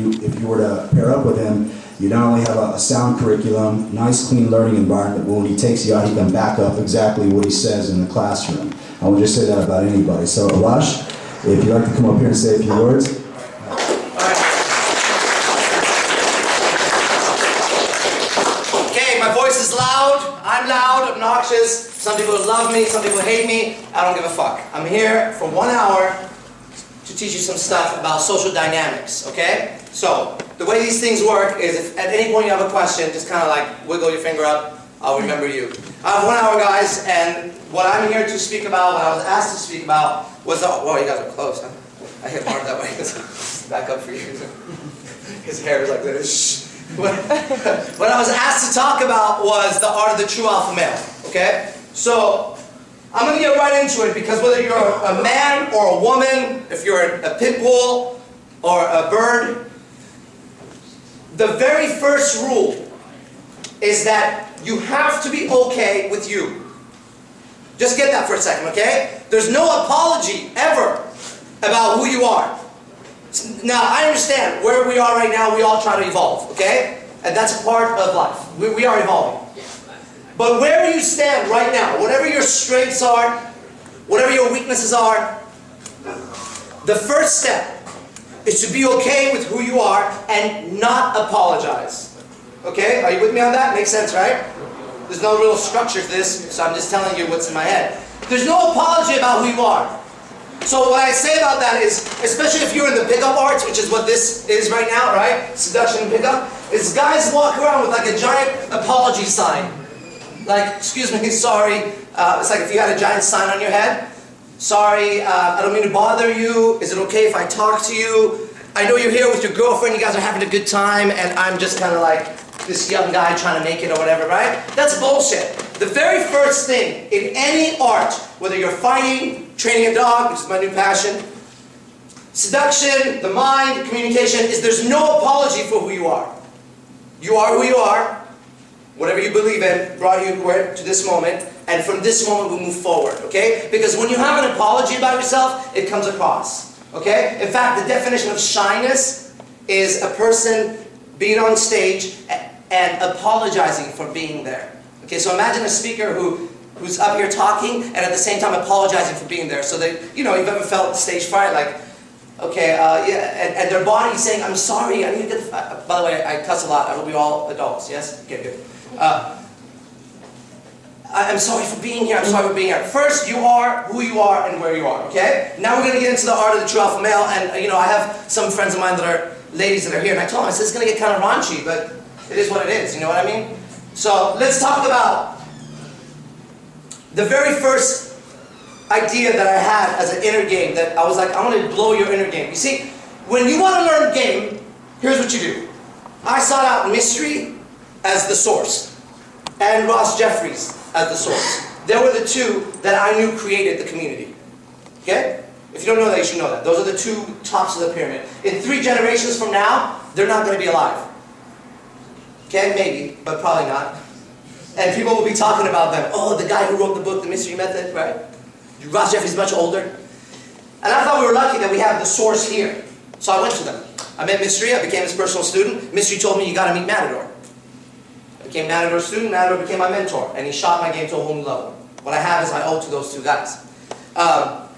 you were to pair up with him, you not only have a sound curriculum, nice clean learning environment, but when he takes you out, he can back up exactly what he says in the classroom. I would just say that about anybody. So Arash, if you'd like to come up here and say a few words. Okay, my voice is loud, I'm loud, obnoxious. Some people love me, some people hate me. I don't give a fuck. I'm here for 1 hour to teach you some stuff about social dynamics, okay? So, the way these things work is if at any point you have a question, just kind of like wiggle your finger up, I'll remember you. I have 1 hour, guys, and what I'm here to speak about, what I was asked to speak about, was the, whoa, you guys are close, huh? I hit hard that way. Back up for you. His hair is like this. What I was asked to talk about was the art of the true alpha male, okay? So, I'm going to get right into it because whether you're a man or a woman, if you're a pit bull or a bird, the very first rule is that you have to be okay with you. Just get that for a second, okay? There's no apology ever about who you are. Now, I understand where we are right now, we all try to evolve, okay? And that's a part of life. We are evolving. But where you stand right now, whatever your strengths are, whatever your weaknesses are, the first step is to be okay with who you are and not apologize. Okay? Are you with me on that? Makes sense, right? There's no real structure to this, so I'm just telling you what's in my head. There's no apology about who you are. So what I say about that is, especially if you're in the pickup arts, which is what this is right now, right? Seduction and pickup, is guys walk around with like a giant apology sign. Like, excuse me, sorry. It's like if you had a giant sign on your head. Sorry, I don't mean to bother you. Is it okay if I talk to you? I know you're here with your girlfriend, you guys are having a good time, and I'm just kind of like this young guy trying to make it or whatever, right? That's bullshit. The very first thing in any art, whether you're fighting, training a dog, which is my new passion, seduction, the mind, communication, is there's no apology for who you are. You are who you are. Whatever you believe in brought you to this moment, and from this moment we move forward, okay? Because when you have an apology about yourself, it comes across, okay? In fact, the definition of shyness is a person being on stage and apologizing for being there. Okay, so imagine a speaker who's up here talking and at the same time apologizing for being there. So that, you know, you've ever felt stage fright, like, okay, yeah, and their body's saying, I'm sorry, I need to get the... by the way, I cuss a lot. I hope we're all adults, yes? Okay, good. I'm sorry for being here, I'm sorry for being here. First, you are who you are and where you are, okay? Now we're going to get into the art of the true alpha male, and you know, I have some friends of mine that are ladies that are here, and I told them, I said, it's going to get kind of raunchy, but it is what it is, you know what I mean? So, let's talk about the very first idea that I had as an inner game, that I was like, I want to blow your inner game. You see, when you want to learn game, here's what you do. I sought out mystery as the source, and Ross Jeffries as the source. They were the two that I knew created the community. Okay? If you don't know that, you should know that. Those are the two tops of the pyramid. In 3 generations from now, they're not going to be alive. Okay? Maybe, but probably not. And people will be talking about them. Oh, the guy who wrote the book, The Mystery Method, right? Ross Jeffries is much older. And I thought we were lucky that we have the source here. So I went to them. I met Mystery, I became his personal student. Mystery told me, you got to meet Matador. I became Matador's student, Matador became my mentor, and he shot my game to a whole new level. What I have is I owe to those 2 guys. Now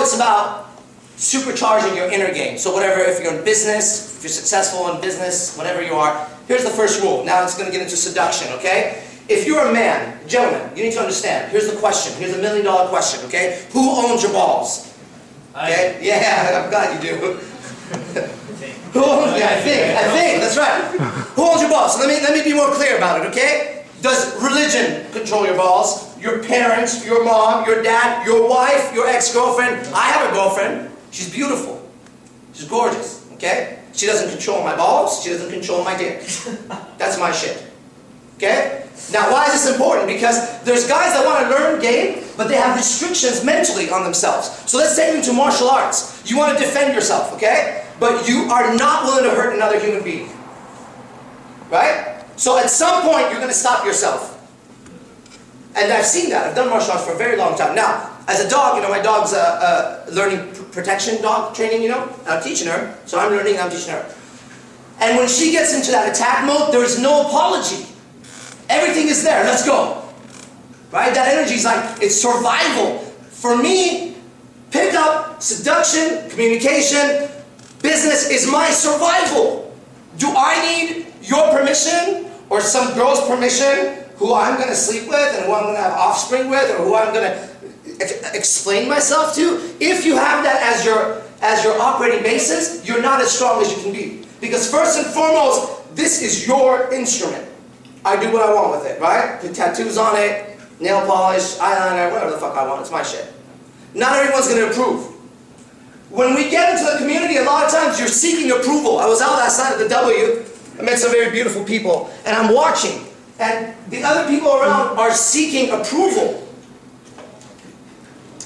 it's about supercharging your inner game. So whatever, if you're in business, if you're successful in business, whatever you are, here's the first rule. Now it's going to get into seduction, okay? If you're a man, gentlemen, you need to understand. Here's the question. Here's a $1 million question, okay? Who owns your balls? Okay? Yeah, I'm glad you do. Who owns? Yeah, I think, that's right. Who owns your balls? So let me be more clear about it, okay? Does religion control your balls? Your parents, your mom, your dad, your wife, your ex-girlfriend? I have a girlfriend. She's beautiful. She's gorgeous, okay? She doesn't control my balls. She doesn't control my dick. That's my shit. Okay? Now, why is this important? Because there's guys that want to learn game, but they have restrictions mentally on themselves. So let's take them to martial arts. You want to defend yourself, okay? But you are not willing to hurt another human being. Right? So at some point, you're going to stop yourself. And I've seen that. I've done martial arts for a very long time. Now, as a dog, you know, my dog's learning protection dog training, you know. I'm teaching her, so I'm learning, I'm teaching her. And when she gets into that attack mode, there is no apology. Everything is there, let's go. Right? That energy is like, it's survival. For me, pickup, seduction, communication, business is my survival. Do I need your permission or some girl's permission who I'm going to sleep with and who I'm going to have offspring with or who I'm going to explain myself to? If you have that as your operating basis, you're not as strong as you can be. Because first and foremost, this is your instrument. I do what I want with it, right? Put tattoos on it, nail polish, eyeliner, whatever the fuck I want. It's my shit. Not everyone's going to approve. When we get into the community, a lot of times you're seeking approval. I was out last night at the W. I met some very beautiful people, and I'm watching. And the other people around are seeking approval.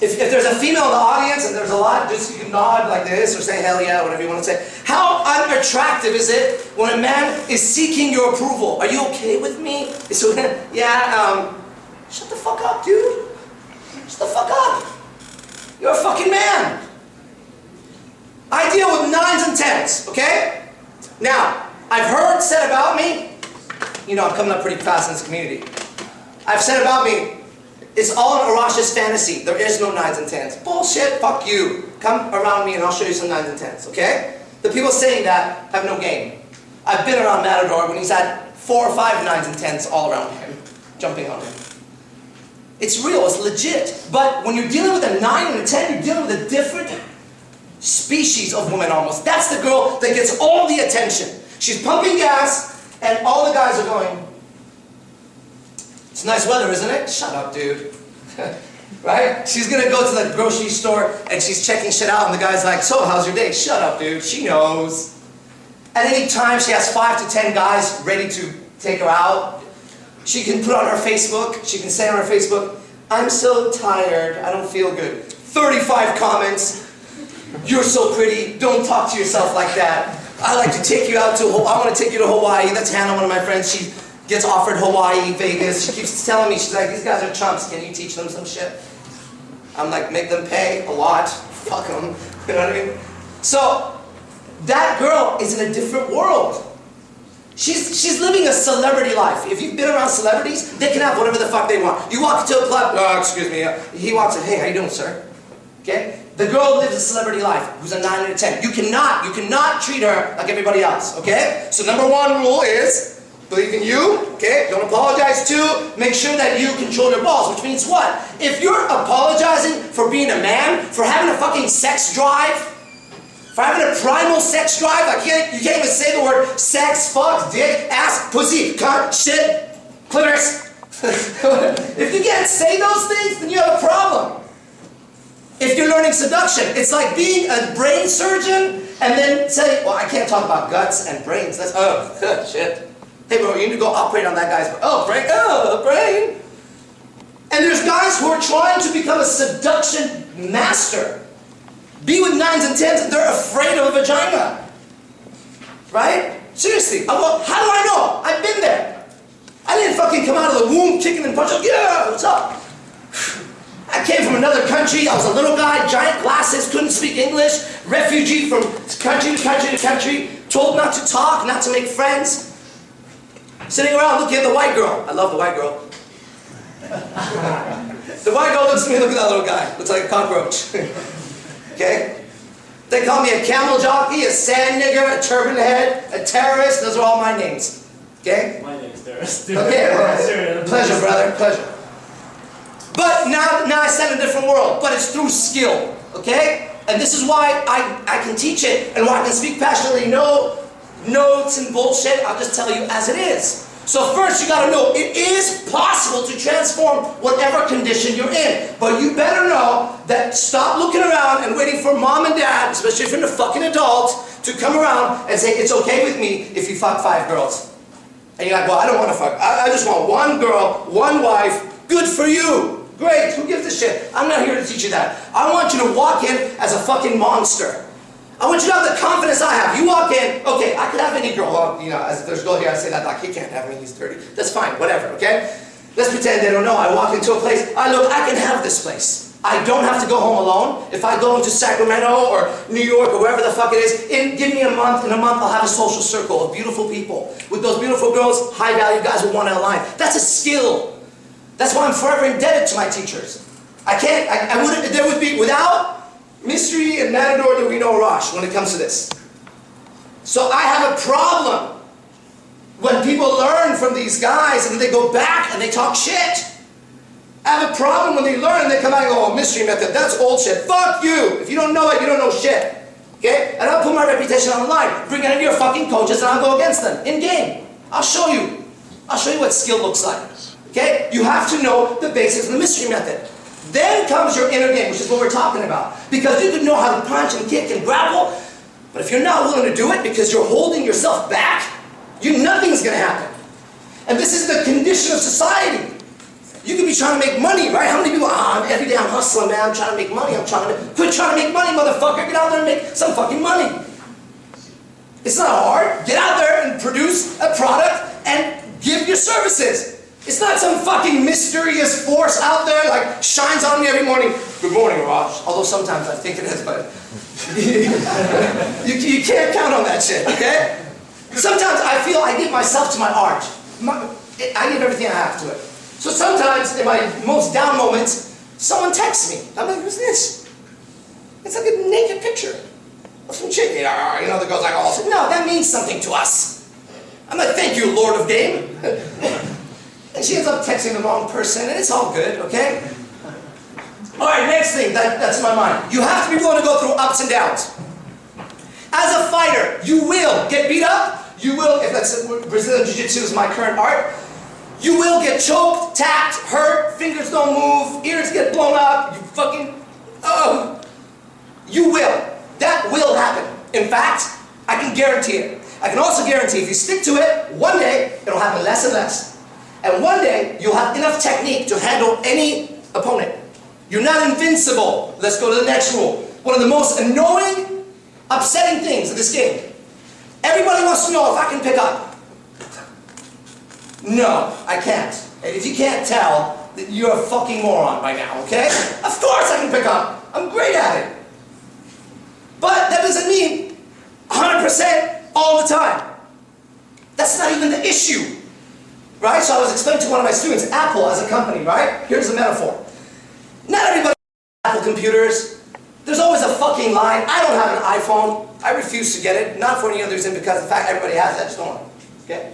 If there's a female in the audience and there's a lot, just you can nod like this or say hell yeah, whatever you want to say. How unattractive is it when a man is seeking your approval? Are you okay with me? So, yeah, shut the fuck up, dude. Shut the fuck up. You're a fucking man. I deal with 9s and 10s, okay? Now, I've heard said about me, you know, I'm coming up pretty fast in this community. I've said about me, it's all in Arash's fantasy. There is no 9s and 10s. Bullshit, fuck you. Come around me and I'll show you some 9s and 10s, okay? The people saying that have no game. I've been around Matador when he's had 4 or 5 9s and 10s all around him, jumping on him. It's real, it's legit. But when you're dealing with a 9 and a 10, you're dealing with a different species of woman almost. That's the girl that gets all the attention. She's pumping gas, and all the guys are going, it's nice weather, isn't it? Shut up, dude. Right? She's going to go to the grocery store, and she's checking shit out, and the guy's like, so, how's your day? Shut up, dude. She knows. At any time, she has 5 to 10 guys ready to take her out. She can put on her Facebook, she can say on her Facebook, I'm so tired, I don't feel good. 35 comments. You're so pretty, don't talk to yourself like that. I like to take you out to, I want to take you to Hawaii. That's Hannah, one of my friends. She gets offered Hawaii, Vegas. She keeps telling me, she's like, these guys are chumps. Can you teach them some shit? I'm like, make them pay a lot. Fuck them. You know what I mean? So, that girl is in a different world. She's living a celebrity life. If you've been around celebrities, they can have whatever the fuck they want. You walk into a club, oh, excuse me. He walks in, hey, how you doing, sir? Okay? The girl lives a celebrity life, who's a 9 and a 10. You cannot treat her like everybody else, okay? So number 1 rule is, believe in you, okay? Don't apologize to. Make sure that you control your balls, which means what? If you're apologizing for being a man, for having a fucking sex drive, for having a primal sex drive, like you can't even say the word sex, fuck, dick, ass, pussy, cunt, shit, clitoris. If you can't say those things, then you have a problem. If you're learning seduction, it's like being a brain surgeon and then say, well, I can't talk about guts and brains. That's, oh, shit. Hey, bro, you need to go operate on that guy's, brain. And there's guys who are trying to become a seduction master. Be with 9s and 10s and they're afraid of a vagina. Right? Seriously. I'm like, how do I know? I've been there. I didn't fucking come out of the womb kicking and punching. Yeah, what's up? I came from another country. I was a little guy, giant glasses, couldn't speak English, refugee from country to country to country, told not to talk, not to make friends. Sitting around looking at the white girl. I love the white girl. The white girl looks at me, look at that little guy. Looks like a cockroach. Okay? They call me a camel jockey, a sand nigger, a turban head, a terrorist. Those are all my names. Okay? My name's terrorist. Okay, well, pleasure, brother, pleasure. But now I stand in a different world, but it's through skill, okay? And this is why I can teach it, and why I can speak passionately, no notes and bullshit, I'll just tell you as it is. So first you gotta know, it is possible to transform whatever condition you're in. But you better know that stop looking around and waiting for mom and dad, especially if you're a fucking adult, to come around and say, it's okay with me if you fuck 5 girls. And you're like, well, I don't want to fuck, I just want 1 girl, 1 wife, good for you. Great, who gives a shit? I'm not here to teach you that. I want you to walk in as a fucking monster. I want you to have the confidence I have. You walk in, okay, I could have any girl. Well, you know, as if there's a girl here, I say that like, he can't have me, he's dirty. That's fine, whatever, okay? Let's pretend they don't know. I walk into a place, I can have this place. I don't have to go home alone. If I go into Sacramento or New York or wherever the fuck it is, give me a month. In a month, I'll have a social circle of beautiful people. With those beautiful girls, high-value guys who want to align. That's a skill. That's why I'm forever indebted to my teachers. I wouldn't, there would be, without Mystery and Matador, there would be no Arash when it comes to this. So I have a problem when people learn from these guys and then they go back and they talk shit. I have a problem when they learn and they come out and go, oh, mystery method, that's old shit. Fuck you! If you don't know it, you don't know shit. Okay? And I'll put my reputation on the line. Bring in your fucking coaches and I'll go against them. In game. I'll show you. I'll show you what skill looks like. Okay? You have to know the basics of the mystery method. Then comes your inner game, which is what we're talking about. Because you can know how to punch and kick and grapple, but if you're not willing to do it because you're holding yourself back, nothing's going to happen. And this is the condition of society. You could be trying to make money, right? How many people, every day I'm hustling, man, I'm trying to make money, quit trying to make money, motherfucker, get out there and make some fucking money. It's not hard. Get out there and produce a product and give your services. It's not some fucking mysterious force out there like shines on me every morning. Good morning, Arash. Although sometimes I think it is, but you can't count on that shit, okay? Sometimes I feel I give myself to my art. I give everything I have to it. So sometimes in my most down moments, someone texts me. I'm like, who's this? It's like a naked picture of some chick. You know, the girl's like, oh, no, that means something to us. I'm like, thank you, Lord of Game. And she ends up texting the wrong person, and it's all good, okay? All right, next thing that's in my mind. You have to be willing to go through ups and downs. As a fighter, you will get beat up. You will, if that's Brazilian Jiu-Jitsu is my current art, you will get choked, tapped, hurt, fingers don't move, ears get blown up, you fucking, you will. That will happen. In fact, I can guarantee it. I can also guarantee if you stick to it, one day, it'll happen less and less. And one day, you'll have enough technique to handle any opponent. You're not invincible. Let's go to the next rule. One of the most annoying, upsetting things in this game. Everybody wants to know if I can pick up. No, I can't. And if you can't tell, you're a fucking moron by now, okay? Of course I can pick up. I'm great at it. But that doesn't mean 100% all the time. That's not even the issue. Right? So I was explaining to one of my students, Apple as a company, right? Here's a metaphor. Not everybody has Apple computers. There's always a fucking line. I don't have an iPhone. I refuse to get it. Not for any other reason because the fact everybody has it, I just don't want it. Okay?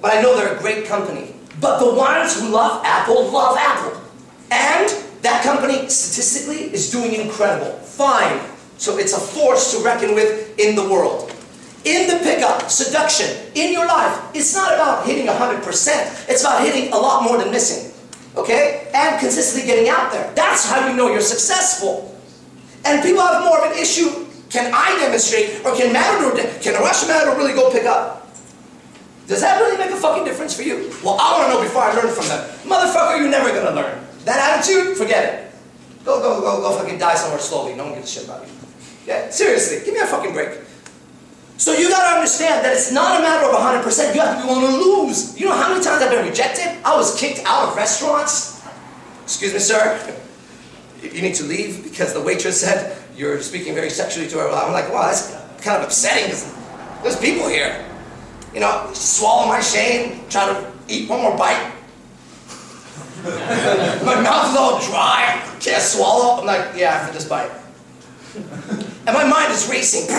But I know they're a great company. But the ones who love Apple. And that company, statistically, is doing incredible. Fine. So it's a force to reckon with in the world. In the pickup, seduction, in your life, it's not about hitting 100%. It's about hitting a lot more than missing. Okay? And consistently getting out there. That's how you know you're successful. And people have more of an issue. Can I demonstrate, or can Arash Matador really go pick up? Does that really make a fucking difference for you? Well, I want to know before I learn from them. Motherfucker, you're never going to learn. That attitude, forget it. Go fucking die somewhere slowly. No one gives a shit about you. Yeah? Seriously, give me a fucking break. So you gotta understand that it's not a matter of 100%. You have to be willing to lose. You know how many times I've been rejected? I was kicked out of restaurants. Excuse me, sir. You need to leave because the waitress said you're speaking very sexually to her. I'm like, wow, that's kind of upsetting because there's people here. You know, swallow my shame, try to eat one more bite. My mouth is all dry, can't swallow. I'm like, yeah, after this bite. And my mind is racing.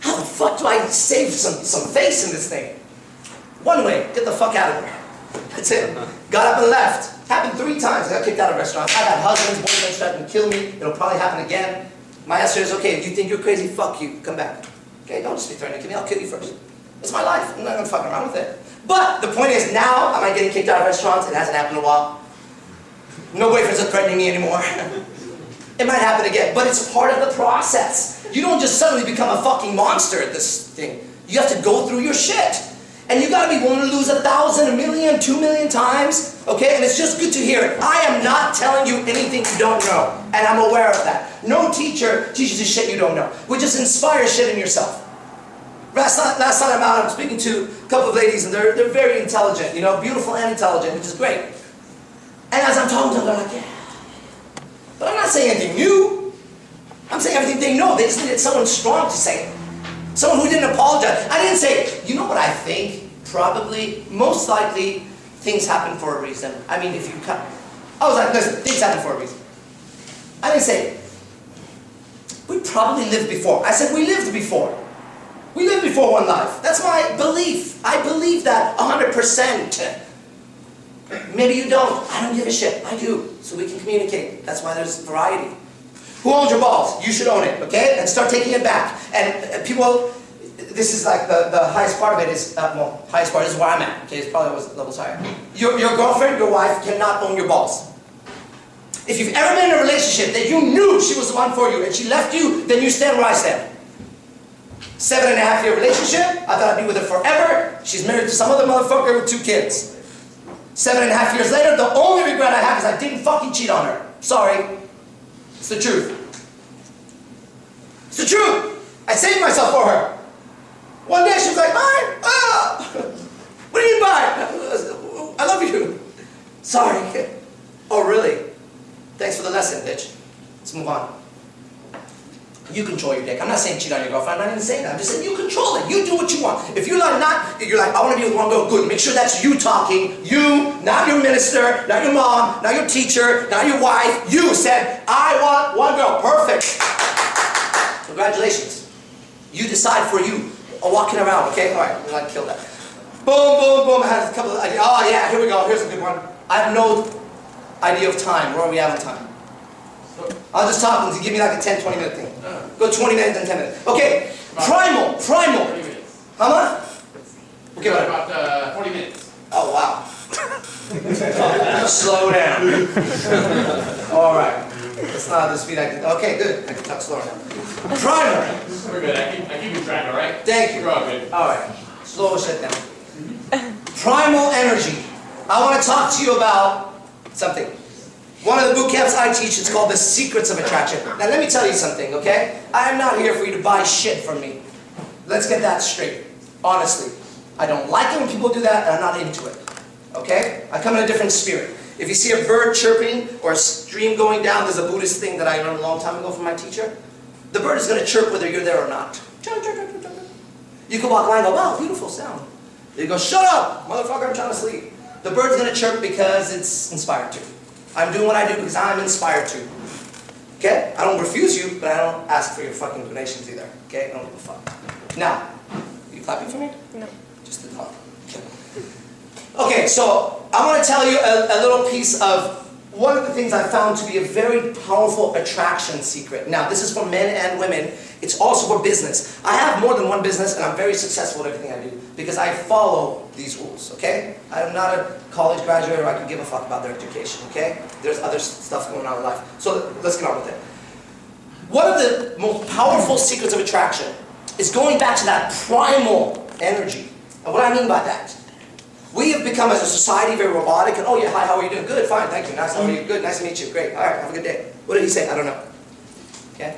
How the fuck do I save some face in this thing? One way, get the fuck out of here. That's it. Got up and left. Happened 3 times. I got kicked out of restaurants. I've had husbands, boyfriends threaten to kill me. It'll probably happen again. My answer is, okay, if you think you're crazy, fuck you. Come back. Okay, don't just be threatening to kill me. I'll kill you first. It's my life. I'm not going to fuck around with it. But the point is, now, am I getting kicked out of restaurants? It hasn't happened in a while. No boyfriends are threatening me anymore. It might happen again, but it's part of the process. You don't just suddenly become a fucking monster at this thing. You have to go through your shit. And you gotta be willing to lose 1,000, 1 million, 2 million times, okay? And it's just good to hear it. I am not telling you anything you don't know, and I'm aware of that. No teacher teaches you shit you don't know. We just inspire shit in yourself. Last night I'm out, I'm speaking to a couple of ladies, and they're very intelligent, you know, beautiful and intelligent, which is great. And as I'm talking to them, they're like, yeah. But I'm not saying anything new. I'm saying everything they know. They just needed someone strong to say it. Someone who didn't apologize. I didn't say, you know what I think? Probably, most likely, things happen for a reason. I mean, if you cut... I was like, listen, things happen for a reason. I didn't say, we probably lived before. I said, we lived before. We lived before one life. That's my belief. I believe that 100%. Maybe you don't. I don't give a shit. I do. So we can communicate. That's why there's variety. Who owns your balls? You should own it, okay? And start taking it back. And people, this is like the highest part of it is, well, highest part is where I'm at, okay? It's probably was levels higher. Your girlfriend, your wife cannot own your balls. If you've ever been in a relationship that you knew she was the one for you and she left you, then you stand where I stand. 7.5-year relationship, I thought I'd be with her forever. She's married to some other motherfucker with 2 kids. 7.5 years later, the only regret I have is I didn't fucking cheat on her. Sorry. It's the truth. It's the truth. I saved myself for her. One day she was like, bye. Ah. What do you mean bye? I love you. Sorry. Oh, really? Thanks for the lesson, bitch. Let's move on. You control your dick. I'm not saying cheat on your girlfriend. I'm not even saying that. I'm just saying you control it. You do what you want. If you're like you're like, I want to be with one girl, good. Make sure that's you talking. You, not your minister, not your mom, not your teacher, not your wife. You said, I want one girl. Perfect. Congratulations. You decide for you. Walking around, okay? All right, we're going to kill that. Boom, boom, boom. I had a couple of ideas. Oh, yeah, here we go. Here's a good one. I have no idea of time. Where are we at on time? I'll just talk and give me like a 10, 20-minute thing. Go 20 minutes and 10 minutes. Okay, primal. 40 minutes. How much? Okay, About 40 minutes. Oh, wow. Slow down. All right. That's not the speed I can. Okay, good. I can talk slower now. Primal. We're good. I keep you track, all right? Thank you. You're all good. All right. Slow shit down. Primal energy. I want to talk to you about something. One of the boot camps I teach is called The Secrets of Attraction. Now let me tell you something, okay? I am not here for you to buy shit from me. Let's get that straight. Honestly. I don't like it when people do that, and I'm not into it. Okay? I come in a different spirit. If you see a bird chirping or a stream going down, there's a Buddhist thing that I learned a long time ago from my teacher. The bird is going to chirp whether you're there or not. You can walk by and go, wow, beautiful sound. You go, shut up, motherfucker, I'm trying to sleep. The bird's going to chirp because it's inspired to. I'm doing what I do because I'm inspired to. Okay? I don't refuse you, but I don't ask for your fucking donations either. Okay? I don't give a fuck. Now, you clapping for me? No. Just the talk. Okay, so I want to tell you a little piece of one of the things I found to be a very powerful attraction secret. Now, this is for men and women. It's also for business. I have more than one business, and I'm very successful at everything I do because I follow these rules, okay? I'm not a college graduate or I can give a fuck about their education, okay? There's other stuff going on in life. So let's get on with it. One of the most powerful secrets of attraction is going back to that primal energy. And what I mean by that, we have become as a society very robotic and, oh yeah, hi, how are you doing? Good, fine, thank you. Nice, how are you? Good, nice to meet you. Great, all right, have a good day. What did he say? I don't know. Okay?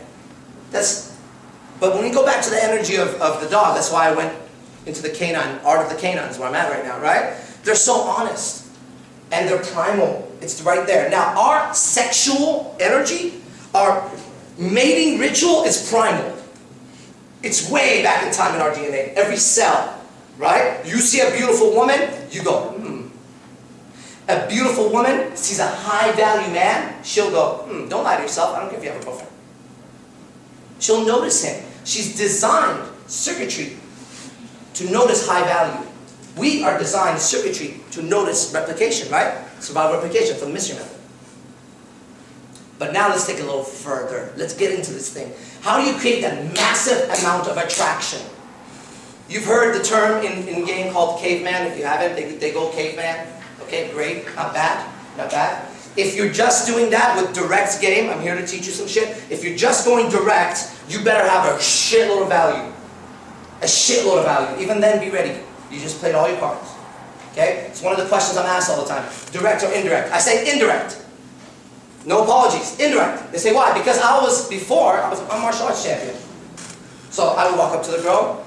But when we go back to the energy of the dog, that's why I went into the canine, art of the canine is where I'm at right now, right? They're so honest. And they're primal. It's right there. Now, our sexual energy, our mating ritual is primal. It's way back in time in our DNA. Every cell, right? You see a beautiful woman, you go, hmm. A beautiful woman sees a high-value man, she'll go, hmm, don't lie to yourself, I don't care if you have a girlfriend. She'll notice him. She's designed circuitry to notice high value. We are designed circuitry to notice replication, right? Survival replication from the mystery method. But now let's take it a little further. Let's get into this thing. How do you create that massive amount of attraction? You've heard the term in game called caveman. If you haven't, they go caveman. Okay, great. Not bad. Not bad. If you're just doing that with direct game, I'm here to teach you some shit. If you're just going direct, you better have a shitload of value. A shitload of value. Even then, be ready. You just played all your cards. Okay? It's one of the questions I'm asked all the time. Direct or indirect? I say indirect. No apologies. Indirect. They say, why? Because I was a martial arts champion. So I would walk up to the girl.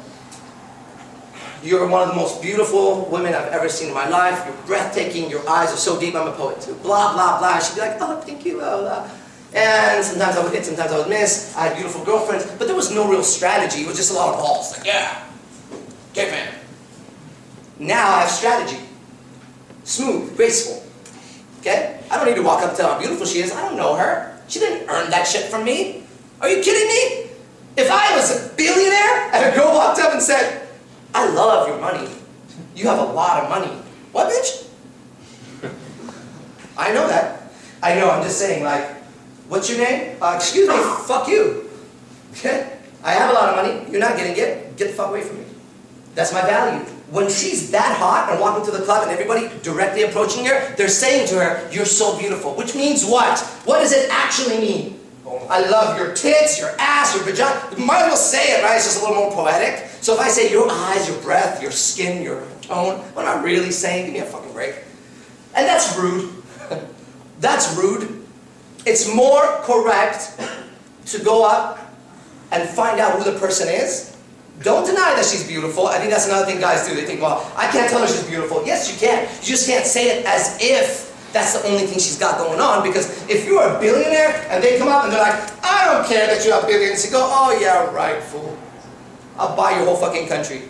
You're one of the most beautiful women I've ever seen in my life. You're breathtaking. Your eyes are so deep. I'm a poet too. Blah, blah, blah. She'd be like, oh, thank you. Blah, blah. And sometimes I would hit, sometimes I would miss. I had beautiful girlfriends, but there was no real strategy. It was just a lot of balls. Like, yeah, caveman. Now I have strategy. Smooth, graceful. Okay? I don't need to walk up and tell her how beautiful she is. I don't know her. She didn't earn that shit from me. Are you kidding me? If I was a billionaire and a girl walked up and said, I love your money. You have a lot of money. What, bitch? I know that. I know, I'm just saying, like, what's your name? Excuse me, fuck you. Okay? I have a lot of money. You're not getting it. Get the fuck away from me. That's my value. When she's that hot and walking to the club and everybody directly approaching her, they're saying to her, you're so beautiful. Which means what? What does it actually mean? I love your tits, your ass, your vagina. You might as well say it, right? It's just a little more poetic. So if I say your eyes, your breath, your skin, your tone, what am I really saying? Give me a fucking break. And that's rude. That's rude. It's more correct to go up and find out who the person is. Don't deny that she's beautiful. I think that's another thing guys do. They think, well, I can't tell her she's beautiful. Yes, you can. You just can't say it as if that's the only thing she's got going on. Because if you're a billionaire and they come up and they're like, I don't care that you have billions. You go, oh yeah, right, fool. I'll buy your whole fucking country.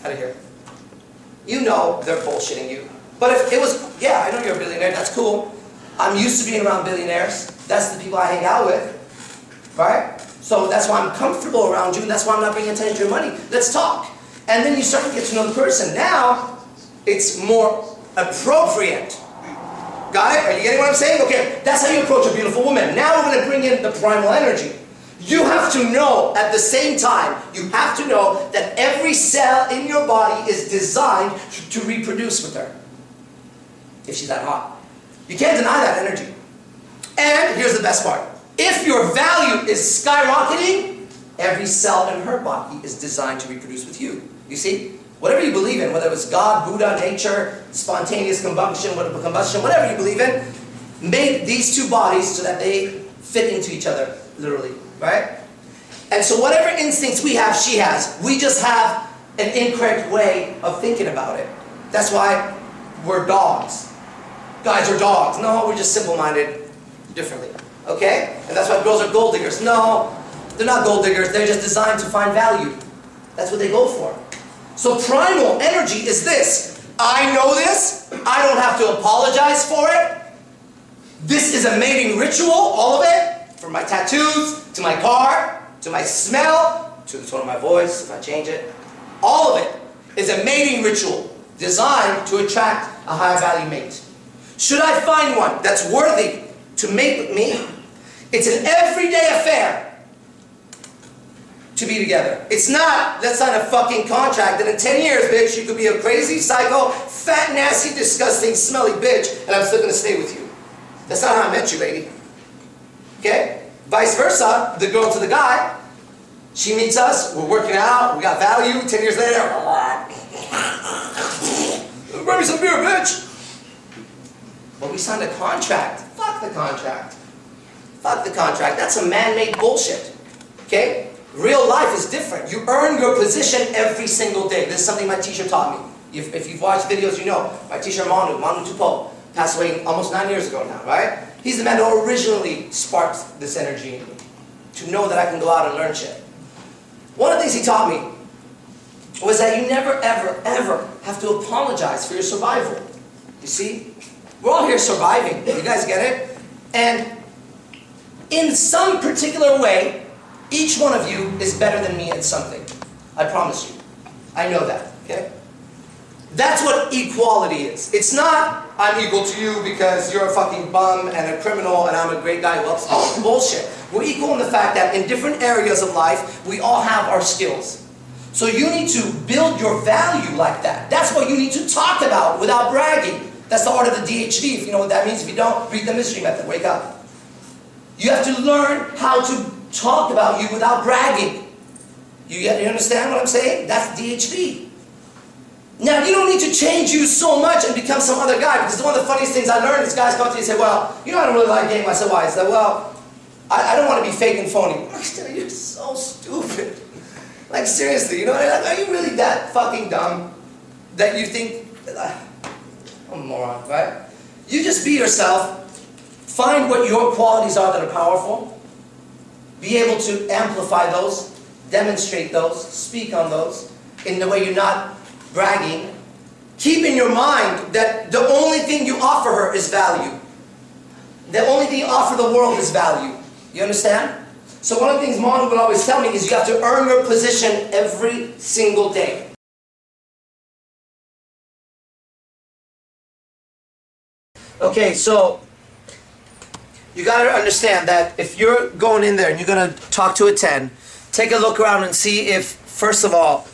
Out of here. You know they're bullshitting you. But if it was, yeah, I know you're a billionaire. That's cool. I'm used to being around billionaires. That's the people I hang out with. Right? So that's why I'm comfortable around you, and that's why I'm not bringing attention to your money. Let's talk. And then you start to get to know the person. Now, it's more appropriate. Got it? Are you getting what I'm saying? Okay, that's how you approach a beautiful woman. Now we're going to bring in the primal energy. You have to know, at the same time, you have to know that every cell in your body is designed to reproduce with her. If she's that hot. You can't deny that energy. And here's the best part. If your value is skyrocketing, every cell in her body is designed to reproduce with you. You see? Whatever you believe in, whether it's God, Buddha, nature, spontaneous combustion, whatever you believe in, made these two bodies so that they fit into each other, literally, right? And so whatever instincts we have, she has. We just have an incorrect way of thinking about it. That's why we're dogs. Guys are dogs. No, we're just simple-minded differently. Okay? And that's why girls are gold diggers. No, they're not gold diggers. They're just designed to find value. That's what they go for. So primal energy is this. I know this. I don't have to apologize for it. This is a mating ritual, all of it. From my tattoos, to my car, to my smell, to the tone of my voice, if I change it. All of it is a mating ritual designed to attract a high value mate. Should I find one that's worthy to mate with me, it's an everyday affair to be together. It's not, let's sign a fucking contract that in 10 years, bitch, you could be a crazy, psycho, fat, nasty, disgusting, smelly bitch, and I'm still gonna stay with you. That's not how I met you, lady. Okay? Vice versa, the girl to the guy, she meets us, we're working out, we got value, 10 years later, bring me some beer, bitch. But we signed a contract. Fuck the contract. Fuck the contract. That's a man-made bullshit. Okay? Real life is different. You earn your position every single day. This is something my teacher taught me. If you've watched videos, you know. My teacher, Manu Tupou, passed away almost 9 years ago now, right? He's the man who originally sparked this energy in me. To know that I can go out and learn shit. One of the things he taught me was that you never, ever, ever have to apologize for your survival. You see? We're all here surviving. You guys get it? And in some particular way, each one of you is better than me at something. I promise you. I know that. Okay? That's what equality is. It's not, I'm equal to you because you're a fucking bum and a criminal and I'm a great guy who helps people. Bullshit. We're equal in the fact that in different areas of life, we all have our skills. So you need to build your value like that. That's what you need to talk about without bragging. That's the art of the DHD. If you know what that means, if you don't, read the mystery method. Wake up. You have to learn how to talk about you without bragging. You understand what I'm saying? That's DHD. Now, you don't need to change you so much and become some other guy, because one of the funniest things I learned is guys come to me and say, well, you know, I don't really like game. I said, why? He said, well, I don't want to be fake and phony. You're so stupid. Like, seriously, you know, like, are you really that fucking dumb that you think, I'm a moron, right? You just be yourself, find what your qualities are that are powerful, be able to amplify those, demonstrate those, speak on those, in the way you're not bragging. Keep in your mind that the only thing you offer her is value. The only thing you offer the world is value. You understand? So one of the things Manu would always tell me is you have to earn your position every single day. Okay, so you got to understand that if you're going in there and you're going to talk to a 10, take a look around and see if, first of all,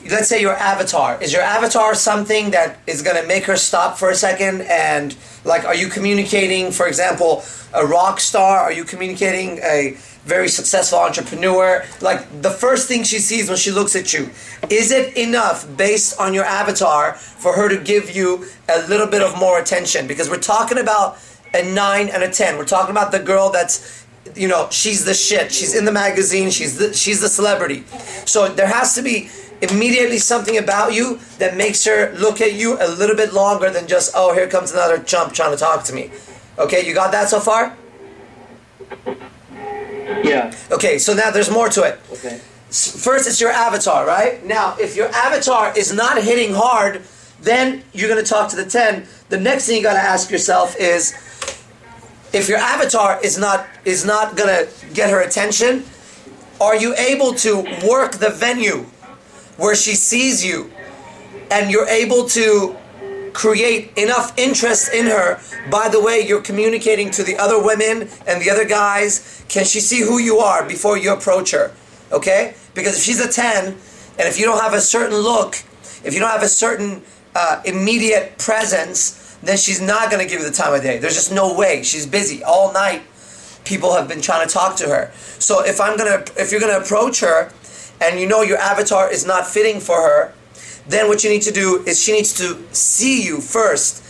let's say your avatar. Is your avatar something that is going to make her stop for a second? And like, are you communicating, for example, a rock star? Are you communicating a very successful entrepreneur? Like, the first thing she sees when she looks at you, is it enough based on your avatar for her to give you a little bit of more attention? Because we're talking about a 9 and a 10. We're talking about the girl that's, you know, she's the shit. She's in the magazine. She's the celebrity. So there has to be immediately something about you that makes her look at you a little bit longer than just, oh, here comes another chump trying to talk to me. Okay, you got that so far? Yeah. Okay, so now there's more to it. Okay. First, it's your avatar, right? Now, if your avatar is not hitting hard, then you're going to talk to the 10. The next thing you got to ask yourself is, if your avatar is not going to get her attention, are you able to work the venue where she sees you and you're able to create enough interest in her by the way you're communicating to the other women and the other guys? Can she see who you are before you approach her? Okay? Because if she's a 10, and if you don't have a certain look, if you don't have a certain immediate presence, then she's not going to give you the time of day. There's just no way. She's busy all night. People have been trying to talk to her. So if you're gonna approach her, and you know your avatar is not fitting for her, then what you need to do is she needs to see you first,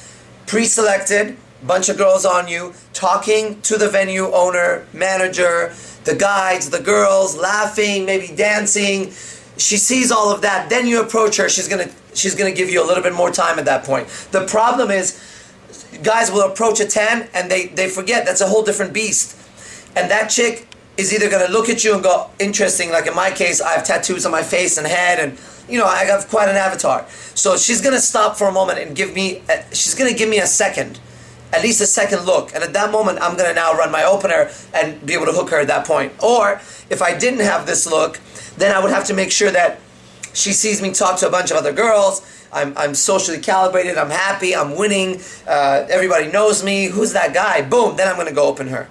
pre-selected, bunch of girls on you, talking to the venue owner, manager, the guides, the girls, laughing, maybe dancing. She sees all of that. Then you approach her. She's gonna give you a little bit more time at that point. The problem is, guys will approach a 10 and they forget that's a whole different beast. And that chick is either gonna look at you and go, interesting. Like in my case, I have tattoos on my face and head, and you know I have quite an avatar. So she's gonna stop for a moment and she's gonna give me a second. At least a second look, and at that moment I'm going to now run my opener and be able to hook her at that point. Or if I didn't have this look, then I would have to make sure that she sees me talk to a bunch of other girls. I'm socially calibrated, I'm happy, I'm winning, everybody knows me, who's that guy? Boom, then I'm going to go open her.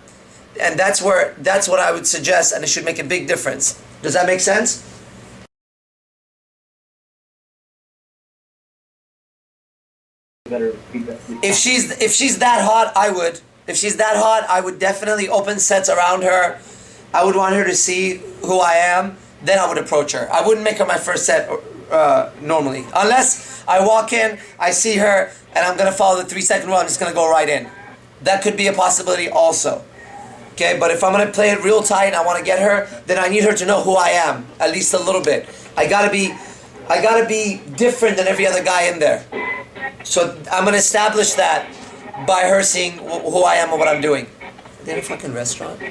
And that's what I would suggest, and it should make a big difference. Does that make sense? If she's that hot, I would. If she's that hot, I would definitely open sets around her. I would want her to see who I am. Then I would approach her. I wouldn't make her my first set normally. Unless I walk in, I see her, and I'm going to follow the 3-second rule. I'm just going to go right in. That could be a possibility also. Okay, but if I'm going to play it real tight and I want to get her, then I need her to know who I am, at least a little bit. I gotta be different than every other guy in there. So I'm going to establish that by her seeing who I am and what I'm doing. Are they in a fucking restaurant?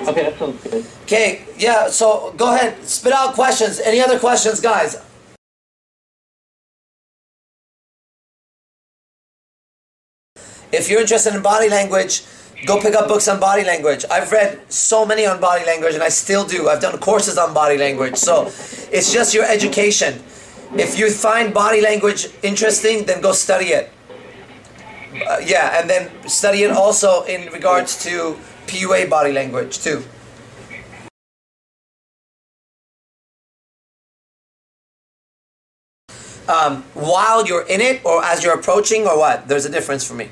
Okay, that sounds good. Okay, yeah, so go ahead, spit out questions. Any other questions, guys? If you're interested in body language, go pick up books on body language. I've read so many on body language, and I still do. I've done courses on body language. So it's just your education. If you find body language interesting, then go study it. Yeah, and then study it also in regards to PUA body language too. While you're in it, or as you're approaching, or what? There's a difference for me.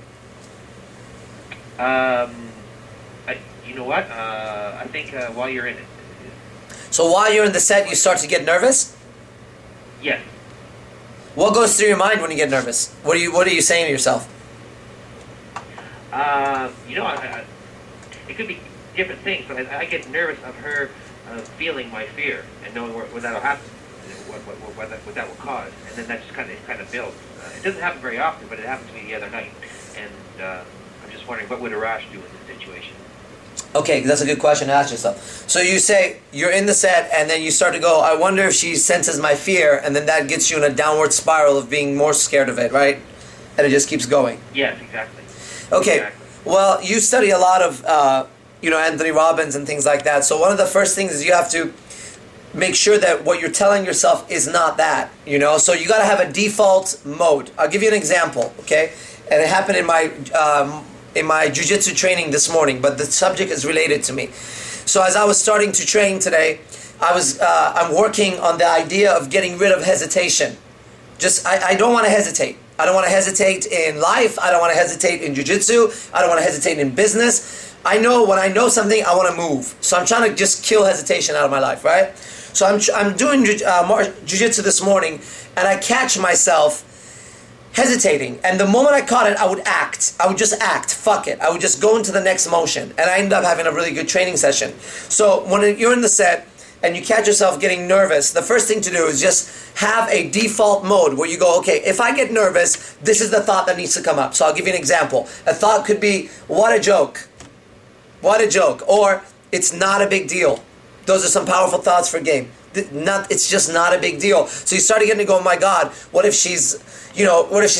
You know what? I think while you're in it. So while you're in the set, you start to get nervous? Yes. What goes through your mind when you get nervous? What are you saying to yourself? You know, it could be different things, but I get nervous of her feeling my fear and knowing what that'll happen, what that will cause, and then that just kind of builds. It doesn't happen very often, but it happened to me the other night, And I'm just wondering, what would Arash do in this situation? Okay, that's a good question to ask yourself. So you say you're in the set and then you start to go, I wonder if she senses my fear, and then that gets you in a downward spiral of being more scared of it, right? And it just keeps going. Yes, exactly. Okay, Exactly. well, you study a lot of, Anthony Robbins and things like that. So one of the first things is you have to make sure that what you're telling yourself is not that, So you got to have a default mode. I'll give you an example, okay? And it happened in my jiu-jitsu training this morning, but the subject is related to me. So as I was starting to train today, I'm working on the idea of getting rid of hesitation. I don't want to hesitate. I don't want to hesitate in life. I don't want to hesitate in jiu-jitsu. I don't want to hesitate in business. I know when I know something, I want to move. So I'm trying to just kill hesitation out of my life, right? So I'm doing jiu-jitsu this morning, and I catch myself hesitating. And the moment I caught it, I would act. I would just act. Fuck it. I would just go into the next motion. And I ended up having a really good training session. So when you're in the set and you catch yourself getting nervous, the first thing to do is just have a default mode where you go, okay, if I get nervous, this is the thought that needs to come up. So I'll give you an example. A thought could be, what a joke. What a joke. Or, it's not a big deal. Those are some powerful thoughts for a game. It's just not a big deal. So you start getting to go, oh my God, what if she's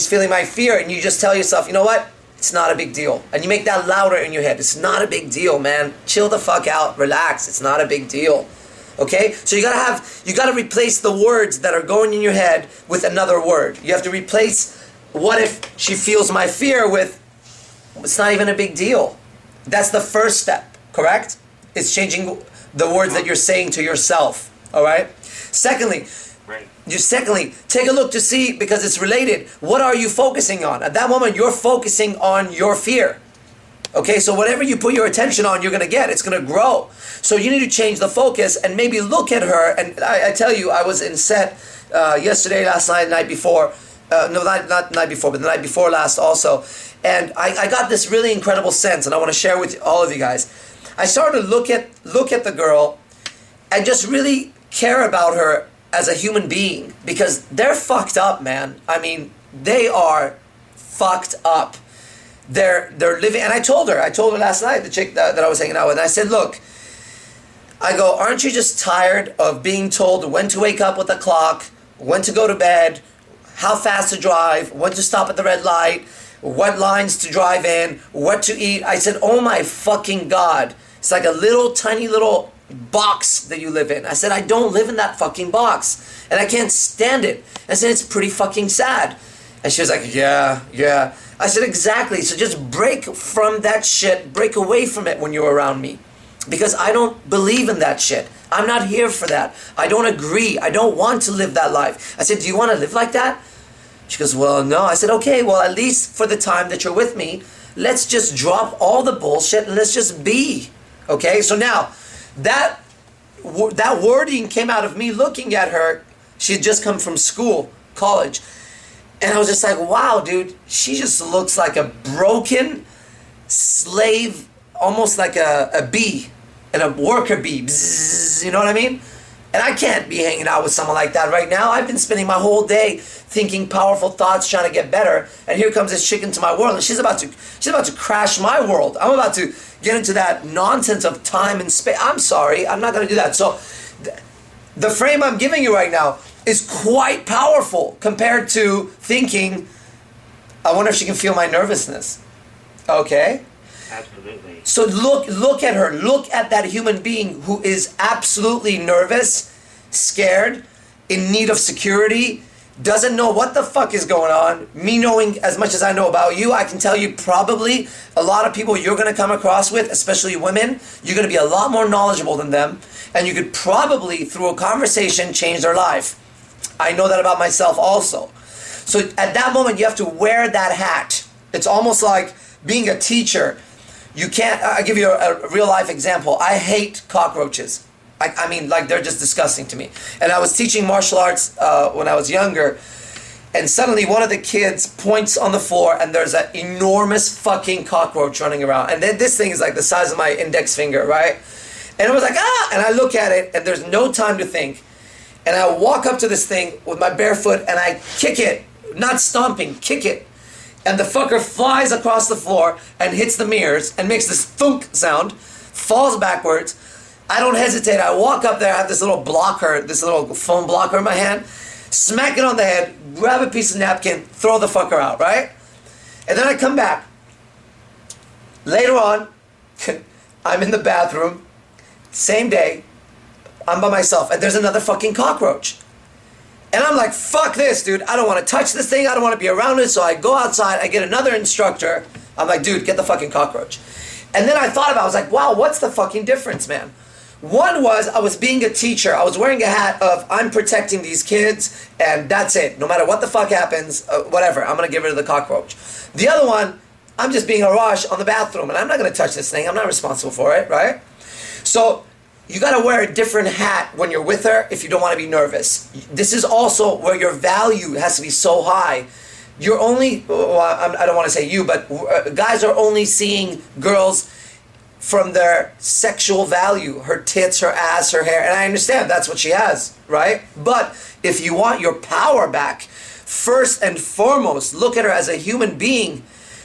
feeling my fear? And you just tell yourself, you know what? It's not a big deal. And you make that louder in your head. It's not a big deal, man. Chill the fuck out. Relax. It's not a big deal. Okay? So you gotta replace the words that are going in your head with another word. You have to replace, what if she feels my fear, with, it's not even a big deal. That's the first step, correct? It's changing the words that you're saying to yourself. All right? Secondly, take a look to see, because it's related, what are you focusing on? At that moment, you're focusing on your fear. Okay, so whatever you put your attention on, you're going to get. It's going to grow. So you need to change the focus and maybe look at her. And I tell you, I was in set yesterday, last night, the night before. Not the night before, but the night before last also. And I got this really incredible sense, and I want to share with all of you guys. I started to look at the girl and just really care about her as a human being, because they're fucked up, man. I mean, they are fucked up. They're living, and I told her last night, the chick that I was hanging out with, and I said, look, I go, aren't you just tired of being told when to wake up with the clock, when to go to bed, how fast to drive, when to stop at the red light, what lines to drive in, what to eat? I said, oh my fucking God. It's like a tiny little box that you live in. I said, I don't live in that fucking box, and I can't stand it. I said, it's pretty fucking sad. And she was like, yeah. I said, exactly. So just break from that shit, break away from it when you're around me, because I don't believe in that shit. I'm not here for that. I don't agree. I don't want to live that life. I said, do you want to live like that? She goes, well, no. I said, okay, well, at least for the time that you're with me, let's just drop all the bullshit and let's just be. Okay, so now that wording came out of me looking at her. She had just come from school, college. And I was just like, wow, dude, she just looks like a broken slave, almost like a bee, and a worker bee. Bzzz, you know what I mean? And I can't be hanging out with someone like that right now. I've been spending my whole day thinking powerful thoughts, trying to get better. And here comes this chick into my world, and she's about to crash my world. I'm about to get into that nonsense of time and space. I'm sorry, I'm not going to do that. So the frame I'm giving you right now is quite powerful compared to thinking, I wonder if she can feel my nervousness. Okay? Absolutely. So look at her. Look at that human being who is absolutely nervous, scared, in need of security, doesn't know what the fuck is going on. Me knowing as much as I know about you, I can tell you probably a lot of people you're going to come across with, especially women, you're going to be a lot more knowledgeable than them, and you could probably, through a conversation, change their life. I know that about myself also. So at that moment, you have to wear that hat. It's almost like being a teacher. You can't, I'll give you a real life example. I hate cockroaches. I mean, like, they're just disgusting to me. And I was teaching martial arts when I was younger, and suddenly one of the kids points on the floor, and there's an enormous fucking cockroach running around. And then this thing is like the size of my index finger, right? And I was like, ah! And I look at it, and there's no time to think. And I walk up to this thing with my bare foot, and I kick it. Not stomping, kick it. and the fucker flies across the floor and hits the mirrors and makes this thunk sound, falls backwards. I don't hesitate. I walk up there, I have this little blocker, this little foam blocker in my hand, smack it on the head, grab a piece of napkin, throw the fucker out, right? And then I come back. Later on, I'm in the bathroom, same day, I'm by myself, and there's another fucking cockroach. And I'm like, fuck this, dude. I don't want to touch this thing. I don't want to be around it. So I go outside, I get another instructor. I'm like, dude, get the fucking cockroach. And then I thought about it. I was like, wow, what's the fucking difference, man? One was I was being a teacher. I was wearing a hat of I'm protecting these kids, and that's it. No matter what the fuck happens, whatever, I'm going to get rid of the cockroach. The other one, I'm just being Arash on the bathroom, and I'm not going to touch this thing. I'm not responsible for it, right? So you got to wear a different hat when you're with her if you don't want to be nervous. This is also where your value has to be so high. You're only, well, I don't want to say you, but guys are only seeing girls from their sexual value, her tits, her ass, her hair, and I understand that's what she has, right? But if you want your power back, first and foremost, look at her as a human being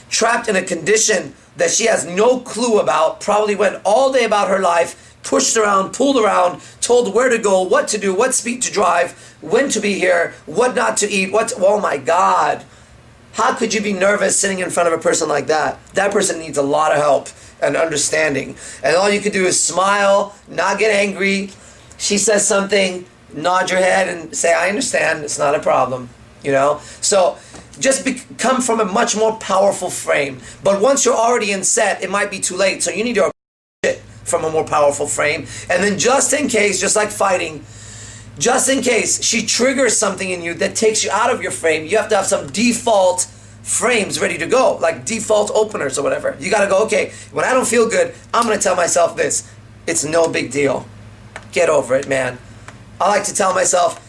trapped in a condition that she has no clue about, probably went all day about her life, pushed around, pulled around, told where to go, what to do, what speed to drive, when to be here, what not to eat, oh my God. How could you be nervous sitting in front of a person like that? That person needs a lot of help and understanding. And all you can do is smile, not get angry. She says something, nod your head and say, I understand, it's not a problem, you know? So just come from a much more powerful frame. But once you're already in set, it might be too late. So you need to approach it from a more powerful frame. And then just in case, just like fighting, just in case she triggers something in you that takes you out of your frame, you have to have some default frames ready to go, like default openers or whatever. You gotta go, okay, when I don't feel good, I'm gonna tell myself this. It's no big deal. Get over it, man. I like to tell myself,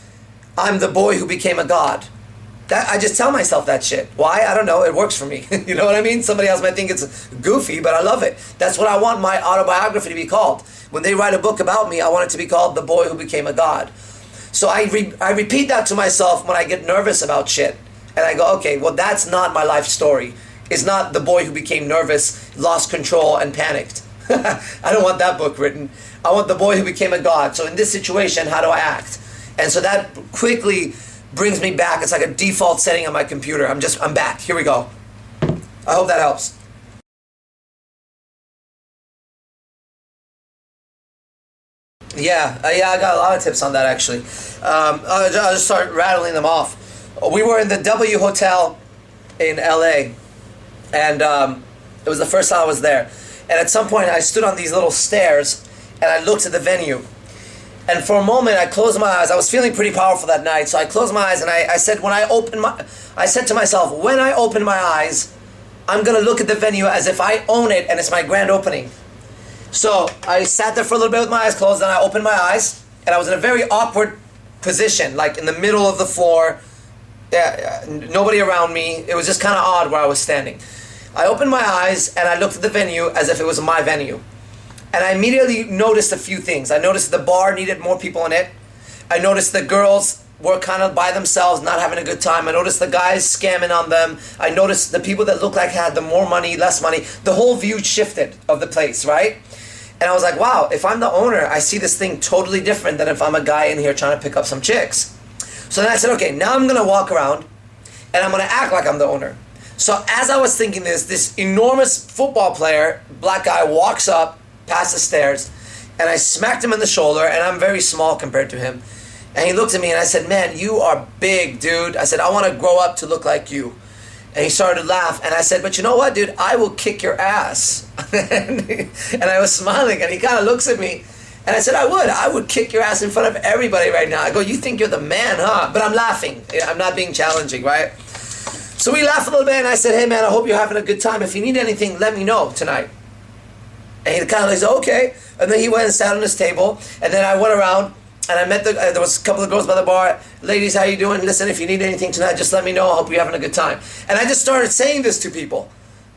I'm the boy who became a god. I just tell myself that shit. Why? I don't know. It works for me. You know what I mean? Somebody else might think it's goofy, but I love it. That's what I want my autobiography to be called. When they write a book about me, I want it to be called The Boy Who Became a God. So I repeat that to myself when I get nervous about shit. And I go, okay, well, that's not my life story. It's not the boy who became nervous, lost control, and panicked. I don't want that book written. I want the boy who became a god. So in this situation, how do I act? And so that quickly brings me back. It's like a default setting on my computer. I'm back. Here we go. I hope that helps. Yeah, I got a lot of tips on that actually. I'll just start rattling them off. We were in the W Hotel in LA, and it was the first time I was there. And at some point I stood on these little stairs and I looked at the venue. And for a moment I closed my eyes. I was feeling pretty powerful that night, so I closed my eyes and I said I said to myself, when I open my eyes, I'm gonna look at the venue as if I own it and it's my grand opening. So I sat there for a little bit with my eyes closed, and I opened my eyes, and I was in a very awkward position, like in the middle of the floor, nobody around me. It was just kind of odd where I was standing. I opened my eyes, and I looked at the venue as if it was my venue. And I immediately noticed a few things. I noticed the bar needed more people in it. I noticed the girls were kind of by themselves, not having a good time. I noticed the guys scamming on them. I noticed the people that looked like had the more money, less money. The whole view shifted of the place, right? And I was like, wow, if I'm the owner, I see this thing totally different than if I'm a guy in here trying to pick up some chicks. So then I said, okay, now I'm going to walk around and I'm going to act like I'm the owner. So as I was thinking this enormous football player, black guy, walks up past the stairs, and I smacked him in the shoulder, and I'm very small compared to him. And he looked at me and I said, man, you are big, dude. I said, I want to grow up to look like you. And he started to laugh, and I said, but you know what, dude? I will kick your ass. And I was smiling, and he kind of looks at me, and I said, I would kick your ass in front of everybody right now. I go, you think you're the man, huh? But I'm laughing. I'm not being challenging, right? So we laughed a little bit, and I said, hey, man, I hope you're having a good time. If you need anything, let me know tonight. And he kind of said, okay. And then he went and sat on his table, and then I went around, and I met there was a couple of girls by the bar. Ladies, how you doing? Listen, if you need anything tonight, just let me know. I hope you're having a good time. And I just started saying this to people,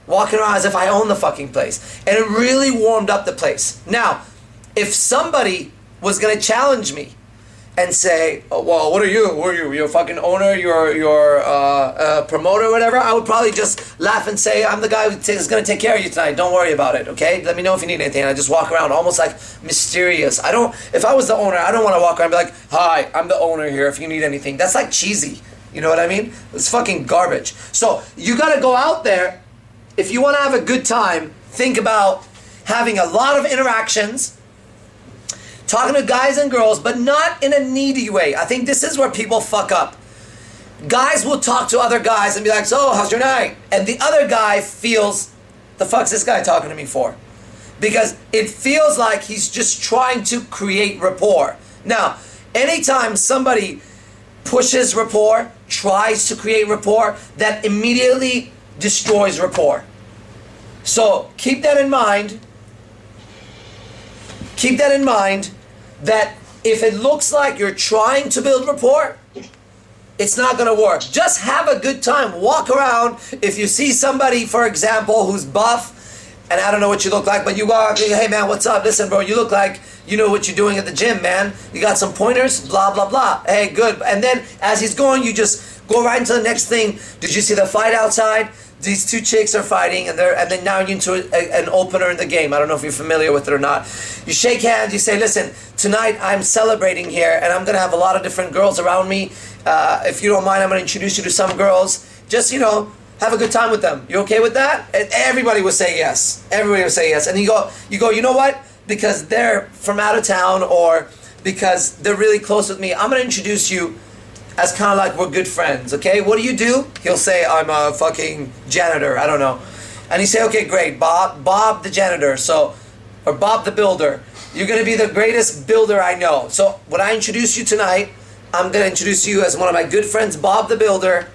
walking around as if I own the fucking place. And it really warmed up the place. Now, if somebody was going to challenge me, and say, oh, well, what are you? Who are you? You're a fucking owner? You're a promoter or whatever? I would probably just laugh and say, I'm the guy who's going to take care of you tonight. Don't worry about it, okay? Let me know if you need anything. And I just walk around almost like mysterious. If I was the owner, I don't want to walk around and be like, hi, I'm the owner here if you need anything. That's like cheesy. You know what I mean? It's fucking garbage. So you got to go out there. If you want to have a good time, think about having a lot of interactions, talking to guys and girls, but not in a needy way. I think this is where people fuck up. Guys will talk to other guys and be like, so, how's your night? And the other guy feels, the fuck's this guy talking to me for? Because it feels like he's just trying to create rapport. Now, anytime somebody pushes rapport, tries to create rapport, that immediately destroys rapport. So, keep that in mind. Keep that in mind, that if it looks like you're trying to build rapport, it's not going to work. Just have a good time. Walk around. If you see somebody, for example, who's buff, and I don't know what you look like, but you go out, hey man, what's up? Listen, bro, you look like you know what you're doing at the gym, man. You got some pointers? Blah, blah, blah. Hey, good. And then as he's going, you just go right into the next thing. Did you see the fight outside? These two chicks are fighting, and then now you're into an opener in the game. I don't know if you're familiar with it or not. You shake hands, you say, listen, tonight I'm celebrating here, and I'm going to have a lot of different girls around me. If you don't mind, I'm going to introduce you to some girls. Just, have a good time with them. You okay with that? And everybody will say yes. Everybody will say yes. And you go, you know what? Because they're from out of town, or because they're really close with me, I'm going to introduce you as kind of like we're good friends, okay? What do? He'll say, I'm a fucking janitor, I don't know. And you say, okay, great, Bob the janitor, or Bob the builder. You're gonna be the greatest builder I know. So when I introduce you tonight, I'm gonna introduce you as one of my good friends, Bob the builder,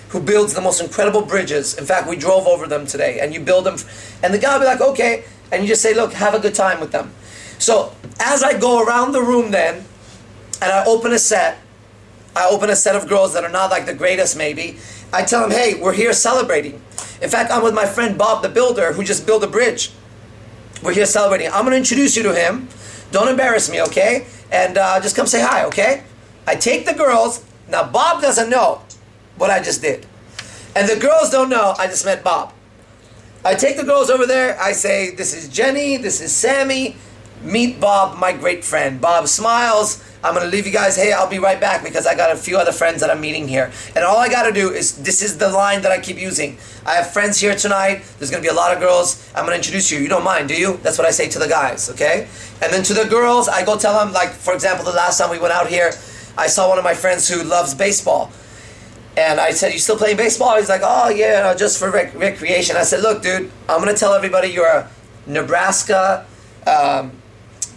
who builds the most incredible bridges. In fact, we drove over them today, and you build them, and the guy will be like, okay, and you just say, look, have a good time with them. So as I go around the room then, and I open a set of girls that are not like the greatest maybe, I tell them, hey, we're here celebrating. In fact, I'm with my friend Bob the builder, who just built a bridge. We're here celebrating. I'm going to introduce you to him. Don't embarrass me, okay? And just come say hi, okay? I take the girls. Now, Bob doesn't know what I just did. And the girls don't know I just met Bob. I take the girls over there. I say, this is Jenny. This is Sammy. Meet Bob, my great friend. Bob smiles. I'm going to leave you guys. Hey, I'll be right back because I got a few other friends that I'm meeting here. And all I got to do is, this is the line that I keep using. I have friends here tonight. There's going to be a lot of girls. I'm going to introduce you. You don't mind, do you? That's what I say to the guys, okay? And then to the girls, I go tell them, like, for example, the last time we went out here, I saw one of my friends who loves baseball. And I said, you still playing baseball? He's like, oh, yeah, just for recreation. I said, look, dude, I'm going to tell everybody you're a Nebraska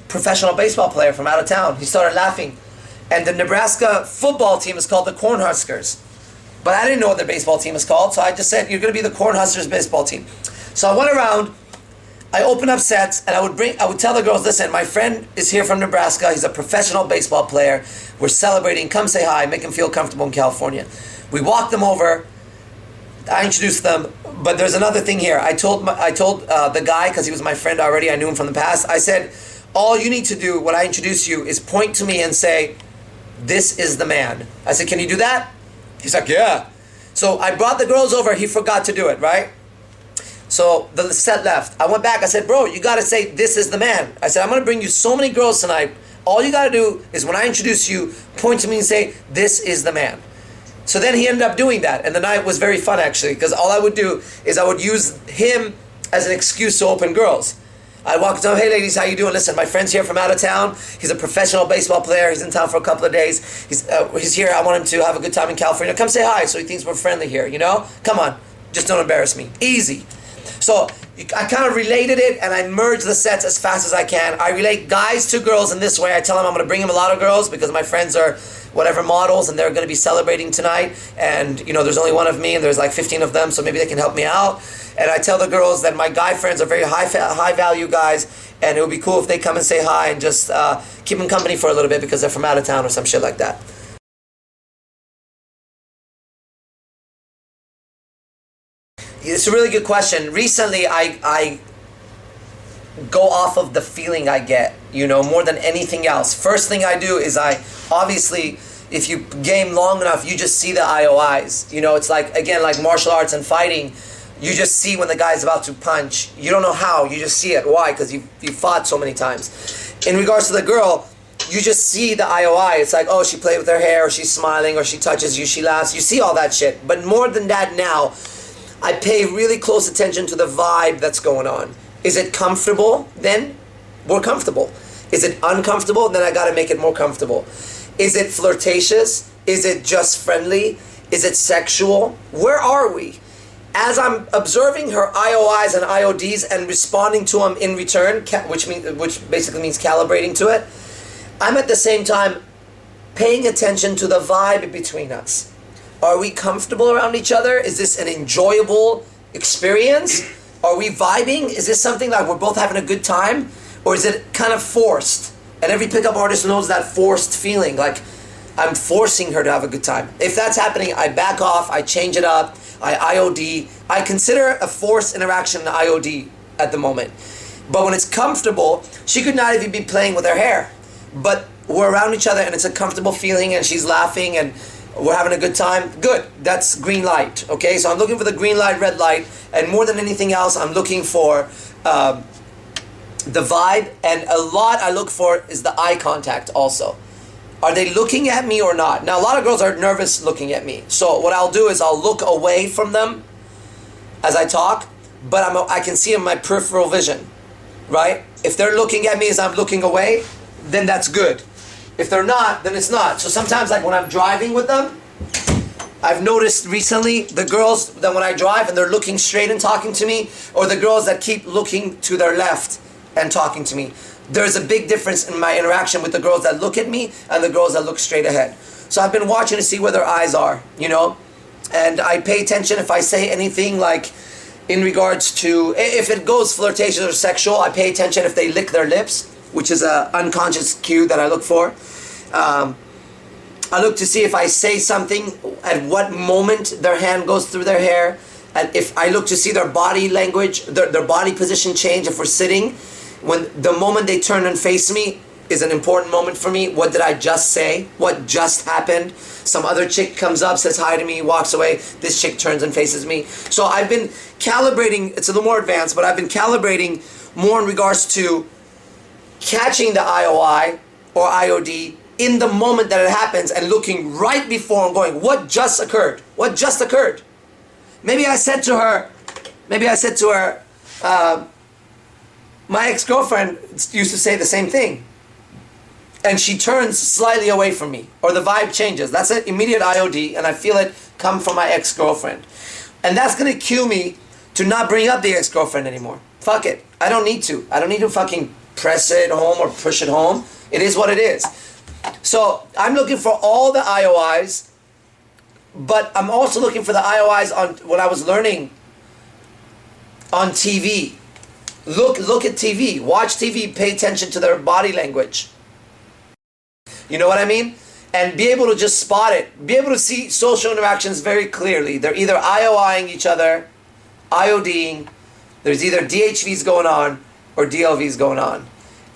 professional baseball player from out of town. He started laughing. And the Nebraska football team is called the Cornhuskers. But I didn't know what the baseball team is called, so I just said, you're going to be the Cornhuskers baseball team. So I went around, I opened up sets, and I would tell the girls, listen, my friend is here from Nebraska. He's a professional baseball player. We're celebrating. Come say hi. Make him feel comfortable in California. We walked them over. I introduced them. But there's another thing here. I told the guy, because he was my friend already, I knew him from the past, I said, all you need to do when I introduce you is point to me and say, this is the man. I said, can you do that? He's like, yeah. So I brought the girls over. He forgot to do it, right? So the set left. I went back. I said, bro, you got to say, this is the man. I said, I'm going to bring you so many girls tonight. All you got to do is when I introduce you, point to me and say, this is the man. So then he ended up doing that. And the night was very fun, actually, because all I would do is I would use him as an excuse to open girls. I walked up, hey ladies, how you doing? Listen, my friend's here from out of town. He's a professional baseball player. He's in town for a couple of days. He's here. I want him to have a good time in California. Come say hi so he thinks we're friendly here, you know? Come on. Just don't embarrass me. Easy. So I kind of related it, and I merged the sets as fast as I can. I relate guys to girls in this way. I tell them I'm going to bring him a lot of girls because my friends are whatever models, and they're going to be celebrating tonight. And, there's only one of me, and there's like 15 of them, so maybe they can help me out. And I tell the girls that my guy friends are very high value guys, and it would be cool if they come and say hi and just keep them company for a little bit because they're from out of town or some shit like that. It's a really good question. Recently, I go off of the feeling I get, you know, more than anything else. First thing I do is obviously, if you game long enough, you just see the IOIs. You know, it's like, again, like martial arts and fighting, you just see when the guy's about to punch. You don't know how, you just see it. Why? Because you fought so many times. In regards to the girl, you just see the IOI. It's like, oh, she played with her hair, or she's smiling, or she touches you, she laughs. You see all that shit. But more than that now, I pay really close attention to the vibe that's going on. Is it comfortable? Then we're comfortable. Is it uncomfortable? Then I gotta make it more comfortable. Is it flirtatious? Is it just friendly? Is it sexual? Where are we? As I'm observing her IOIs and IODs and responding to them in return, which basically means calibrating to it, I'm at the same time paying attention to the vibe between us. Are we comfortable around each other? Is this an enjoyable experience? Are we vibing? Is this something like we're both having a good time? Or is it kind of forced? And every pickup artist knows that forced feeling, like I'm forcing her to have a good time. If that's happening, I back off, I change it up, I IOD. I consider a forced interaction an IOD at the moment. But when it's comfortable, she could not even be playing with her hair. But we're around each other and it's a comfortable feeling and she's laughing and we're having a good time. Good. That's green light. Okay, so I'm looking for the green light, red light, and more than anything else, I'm looking for the vibe, and a lot I look for is the eye contact also. Are they looking at me or not? Now, a lot of girls are nervous looking at me. So what I'll do is I'll look away from them as I talk, but I can see in my peripheral vision, right? If they're looking at me as I'm looking away, then that's good. If they're not, then it's not. So sometimes, like when I'm driving with them, I've noticed recently the girls that when I drive and they're looking straight and talking to me, or the girls that keep looking to their left and talking to me. There's a big difference in my interaction with the girls that look at me and the girls that look straight ahead. So I've been watching to see where their eyes are, you know? And I pay attention if I say anything like in regards to, if it goes flirtatious or sexual, I pay attention if they lick their lips, which is an unconscious cue that I look for. I look to see if I say something, at what moment their hand goes through their hair. And if I look to see their body language, their body position change, if we're sitting, when the moment they turn and face me is an important moment for me. What did I just say? What just happened? Some other chick comes up, says hi to me, walks away. This chick turns and faces me. So I've been calibrating, it's a little more advanced, but I've been calibrating more in regards to catching the IOI or IOD in the moment that it happens and looking right before and going, what just occurred? What just occurred? Maybe I said to her, my ex-girlfriend used to say the same thing. And she turns slightly away from me, or the vibe changes. That's an immediate IOD, and I feel it come from my ex-girlfriend. And that's gonna cue me to not bring up the ex-girlfriend anymore. Fuck it. I don't need to. I don't need to fucking press it home or push it home. It is what it is. So I'm looking for all the IOIs, but I'm also looking for the IOIs on when I was learning on TV. Look at TV, watch TV, pay attention to their body language. You know what I mean? And be able to just spot it. Be able to see social interactions very clearly. They're either IOIing each other, IODing, there's either DHVs going on or DLVs going on.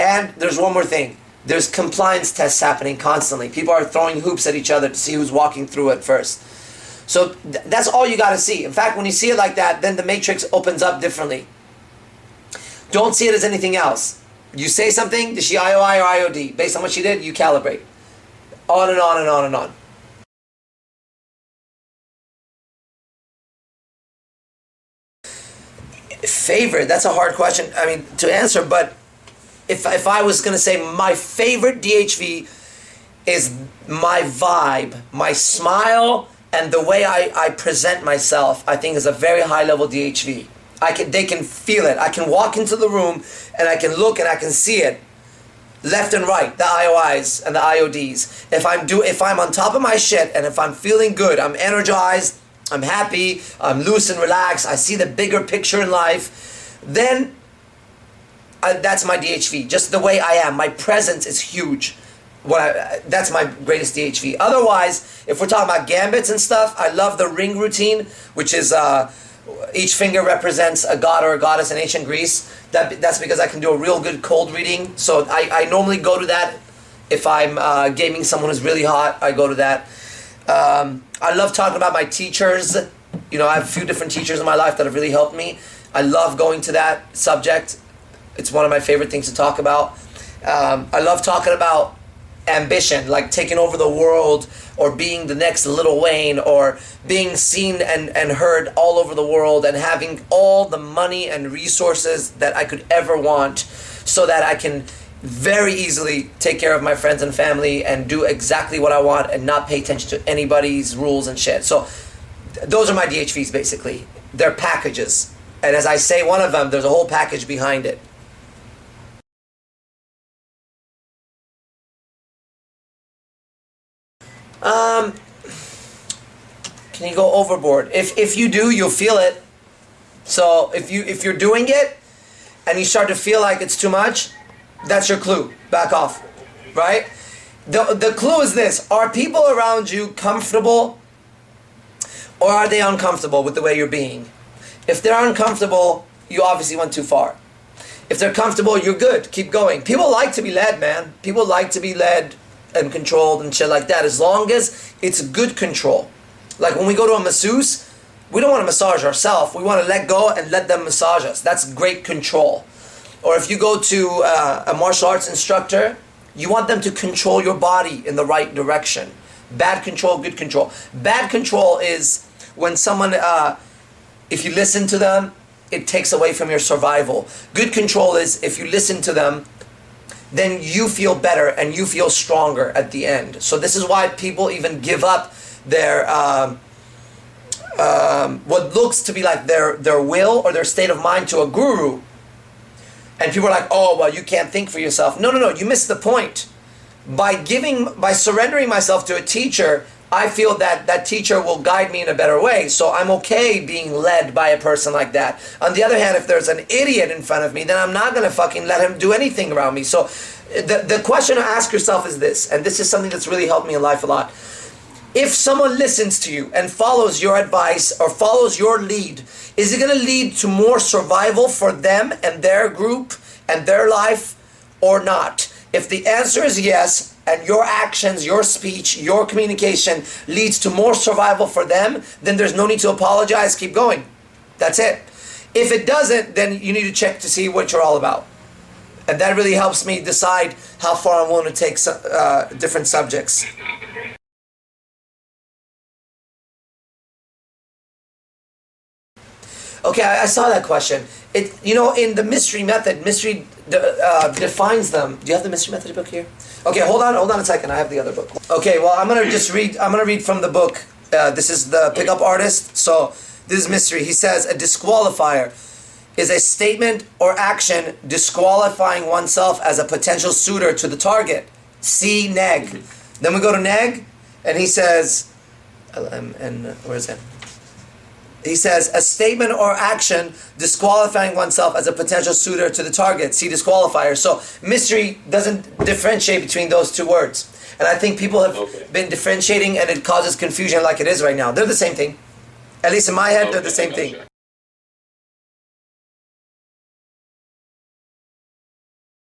And there's one more thing. There's compliance tests happening constantly. People are throwing hoops at each other to see who's walking through it first. So that's all you got to see. In fact, when you see it like that, then the matrix opens up differently. Don't see it as anything else. You say something, does she IOI or IOD? Based on what she did, you calibrate. On and on and on and on. Favorite, that's a hard question, I mean, to answer, but if I was going to say my favorite DHV is my vibe, my smile, and the way I present myself, I think is a very high level DHV. They can feel it. I can walk into the room and I can look and I can see it. Left and right, the IOIs and the IODs. If I'm on top of my shit and if I'm feeling good, I'm energized, I'm happy, I'm loose and relaxed, I see the bigger picture in life, then that's my DHV. Just the way I am. My presence is huge. That's my greatest DHV. Otherwise, if we're talking about gambits and stuff, I love the ring routine, which is each finger represents a god or a goddess in ancient Greece. That's because I can do a real good cold reading. So I normally go to that if I'm gaming someone who's really hot. I go to that. I love talking about my teachers. You know, I have a few different teachers in my life that have really helped me. I love going to that subject. It's one of my favorite things to talk about. I love talking about ambition, like taking over the world, or being the next Lil Wayne, or being seen and heard all over the world, and having all the money and resources that I could ever want, so that I can very easily take care of my friends and family and do exactly what I want and not pay attention to anybody's rules and shit. So those are my DHVs basically. They're packages. And as I say one of them, there's a whole package behind it. Can you go overboard? If you do, you'll feel it. So if you're doing it and you start to feel like it's too much, that's your clue. Back off, right? The clue is this: are people around you comfortable, or are they uncomfortable with the way you're being? If they're uncomfortable, you obviously went too far. If they're comfortable, you're good. Keep going. People like to be led, man. People like to be led and controlled and shit like that, as long as it's good control. Like when we go to a masseuse, we don't want to massage ourselves. We want to let go and let them massage us. That's great control. Or if you go to a martial arts instructor, you want them to control your body in the right direction. Bad control, good control. Bad control is when someone, if you listen to them, it takes away from your survival. Good control is if you listen to them, then you feel better and you feel stronger at the end. So this is why people even give up their what looks to be like their will or their state of mind to a guru. And people are like, oh, well, you can't think for yourself. No, you missed the point. By surrendering myself to a teacher, I feel that that teacher will guide me in a better way. So I'm okay being led by a person like that. On the other hand, if there's an idiot in front of me, then I'm not going to fucking let him do anything around me. So the question to ask yourself is this, and this is something that's really helped me in life a lot. If someone listens to you and follows your advice or follows your lead, is it going to lead to more survival for them and their group and their life or not? If the answer is yes, and your actions, your speech, your communication leads to more survival for them, then there's no need to apologize, keep going. That's it. If it doesn't, then you need to check to see what you're all about. And that really helps me decide how far I'm willing to take different subjects. Okay, I saw that question. In the mystery method, mystery defines them. Do you have the mystery method book here? Okay, hold on a second. I have the other book. Okay, well, I'm gonna read from the book. This is the pickup artist. So this is mystery. He says a disqualifier is a statement or action disqualifying oneself as a potential suitor to the target. See neg. Then we go to neg, and he says, where is it? He says, a statement or action disqualifying oneself as a potential suitor to the target. See disqualifier. So mystery doesn't differentiate between those two words. And I think people have been differentiating, and it causes confusion like it is right now. They're the same thing. At least in my head, they're the same thing.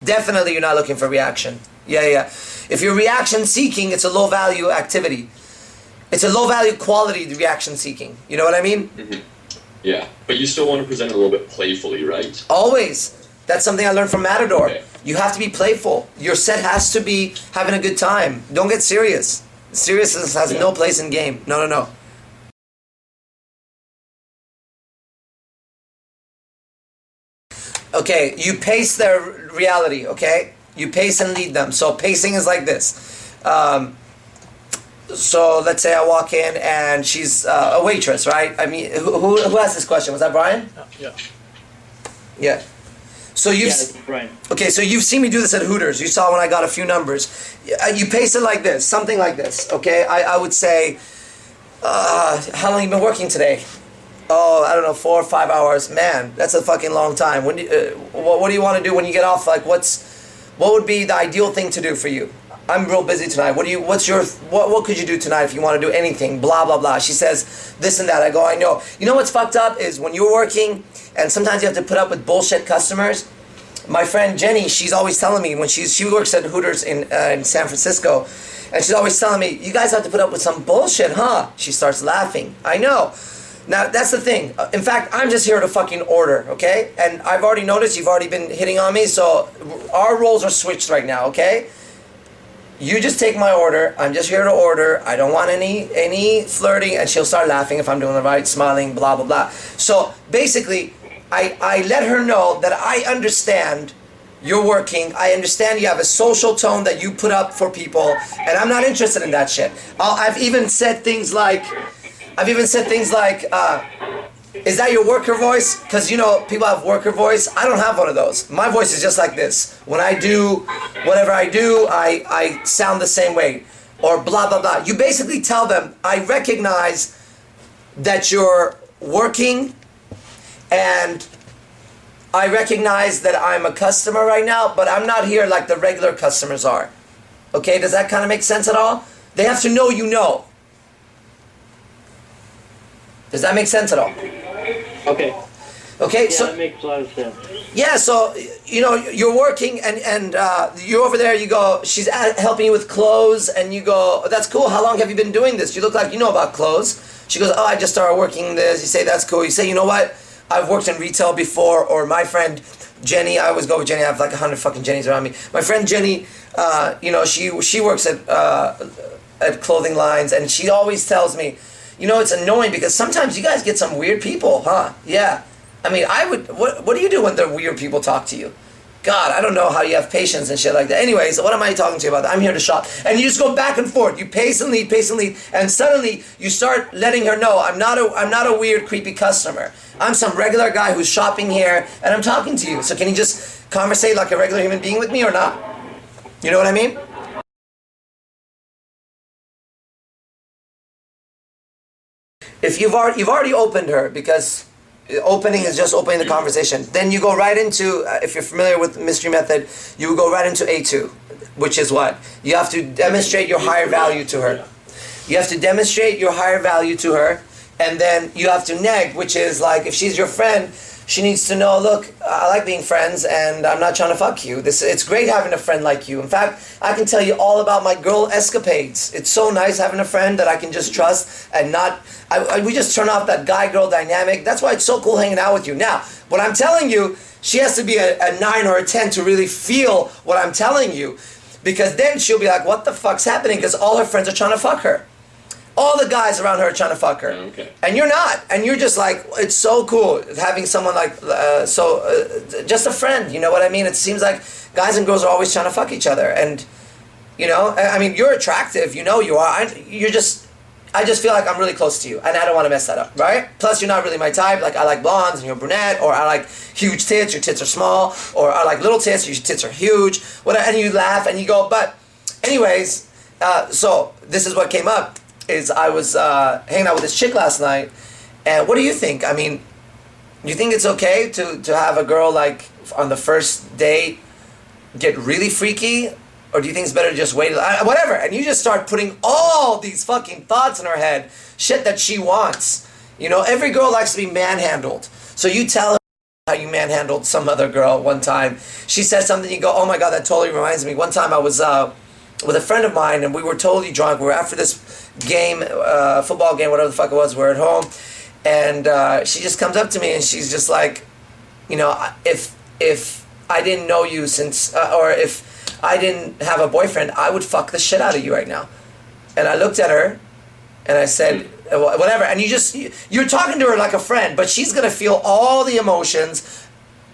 Definitely you're not looking for reaction. Yeah. If you're reaction seeking, it's a low value activity. It's a low value quality reaction seeking. You know what I mean? Mm-hmm. Yeah, but you still want to present it a little bit playfully, right? Always. That's something I learned from Matador. Okay. You have to be playful. Your set has to be having a good time. Don't get serious. Seriousness has no place in game. No. Okay, you pace their reality, okay? You pace and lead them. So pacing is like this. So let's say I walk in and she's a waitress, right? I mean, who asked this question? Was that Brian? Yeah. So Brian. Okay, so you've seen me do this at Hooters. You saw when I got a few numbers. You pace it like this, something like this. Okay, I would say, how long you been working today? Oh, I don't know, 4 or 5 hours. Man, that's a fucking long time. What do you want to do when you get off? Like, what would be the ideal thing to do for you? I'm real busy tonight. What could you do tonight if you want to do anything? Blah, blah, blah. She says this and that. I go, I know. You know what's fucked up is when you're working and sometimes you have to put up with bullshit customers. My friend Jenny, she's always telling me when she works at Hooters in San Francisco, and she's always telling me, you guys have to put up with some bullshit, huh? She starts laughing. I know. Now, that's the thing. In fact, I'm just here to fucking order, okay? And I've already noticed you've already been hitting on me, so our roles are switched right now, okay? You just take my order. I'm just here to order. I don't want any flirting, and she'll start laughing if I'm doing the right, smiling, blah, blah, blah. So, basically, I let her know that I understand you're working. I understand you have a social tone that you put up for people, and I'm not interested in that shit. I've even said things like, is that your worker voice? Because, you know, people have worker voice. I don't have one of those. My voice is just like this. When I do whatever I do, I sound the same way. Or blah, blah, blah. You basically tell them, I recognize that you're working, and I recognize that I'm a customer right now, but I'm not here like the regular customers are. Okay, does that kind of make sense at all? They have to know you know. Does that make sense at all? Okay. Okay, Yeah, so that makes a lot of sense. yeah, so you know you're working and you're over there. You go, she's helping you with clothes, and you go, oh, that's cool. How long have you been doing this? You look like you know about clothes. She goes, oh, I just started working this. You say, that's cool. You say, you know what? I've worked in retail before. Or my friend Jenny, I always go with Jenny. I have like 100 fucking Jennys around me. My friend Jenny, you know, she works at clothing lines, and she always tells me, you know, it's annoying because sometimes you guys get some weird people, huh? Yeah. I mean, what do you do when the weird people talk to you? God, I don't know how you have patience and shit like that. Anyways, what am I talking to you about? I'm here to shop. And you just go back and forth. You pace and lead, and suddenly you start letting her know, I'm not a weird, creepy customer. I'm some regular guy who's shopping here, and I'm talking to you. So can you just conversate like a regular human being with me or not? You know what I mean? If you've already opened her, because opening is just opening the conversation, then you go right into, if you're familiar with mystery method, you go right into A2, which is what? You have to demonstrate your higher value to her. You have to demonstrate your higher value to her, and then you have to neg, which is like, if she's your friend, she needs to know, look, I like being friends, and I'm not trying to fuck you. It's great having a friend like you. In fact, I can tell you all about my girl escapades. It's so nice having a friend that I can just trust and not... we just turn off that guy-girl dynamic. That's why it's so cool hanging out with you. Now, what I'm telling you, she has to be a 9 or a 10 to really feel what I'm telling you. Because then she'll be like, what the fuck's happening? Because all her friends are trying to fuck her. All the guys around her are trying to fuck her. Okay. And you're not. And you're just like, it's so cool having someone like, just a friend, you know what I mean? It seems like guys and girls are always trying to fuck each other. And, you know, I mean, you're attractive, you know you are. I just feel like I'm really close to you, and I don't want to mess that up, right? Plus, you're not really my type. Like, I like blondes, and you're brunette, or I like huge tits, your tits are small, or I like little tits, your tits are huge, whatever. And you laugh, and you go, but anyways, so this is what came up. Is I was hanging out with this chick last night, and what do you think? I mean, you think it's okay to have a girl like on the first date get really freaky, or do you think it's better to just wait? Whatever, and you just start putting all these fucking thoughts in her head, shit that she wants. You know, every girl likes to be manhandled, so you tell her how you manhandled some other girl one time. She says something, you go, oh my god, that totally reminds me. One time I was with a friend of mine, and we were totally drunk. We were after this game, football game, whatever the fuck it was. We're at home, and she just comes up to me, and she's just like, you know, if I didn't know you since, or if I didn't have a boyfriend, I would fuck the shit out of you right now. And I looked at her, and I said, whatever. And you're talking to her like a friend, but she's gonna feel all the emotions.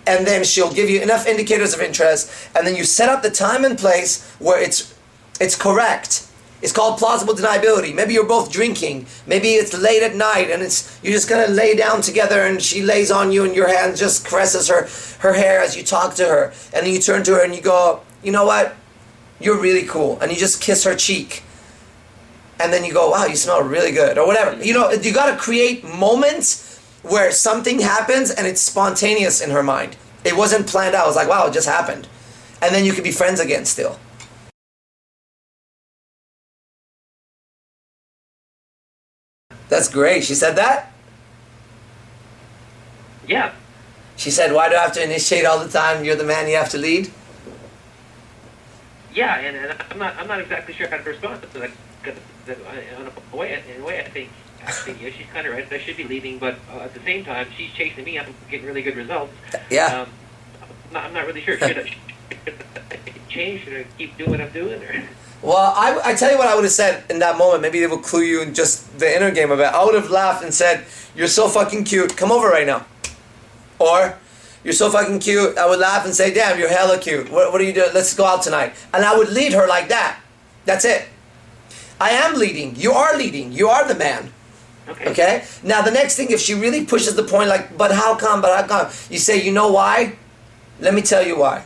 And then she'll give you enough indicators of interest, and then you set up the time and place where it's correct. It's called plausible deniability. Maybe you're both drinking. Maybe it's late at night, and you're just gonna lay down together, and she lays on you, and your hand just caresses her hair as you talk to her, and then you turn to her and you go, you know what? You're really cool, and you just kiss her cheek, and then you go, wow, you smell really good, or whatever. You know, you gotta create moments where something happens and it's spontaneous in her mind. It wasn't planned out. It was like, wow, it just happened. And then you could be friends again still. That's great. She said that? Yeah. She said, why do I have to initiate all the time? You're the man, you have to lead? Yeah, and I'm not exactly sure how to respond to that. Because in a way, I think yeah, she's kind of right. I should be leading, but at the same time, she's chasing me. I'm getting really good results. Yeah. I'm not really sure. Should I change? Should I keep doing what I'm doing? Or? Well, I tell you what I would have said in that moment. Maybe it will clue you in just the inner game of it. I would have laughed and said, you're so fucking cute. Come over right now. Or, you're so fucking cute. I would laugh and say, damn, you're hella cute. What are you doing? Let's go out tonight. And I would lead her like that. That's it. I am leading. You are leading. You are the man. Okay? Now, the next thing, if she really pushes the point like, but how come? You say, you know why? Let me tell you why.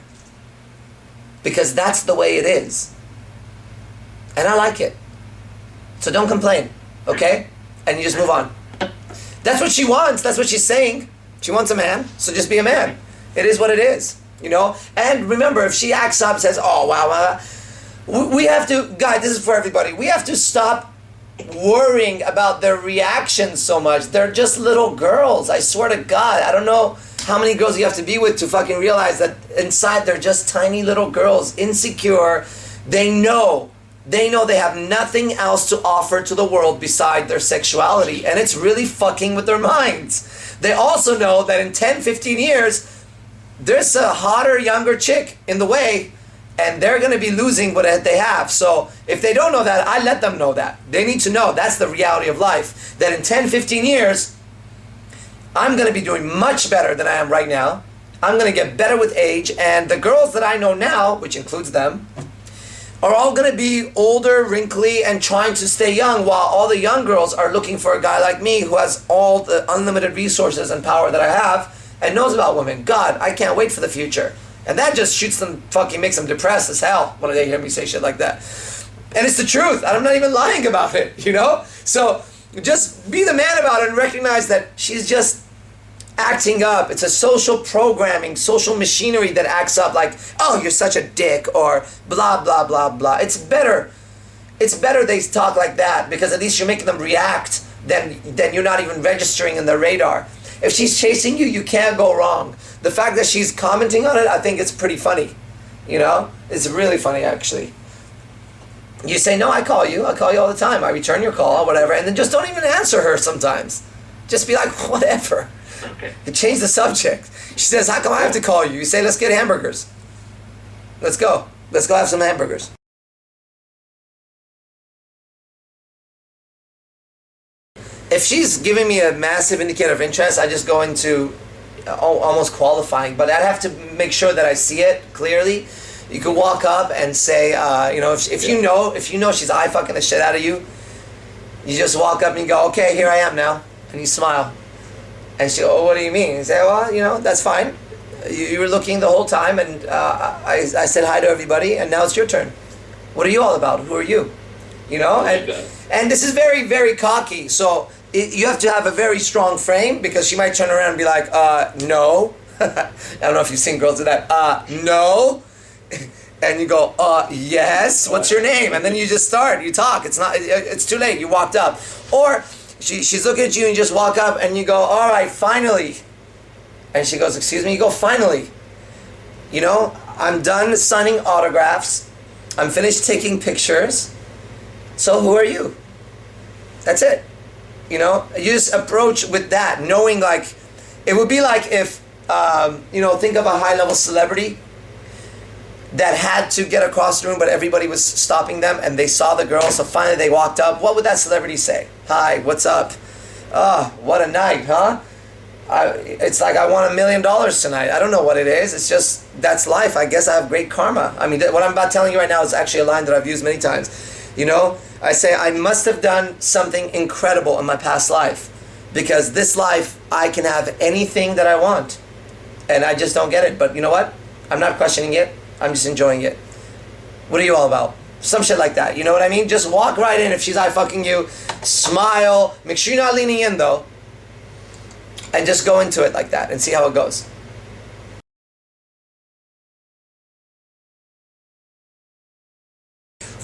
Because that's the way it is. And I like it. So don't complain. Okay? And you just move on. That's what she wants. That's what she's saying. She wants a man, so just be a man. It is what it is, you know? And remember, if she acts up, says, oh, wow, we have to, guys, this is for everybody. We have to stop worrying about their reactions so much. They're just little girls. I swear to God. I don't know how many girls you have to be with to fucking realize that inside they're just tiny little girls, insecure. They know they have nothing else to offer to the world beside their sexuality, and it's really fucking with their minds. They also know that in 10, 15 years, there's a hotter, younger chick in the way, and they're going to be losing what they have. So if they don't know that, I let them know that. They need to know that's the reality of life. That in 10, 15 years, I'm going to be doing much better than I am right now. I'm going to get better with age, and the girls that I know now, which includes them, are all going to be older, wrinkly, and trying to stay young, while all the young girls are looking for a guy like me who has all the unlimited resources and power that I have and knows about women. God, I can't wait for the future. And that just shoots them, fucking makes them depressed as hell when they hear me say shit like that. And it's the truth. I'm not even lying about it, you know? So just be the man about it and recognize that she's just acting up. It's a social programming, social machinery that acts up like, oh, you're such a dick, or blah, blah, blah, blah. It's better they talk like that, because at least you're making them react than you're not even registering in their radar. If she's chasing you, you can't go wrong. The fact that she's commenting on it, I think it's pretty funny. You know? It's really funny, actually. You say, no, I call you all the time. I return your call, whatever, and then just don't even answer her sometimes. Just be like, whatever. Okay. Change the subject. She says, how come I have to call you? You say, let's get hamburgers. Let's go have some hamburgers. If she's giving me a massive indicator of interest, I just go into almost qualifying, but I'd have to make sure that I see it clearly. You could walk up and say, if you know she's eye fucking the shit out of you, you just walk up and you go, okay, here I am now, and you smile. And she go, oh, what do you mean? You say, well, that's fine. You were looking the whole time, and I said hi to everybody, and now it's your turn. What are you all about? Who are you? You know? And this is very, very cocky, so you have to have a very strong frame, because she might turn around and be like, no. I don't know if you've seen girls do that. No. And you go, yes. What's your name? And then you just start. You talk. It's too late. You walked up. Or she's looking at you and you just walk up and you go, all right, finally. And she goes, excuse me? You go, finally. You know, I'm done signing autographs. I'm finished taking pictures. So who are you? That's it. You know, you just approach with that, knowing like, it would be like if, think of a high-level celebrity that had to get across the room, but everybody was stopping them, and they saw the girl, so finally they walked up. What would that celebrity say? Hi, what's up? Oh, what a night, huh? It's like I won $1 million tonight. I don't know what it is. It's just, that's life. I guess I have great karma. I mean, what I'm about telling you right now is actually a line that I've used many times. You know, I say I must have done something incredible in my past life, because this life, I can have anything that I want. And I just don't get it. But you know what? I'm not questioning it. I'm just enjoying it. What are you all about? Some shit like that. You know what I mean? Just walk right in if she's eye fucking you. Smile. Make sure you're not leaning in though. And just go into it like that and see how it goes.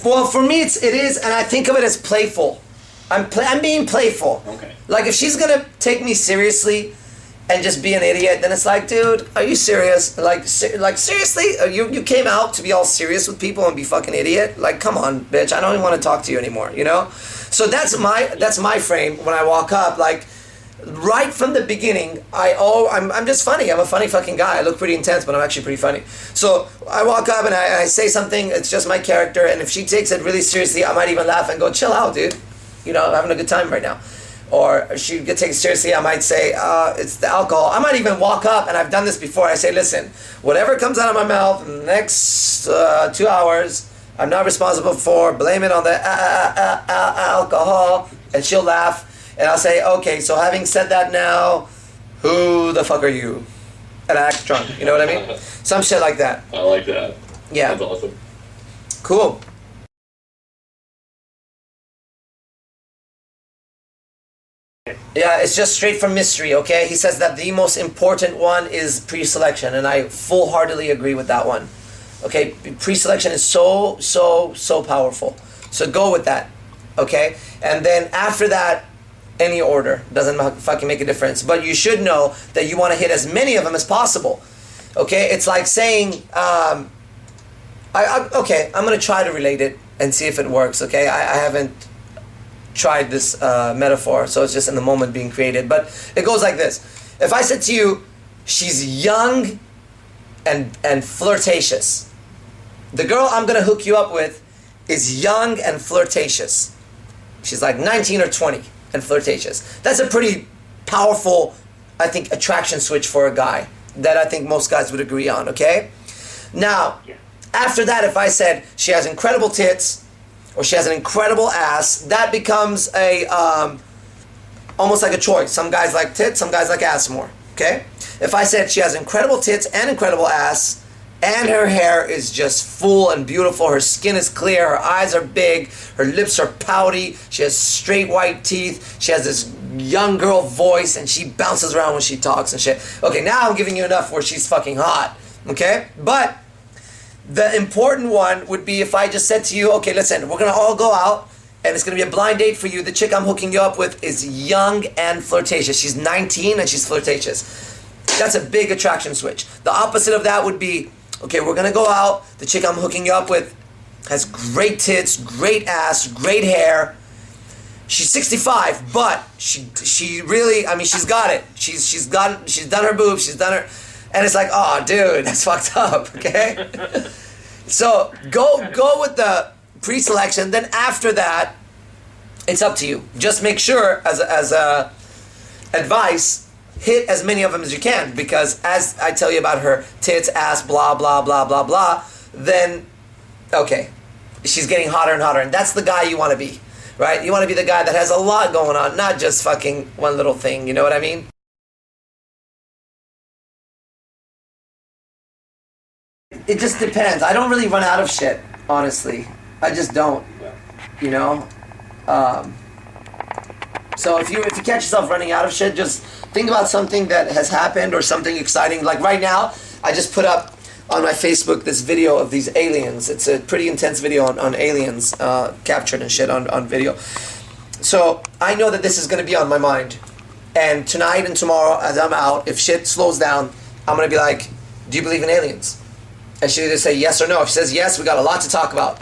Well, for me it is, and I think of it as playful. I'm being playful. Okay. Like if she's gonna take me seriously and just be an idiot, then it's like, dude, are you serious? Like seriously? You came out to be all serious with people and be fucking idiot? Like, come on, bitch. I don't even want to talk to you anymore. You know? So that's my frame when I walk up. Like, right from the beginning, I'm just funny. I'm a funny fucking guy. I look pretty intense, but I'm actually pretty funny. So I walk up and I say something. It's just my character. And if she takes it really seriously, I might even laugh and go, chill out, dude. You know, I'm having a good time right now. Or if she gets taken seriously, I might say, it's the alcohol. I might even walk up, and I've done this before. I say, listen, whatever comes out of my mouth in the next 2 hours, I'm not responsible for. Blame it on the alcohol. And she'll laugh. And I'll say, okay, so having said that now, who the fuck are you? And I act drunk. You know what I mean? Some shit like that. I like that. Yeah. That's awesome. Cool. Yeah, it's just straight from mystery, okay? He says that the most important one is pre-selection, and I full-heartedly agree with that one. Okay, pre-selection is so powerful. So go with that, okay? And then after that, any order. Doesn't fucking make a difference. But you should know that you want to hit as many of them as possible, okay? It's like saying, okay, I'm going to try to relate it and see if it works, okay? I haven't tried this metaphor, so it's just in the moment being created. But it goes like this. If I said to you, she's young and flirtatious. The girl I'm going to hook you up with is young and flirtatious. She's like 19 or 20 and flirtatious. That's a pretty powerful, I think, attraction switch for a guy that I think most guys would agree on, okay? Now, after that, if I said she has incredible tits, or she has an incredible ass, that becomes a almost like a choice. Some guys like tits, some guys like ass more, okay? If I said she has incredible tits and incredible ass, and her hair is just full and beautiful, her skin is clear, her eyes are big, her lips are pouty, she has straight white teeth, she has this young girl voice, and she bounces around when she talks and shit. Okay, now I'm giving you enough where she's fucking hot, okay? But the important one would be if I just said to you, okay, listen, we're going to all go out, and it's going to be a blind date for you. The chick I'm hooking you up with is young and flirtatious. She's 19 and she's flirtatious. That's a big attraction switch. The opposite of that would be, okay, we're going to go out. The chick I'm hooking you up with has great tits, great ass, great hair. She's 65, but she really, I mean, she's got it. She's done her boobs, she's done her... And it's like, oh, dude, that's fucked up, okay? So go with the pre-selection. Then after that, it's up to you. Just make sure, as a advice, hit as many of them as you can. Because as I tell you about her tits, ass, blah, blah, blah, blah, blah, then, okay, she's getting hotter and hotter. And that's the guy you want to be, right? You want to be the guy that has a lot going on, not just fucking one little thing. You know what I mean? It just depends. I don't really run out of shit, honestly. I just don't, you know? So if you catch yourself running out of shit, just think about something that has happened or something exciting. Like right now, I just put up on my Facebook this video of these aliens. It's a pretty intense video on aliens, captured and shit on video. So I know that this is going to be on my mind. And tonight and tomorrow, as I'm out, if shit slows down, I'm going to be like, do you believe in aliens? And she'll either say yes or no. If she says yes, we got a lot to talk about.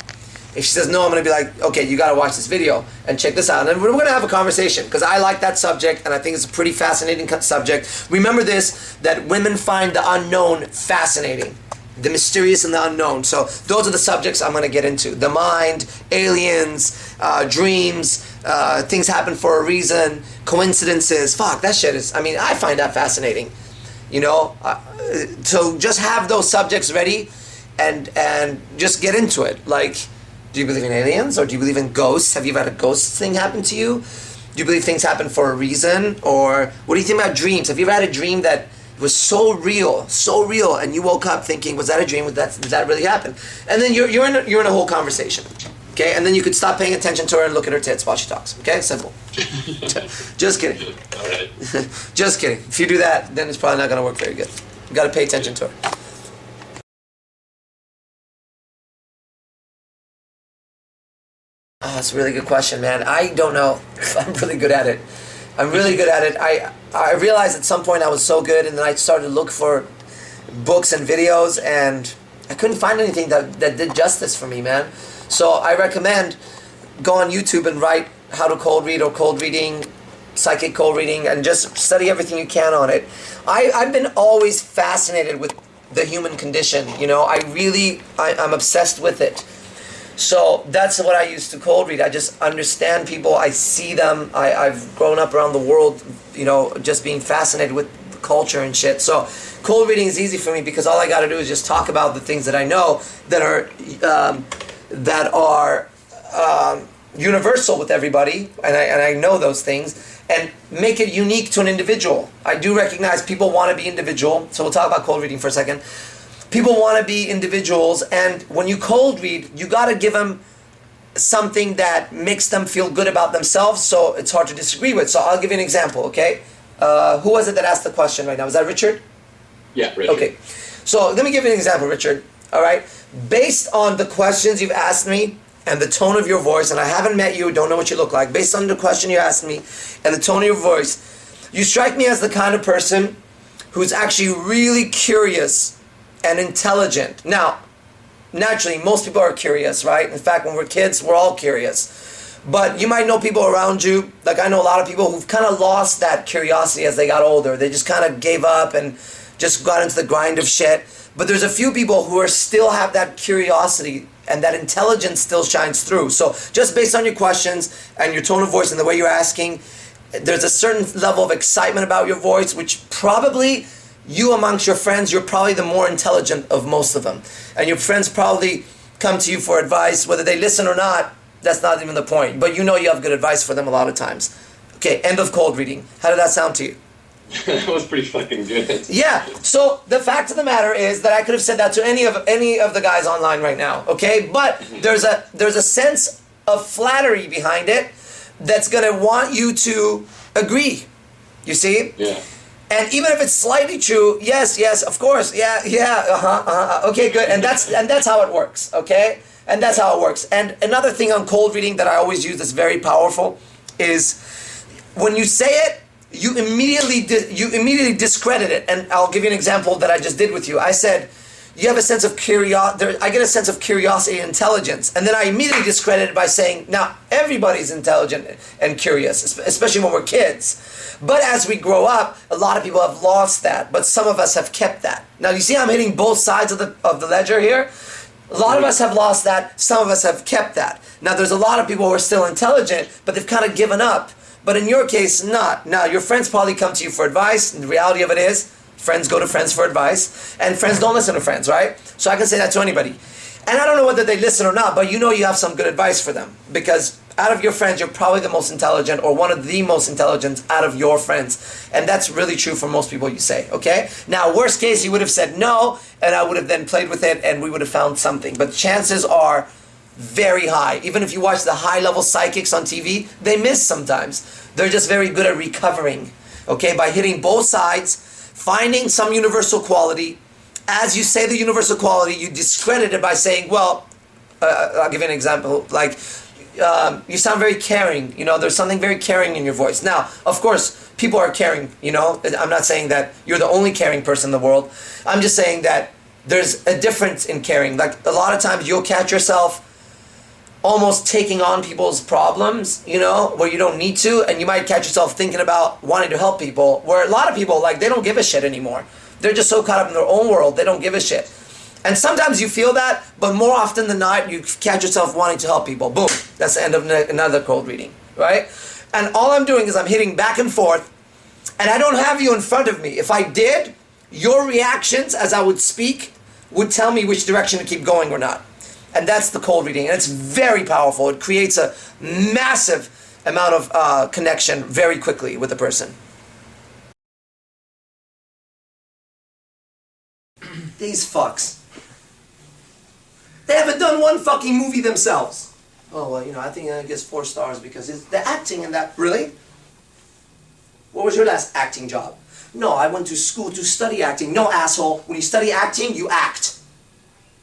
If she says no, I'm going to be like, okay, you got to watch this video and check this out. And then we're going to have a conversation because I like that subject and I think it's a pretty fascinating subject. Remember this, that women find the unknown fascinating. The mysterious and the unknown. So those are the subjects I'm going to get into. The mind, aliens, dreams, things happen for a reason, coincidences. Fuck, that shit is, I mean, I find that fascinating. You know, so just have those subjects ready and just get into it. Like, do you believe in aliens or do you believe in ghosts? Have you ever had a ghost thing happen to you? Do you believe things happen for a reason? Or what do you think about dreams? Have you ever had a dream that was so real, and you woke up thinking, was that a dream? Did that really happen? And then you're in a whole conversation. Okay, and then you could stop paying attention to her and look at her tits while she talks. Okay, simple. Just kidding. All right. Just kidding. If you do that, then it's probably not going to work very good. You got to pay attention to her. That's a really good question, man. I don't know if I'm really good at it. I'm really good at it. I realized at some point I was so good, and then I started to look for books and videos, and I couldn't find anything that did justice for me, man. So I recommend go on YouTube and write how to cold read or cold reading, psychic cold reading, and just study everything you can on it. I've been always fascinated with the human condition, you know. I'm obsessed with it. So that's what I used to cold read. I just understand people, I see them, I've grown up around the world, you know, just being fascinated with culture and shit. So cold reading is easy for me because all I got to do is just talk about the things that I know that are universal with everybody, and I know those things, and make it unique to an individual. I do recognize people want to be individual, so we'll talk about cold reading for a second. People want to be individuals, and when you cold read, you got to give them something that makes them feel good about themselves, so it's hard to disagree with. So I'll give you an example, okay? Who was it that asked the question right now? Was that Richard? Yeah, Richard. Okay. So let me give you an example, Richard. All right? Based on the questions you've asked me and the tone of your voice, and I haven't met you, don't know what you look like, based on the question you asked me and the tone of your voice, you strike me as the kind of person who's actually really curious and intelligent. Now, naturally, most people are curious, right? In fact, when we're kids, we're all curious. But you might know people around you, like I know a lot of people who've kind of lost that curiosity as they got older. They just kind of gave up and just got into the grind of shit. But there's a few people who are still have that curiosity, and that intelligence still shines through. So just based on your questions and your tone of voice and the way you're asking, there's a certain level of excitement about your voice, which probably you amongst your friends, you're probably the more intelligent of most of them. And your friends probably come to you for advice, whether they listen or not, that's not even the point. But you know you have good advice for them a lot of times. Okay, end of cold reading. How did that sound to you? That was pretty fucking good. Yeah, so the fact of the matter is that I could have said that to any of the guys online right now, okay? But there's a sense of flattery behind it that's gonna want you to agree. You see? Yeah. And even if it's slightly true, yes, of course, okay, good, and that's how it works, okay? And that's how it works. And another thing on cold reading that I always use that's very powerful is when you say it, you immediately discredit it. And I'll give you an example that I just did with you. I said, you have a sense of curiosity, I get a sense of curiosity and intelligence. And then I immediately discredit it by saying, now everybody's intelligent and curious, especially when we're kids. But as we grow up, a lot of people have lost that, but some of us have kept that. Now you see I'm hitting both sides of the ledger here? A lot of us have lost that, some of us have kept that. Now there's a lot of people who are still intelligent, but they've kind of given up. But in your case, not. Now your friends probably come to you for advice, and the reality of it is, friends go to friends for advice, and friends don't listen to friends, right? So I can say that to anybody. And I don't know whether they listen or not, but you know you have some good advice for them. Because out of your friends, you're probably the most intelligent, or one of the most intelligent out of your friends. And that's really true for most people you say, okay? Now, worst case, you would have said no, and I would have then played with it, and we would have found something. But chances are very high. Even if you watch the high-level psychics on TV, they miss sometimes. They're just very good at recovering, okay? By hitting both sides, finding some universal quality. As you say the universal quality, you discredit it by saying, well, I'll give you an example, like, you sound very caring, you know, there's something very caring in your voice. Now, of course, people are caring, you know, I'm not saying that you're the only caring person in the world. I'm just saying that there's a difference in caring. Like, a lot of times you'll catch yourself almost taking on people's problems, you know, where you don't need to, and you might catch yourself thinking about wanting to help people, where a lot of people, like, they don't give a shit anymore. They're just so caught up in their own world, they don't give a shit. And sometimes you feel that, but more often than not, you catch yourself wanting to help people. Boom, that's the end of another cold reading, right? And all I'm doing is I'm hitting back and forth, and I don't have you in front of me. If I did, your reactions as I would speak would tell me which direction to keep going or not. And that's the cold reading, and it's very powerful. It creates a massive amount of connection very quickly with a person. These fucks. They haven't done one fucking movie themselves. Oh, well, you know, I think I guess 4 stars because it's the acting in that. Really? What was your last acting job? No, I went to school to study acting. No, asshole. When you study acting, you act.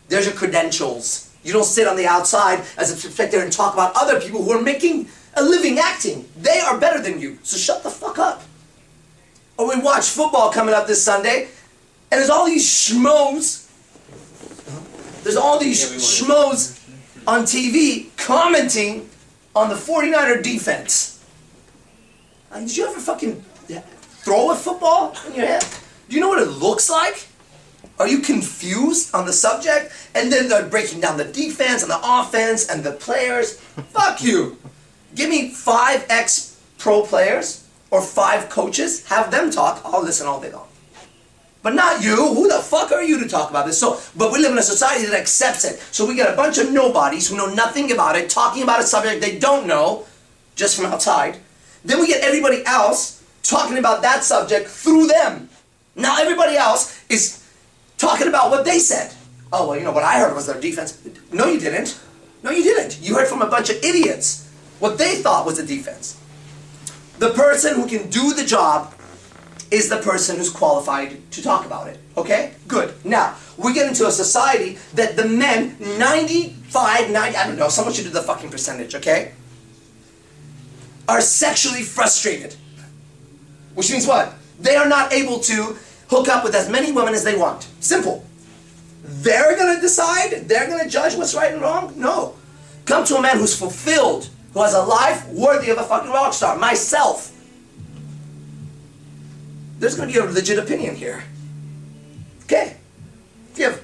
There's your credentials. You don't sit on the outside as a spectator and talk about other people who are making a living acting. They are better than you, so shut the fuck up. Or we watch football coming up this Sunday, and there's all these schmoes. There's all these schmoes on TV commenting on the 49er defense. Did you ever fucking throw a football in your hand? Do you know what it looks like? Are you confused on the subject? And then they're breaking down the defense and the offense and the players. Fuck you. Give me 5 ex-pro players or 5 coaches. Have them talk. I'll listen all day long. But not you. Who the fuck are you to talk about this? But we live in a society that accepts it. So we get a bunch of nobodies who know nothing about it, talking about a subject they don't know, just from outside. Then we get everybody else talking about that subject through them. Now everybody else is talking about what they said. Oh, well, you know, what I heard was their defense. No, you didn't. No, you didn't. You heard from a bunch of idiots what they thought was the defense. The person who can do the job is the person who's qualified to talk about it. Okay? Good. Now, we get into a society that the men, 95, 90, I don't know, someone should do the fucking percentage, okay? Are sexually frustrated. Which means what? They are not able to hook up with as many women as they want. Simple. They're gonna decide? They're gonna judge what's right and wrong? No. Come to a man who's fulfilled, who has a life worthy of a fucking rock star. Myself. There's gonna be a legit opinion here. Okay. If you have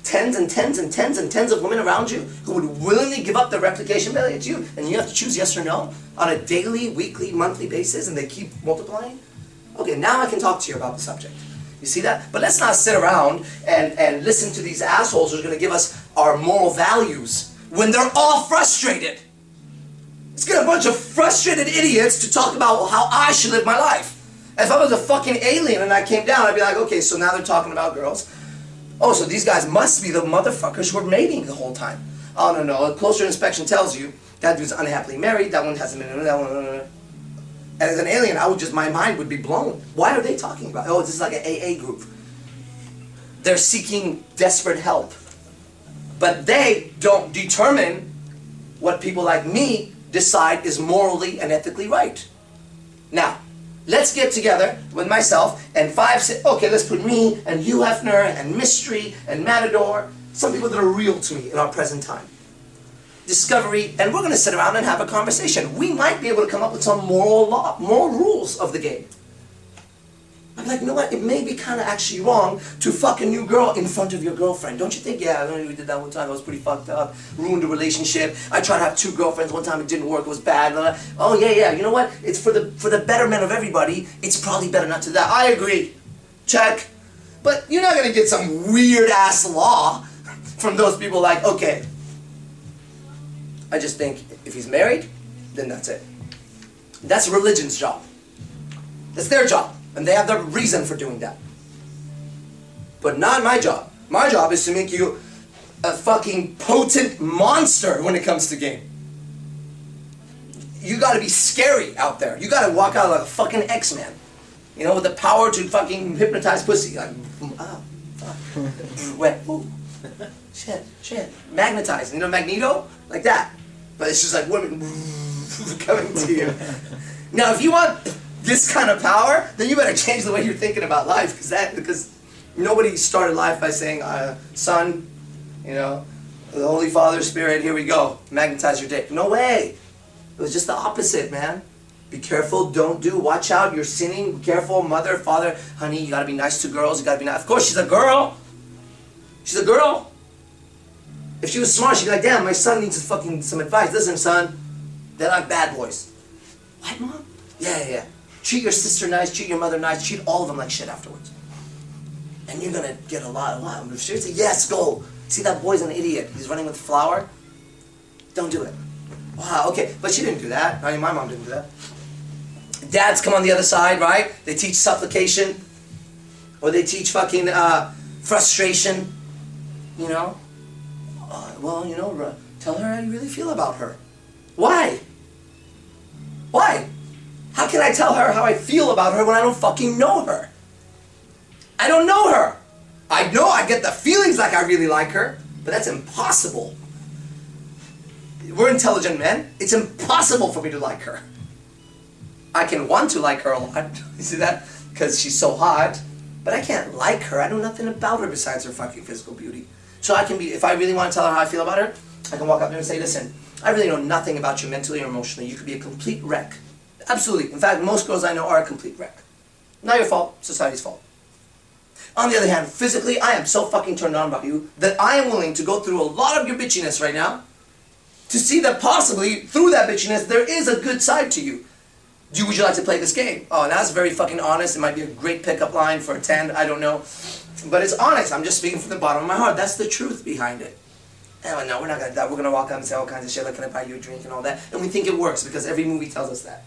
tens and tens and tens and tens of women around you who would willingly give up their replication value to you, and you have to choose yes or no on a daily, weekly, monthly basis, and they keep multiplying, okay, now I can talk to you about the subject. You see that? But let's not sit around and listen to these assholes who are going to give us our moral values when they're all frustrated. Let's get a bunch of frustrated idiots to talk about how I should live my life. If I was a fucking alien and I came down, I'd be like, okay, so now they're talking about girls. Oh, so these guys must be the motherfuckers who are mating the whole time. Oh, no, a closer inspection tells you that dude's unhappily married, that one hasn't been, that one. And as an alien, my mind would be blown. Why are they talking about? Oh, this is like an AA group. They're seeking desperate help. But they don't determine what people like me decide is morally and ethically right. Now, let's get together with myself and 5, 6, okay, let's put me and Hugh Hefner and Mystery and Matador, some people that are real to me in our present time. Discovery, and we're going to sit around and have a conversation. We might be able to come up with some moral rules of the game. I'm like, you know what, it may be kind of actually wrong to fuck a new girl in front of your girlfriend. Don't you think? Yeah, we did that one time, it was pretty fucked up, ruined the relationship. I tried to have 2 girlfriends one time, it didn't work, it was bad. Oh yeah, you know what, it's for the betterment of everybody, it's probably better not to that. I agree, check. But you're not going to get some weird ass law from those people like, okay, I just think if he's married, then that's it. That's religion's job. That's their job. And they have their reason for doing that. But not my job. My job is to make you a fucking potent monster when it comes to game. You gotta be scary out there. You gotta walk out like a fucking X-Man. You know, with the power to fucking hypnotize pussy. Like, ah, fuck. Wet, ooh. Shit. Magnetize. You know Magneto? Like that. But it's just like women coming to you. Now, if you want this kind of power, then you better change the way you're thinking about life, because nobody started life by saying, son, you know, the Holy Father, Spirit, here we go, magnetize your dick. No way. It was just the opposite, man. Be careful, don't do, watch out, you're sinning, be careful, mother, father, honey, you gotta be nice to girls, you gotta be nice. Of course, she's a girl. She's a girl. If she was smart, she'd be like, damn, my son needs fucking some advice. Listen, son, they're like bad boys. What, Mom? Yeah. Treat your sister nice, treat your mother nice, treat all of them like shit afterwards. And you're gonna get a lot. If she would say, yes, go. See, that boy's an idiot. He's running with flour. Don't do it. Wow, okay. But she didn't do that. I mean, my mom didn't do that. Dads come on the other side, right? They teach supplication. Or they teach fucking frustration. You know? Well, you know, tell her how you really feel about her. Why? Why? How can I tell her how I feel about her when I don't fucking know her? I don't know her. I know I get the feelings like I really like her, But that's impossible. We're intelligent men. It's impossible for me to like her. I can want to like her a lot. You see that? Because she's so hot. But I can't like her. I know nothing about her besides her fucking physical beauty. So I can be, if I really want to tell her how I feel about her, I can walk up to her and say, listen, I really know nothing about you mentally or emotionally. You could be a complete wreck. Absolutely. In fact, most girls I know are a complete wreck. Not your fault. Society's fault. On the other hand, physically, I am so fucking turned on about you that I am willing to go through a lot of your bitchiness right now to see that possibly, through that bitchiness, there is a good side to you. Would you like to play this game? Oh, and that's very fucking honest. It might be a great pickup line for a 10, I don't know. But it's honest. I'm just speaking from the bottom of my heart. That's the truth behind it. Oh, no, we're not going to do that. We're going to walk up and say all kinds of shit, like, can I buy you a drink and all that? And we think it works because every movie tells us that.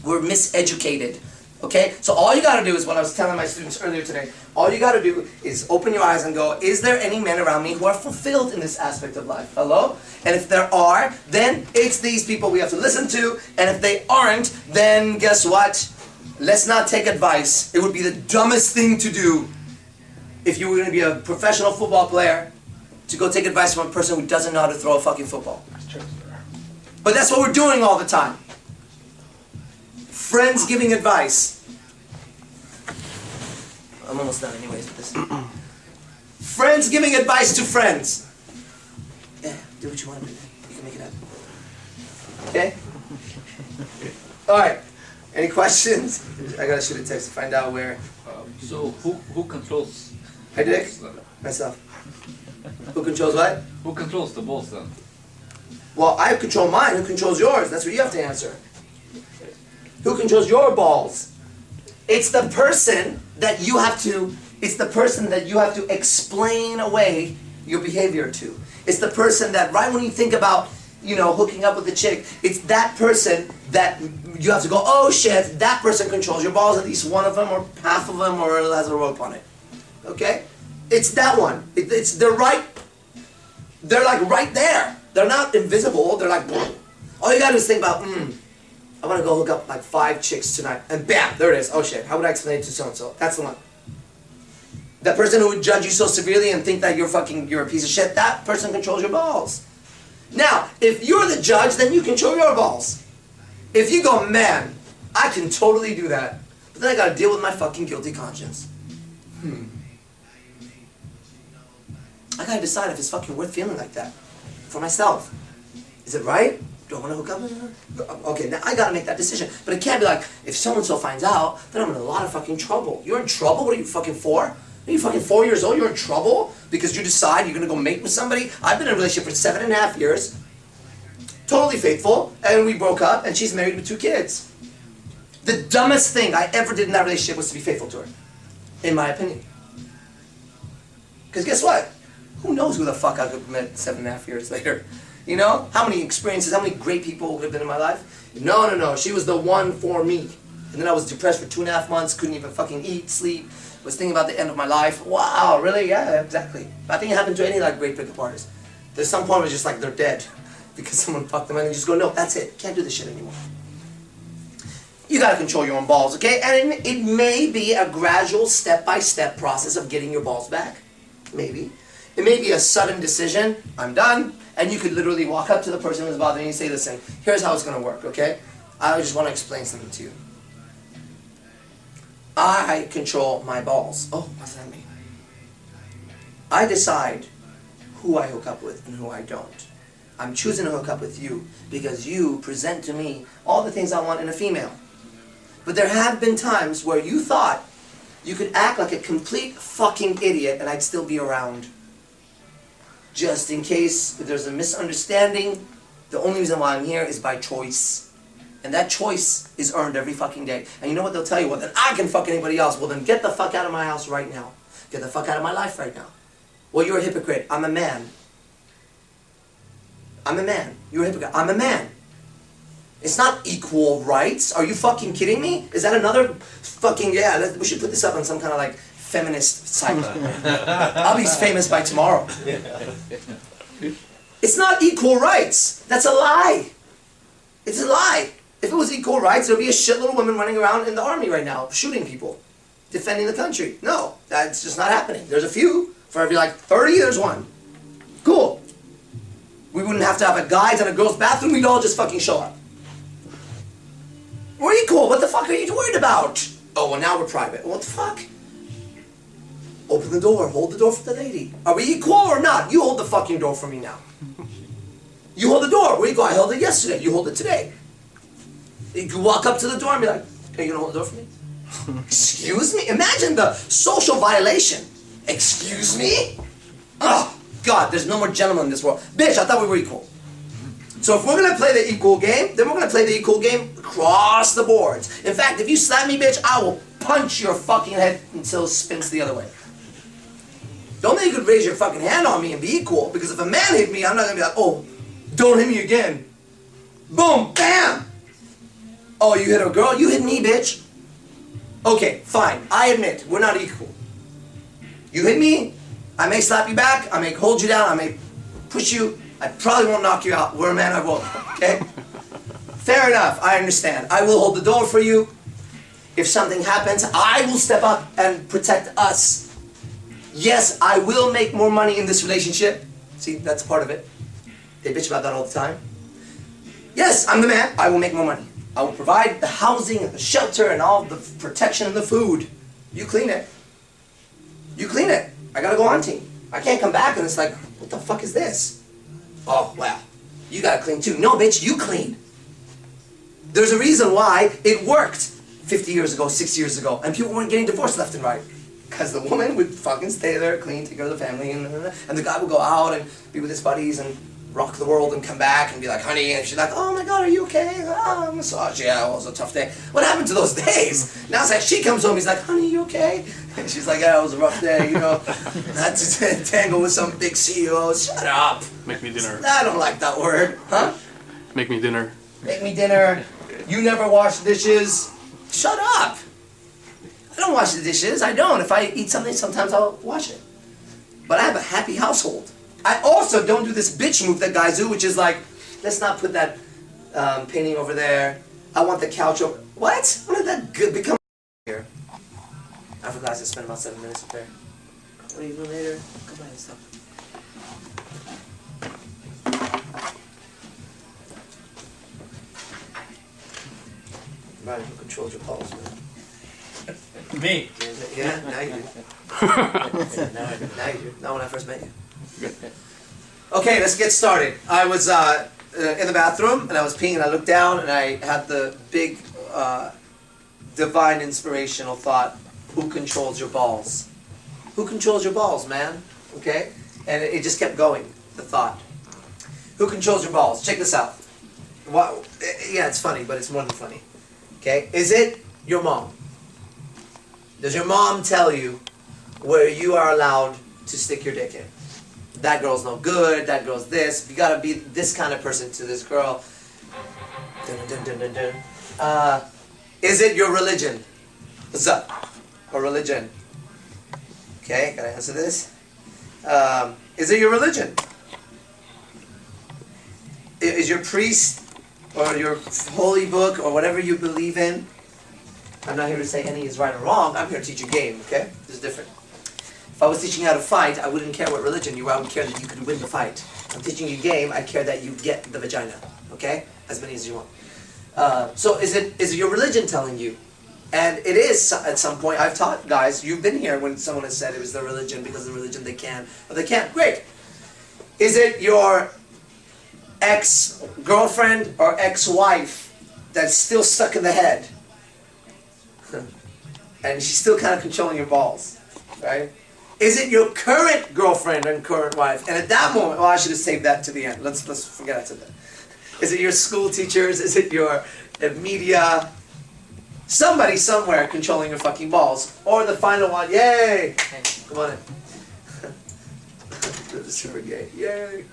We're miseducated. Okay? So all you got to do is what I was telling my students earlier today. All you got to do is open your eyes and go, is there any men around me who are fulfilled in this aspect of life? Hello? And if there are, then it's these people we have to listen to. And if they aren't, then guess what? Let's not take advice. It would be the dumbest thing to do if you were going to be a professional football player to go take advice from a person who doesn't know how to throw a fucking football. But that's what we're doing all the time. Friends giving advice. I'm almost done anyways with this. Friends giving advice to friends. Yeah, do what you want to do. You can make it happen. Okay? Alright. Any questions? I gotta shoot a text to find out where. So who controls? I did? Myself. Who controls what? Who controls the balls then? Well, I control mine. Who controls yours? That's what you have to answer. Who controls your balls? It's the person that you have to, it's the person that you have to explain away your behavior to. It's the person that right when you think about, you know, hooking up with a chick, it's that person that you have to go, oh shit, that person controls your balls, at least one of them or half of them or has a rope on it. Okay? It's that one. They're like right there. They're not invisible. They're like, all you gotta do is think about, I want to go hook up like 5 chicks tonight. And bam, there it is. Oh shit, how would I explain it to so-and-so? That's the one. That person who would judge you so severely and think that you're a piece of shit, that person controls your balls. Now, if you're the judge, then you control your balls. If you go, man, I can totally do that, but then I gotta deal with my fucking guilty conscience. I gotta decide if it's fucking worth feeling like that for myself. Is it right? Do I want to hook up with her? Okay, now I gotta make that decision. But it can't be like, if so-and-so finds out, then I'm in a lot of fucking trouble. You're in trouble? What are you fucking 4? Are you fucking 4 years old? You're in trouble? Because you decide you're gonna go mate with somebody? I've been in a relationship for 7.5 years. Totally faithful. And we broke up, and she's married with 2 kids. The dumbest thing I ever did in that relationship was to be faithful to her. In my opinion. Because guess what? Who knows who the fuck I could have met 7.5 years later? You know? How many experiences, how many great people would have been in my life? No. She was the one for me. And then I was depressed for 2.5 months, couldn't even fucking eat, sleep, was thinking about the end of my life. Wow, really? Yeah, exactly. I think it happened to any like great pickup artists. There's some point where it's just like they're dead. Because someone fucked them and they just go, no, that's it. Can't do this shit anymore. You gotta control your own balls, okay? And it may be a gradual, step-by-step process of getting your balls back. Maybe. It may be a sudden decision, I'm done, and you could literally walk up to the person who's bothering you and say, listen, here's how it's going to work, okay? I just want to explain something to you. I control my balls. Oh, what does that mean? I decide who I hook up with and who I don't. I'm choosing to hook up with you because you present to me all the things I want in a female. But there have been times where you thought you could act like a complete fucking idiot and I'd still be around. Just in case if there's a misunderstanding, the only reason why I'm here is by choice. And that choice is earned every fucking day. And you know what they'll tell you? Well, then I can fuck anybody else. Well, then get the fuck out of my house right now. Get the fuck out of my life right now. Well, you're a hypocrite. I'm a man. I'm a man. You're a hypocrite. I'm a man. It's not equal rights. Are you fucking kidding me? Is that another fucking, yeah, we should put this up on some kind of like feminist site. I'll be famous by tomorrow. It's not equal rights. That's a lie. It's a lie. If it was equal rights, there would be a shitload of women running around in the army right now, shooting people, defending the country. No, that's just not happening. There's a few. For every like 30, there's one. We wouldn't have to have a guy's and a girl's bathroom. We'd all just fucking show up. We're equal. What the fuck are you worried about? Oh, well, now we're private. What the fuck? Open the door. Hold the door for the lady. Are we equal or not? You hold the fucking door for me now. You hold the door. Where you go? I held it yesterday. You hold it today. You can walk up to the door and be like, are you going to hold the door for me? Excuse me? Imagine the social violation. Excuse me? Oh, God, there's no more gentlemen in this world. Bitch, I thought we were equal. So if we're going to play the equal game, then we're going to play the equal game across the boards. In fact, if you slap me, bitch, I will punch your fucking head until it spins the other way. Don't think you could raise your fucking hand on me and be equal, because if a man hit me, I'm not going to be like, oh, don't hit me again. Boom, bam! Oh, you hit a girl? You hit me, bitch. Okay, fine. I admit, we're not equal. You hit me, I may slap you back, I may hold you down, I may push you. I probably won't knock you out. We're a man, I won't. Okay? Fair enough, I understand. I will hold the door for you. If something happens, I will step up and protect us. Yes, I will make more money in this relationship. See, that's part of it. They bitch about that all the time. Yes, I'm the man. I will make more money. I will provide the housing and the shelter and all the protection and the food. You clean it. You clean it. I gotta go hunting. I can't come back and it's like, what the fuck is this? Oh, wow. You gotta clean too. No, bitch, you clean. There's a reason why it worked 50 years ago, 60 years ago, and people weren't getting divorced left and right. Because the woman would fucking stay there, clean, take care of the family, and the guy would go out and be with his buddies and rock the world and come back and be like, honey, and she's like, oh my God, are you okay? Oh, massage, yeah, it was a tough day. What happened to those days? Now it's like she comes home, he's like, honey, you okay? And she's like, yeah, it was a rough day, you know. Not to tangle with some big CEO. Shut up. Make me dinner. I don't like that word. Huh? Make me dinner. Make me dinner. You never wash dishes. Shut up. I don't wash the dishes. I don't. If I eat something, sometimes I'll wash it. But I have a happy household. I also don't do this bitch move that guys do, which is like, let's not put that painting over there. I want the couch over. What? When did that become here? I forgot to spend about 7 minutes up there. What are you doing later? Come by and stuff. Right, who controls your balls, man? Me. Yeah, now you do. Now you do. Not when I first met you. Okay, let's get started. I was in the bathroom and I was peeing and I looked down and I had the big divine inspirational thought, who controls your balls? Who controls your balls, man? Okay? And it just kept going, the thought. Who controls your balls? Check this out. What? Yeah, it's funny, but it's more than funny. Okay? Is it your mom? Does your mom tell you where you are allowed to stick your dick in? That girl's no good, that girl's this. You gotta be this kind of person to this girl. Dun, dun, dun, dun, dun. Is it your religion? What's up? Or religion? Okay, gotta answer this. Is it your religion? Is your priest or your holy book or whatever you believe in? I'm not here to say any is right or wrong. I'm here to teach you game, okay? This is different. If I was teaching you how to fight, I wouldn't care what religion you were. I would care that you could win the fight. I'm teaching you game. I care that you get the vagina, okay? As many as you want. So is it your religion telling you? And it is at some point. I've taught guys. You've been here when someone has said it was their religion because of the religion they can or they can't. Great. Is it your ex-girlfriend or ex-wife that's still stuck in the head? And she's still kind of controlling your balls, right? Is it your current girlfriend and current wife? And at that moment, well, I should have saved that to the end. Let's forget I said that. Is it your school teachers? Is it your media? Somebody somewhere controlling your fucking balls. Or the final one, yay! Come on in. This is super gay. Yay!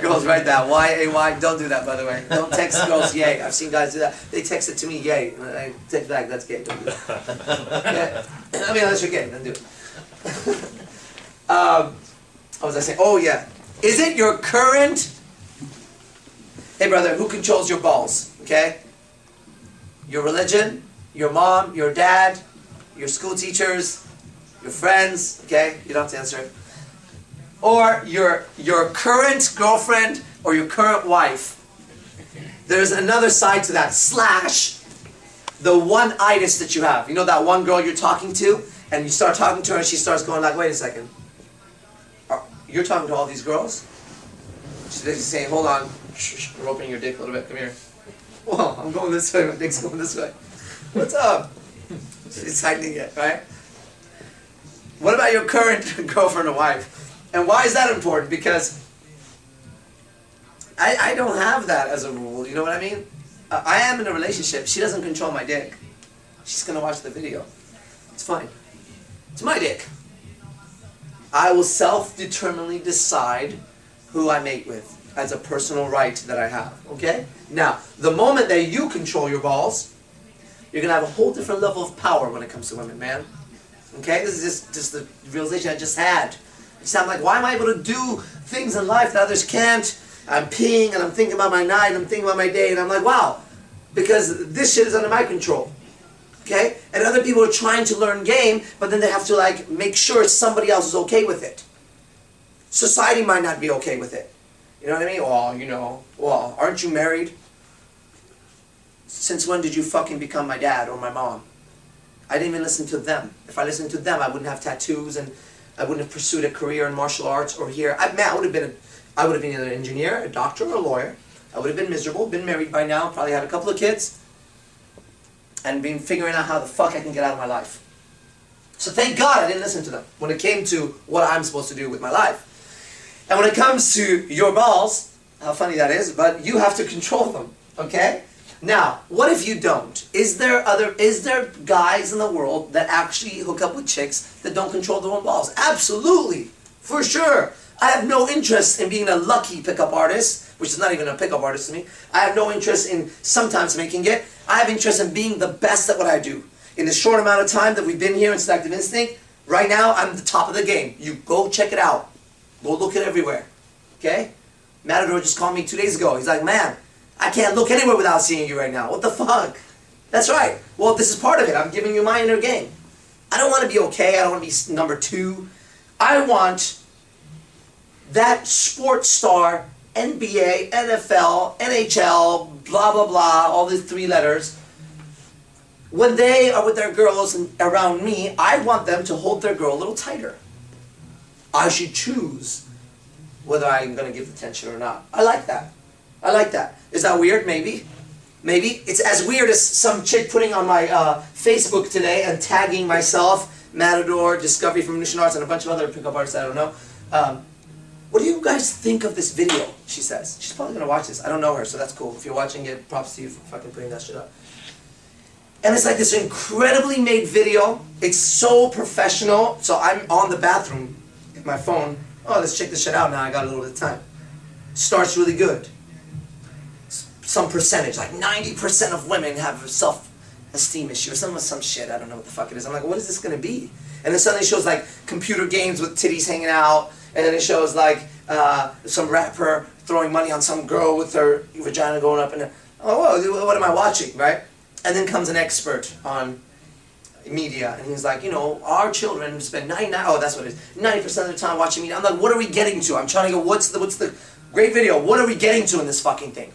Girls write that. Y-A-Y. Don't do that, by the way. Don't text girls yay. I've seen guys do that. They text it to me yay. And I text back, that's gay. Don't do that. Yeah. I mean, unless you're gay, then do it. What was I saying? Oh, yeah. Is it your current... Hey, brother, who controls your balls? Okay? Your religion, your mom, your dad, your school teachers, your friends. Okay? You don't have to answer it. or your current girlfriend or your current wife, there's another side to that, slash the one-itis that you have. You know that one girl you're talking to, and you start talking to her and she starts going like, wait a second, you're talking to all these girls? She's saying, hold on, shh, you're opening your dick a little bit, come here. Whoa, I'm going this way, my dick's going this way. What's up? She's tightening it, right? What about your current girlfriend or wife? And why is that important? Because I don't have that as a rule, you know what I mean? I am in a relationship, she doesn't control my dick. She's gonna watch the video. It's fine. It's my dick. I will self-determinedly decide who I mate with as a personal right that I have, okay? Now, the moment that you control your balls, you're gonna have a whole different level of power when it comes to women, man. Okay? This is just the realization I just had. I'm like, why am I able to do things in life that others can't? I'm peeing and I'm thinking about my night, I'm thinking about my day, and I'm like, wow, because this shit is under my control. Okay? And other people are trying to learn game, but then they have to like make sure somebody else is okay with it. Society might not be okay with it. You know what I mean? Well, you know, well, aren't you married? Since when did you fucking become my dad or my mom? I didn't even listen to them. If I listened to them, I wouldn't have tattoos and I wouldn't have pursued a career in martial arts or here. I would have been either an engineer, a doctor, or a lawyer. I would have been miserable, been married by now, probably had a couple of kids, and been figuring out how the fuck I can get out of my life. So thank God I didn't listen to them when it came to what I'm supposed to do with my life. And when it comes to your balls, how funny that is, but you have to control them, okay? Now, what if you don't? Is there guys in the world that actually hook up with chicks that don't control their own balls? Absolutely, for sure. I have no interest in being a lucky pickup artist, which is not even a pickup artist to me. I have no interest in sometimes making it. I have interest in being the best at what I do. In the short amount of time that we've been here in Seductive Instinct, right now I'm the top of the game. You go check it out. Go look it everywhere. Okay? Matador just called me 2 days ago. He's like, man, I can't look anywhere without seeing you right now. What the fuck? That's right. Well, this is part of it. I'm giving you my inner game. I don't want to be okay. I don't want to be number 2. I want that sports star, NBA, NFL, NHL, blah, blah, blah, all these 3 letters. When they are with their girls and around me, I want them to hold their girl a little tighter. I should choose whether I'm going to give attention or not. I like that. I like that. Is that weird? Maybe. Maybe. It's as weird as some chick putting on my Facebook today and tagging myself, Matador, Discovery from Mission Arts, and a bunch of other pickup artists I don't know. What do you guys think of this video? She says. She's probably going to watch this. I don't know her, so that's cool. If you're watching it, props to you for fucking putting that shit up. And it's like this incredibly made video. It's so professional. So I'm on the bathroom with my phone. Oh, let's check this shit out now. I got a little bit of time. Starts really good. Some percentage, like 90% of women have a self-esteem issue or some shit. I don't know what the fuck it is. I'm like, what is this going to be? And then suddenly it shows like computer games with titties hanging out. And then it shows like some rapper throwing money on some girl with her vagina going up. And oh, whoa, what am I watching, right? And then comes an expert on media, and he's like, you know, our children spend 90% of their time watching media. I'm like, what are we getting to? I'm trying to go, what's the great video? What are we getting to in this fucking thing?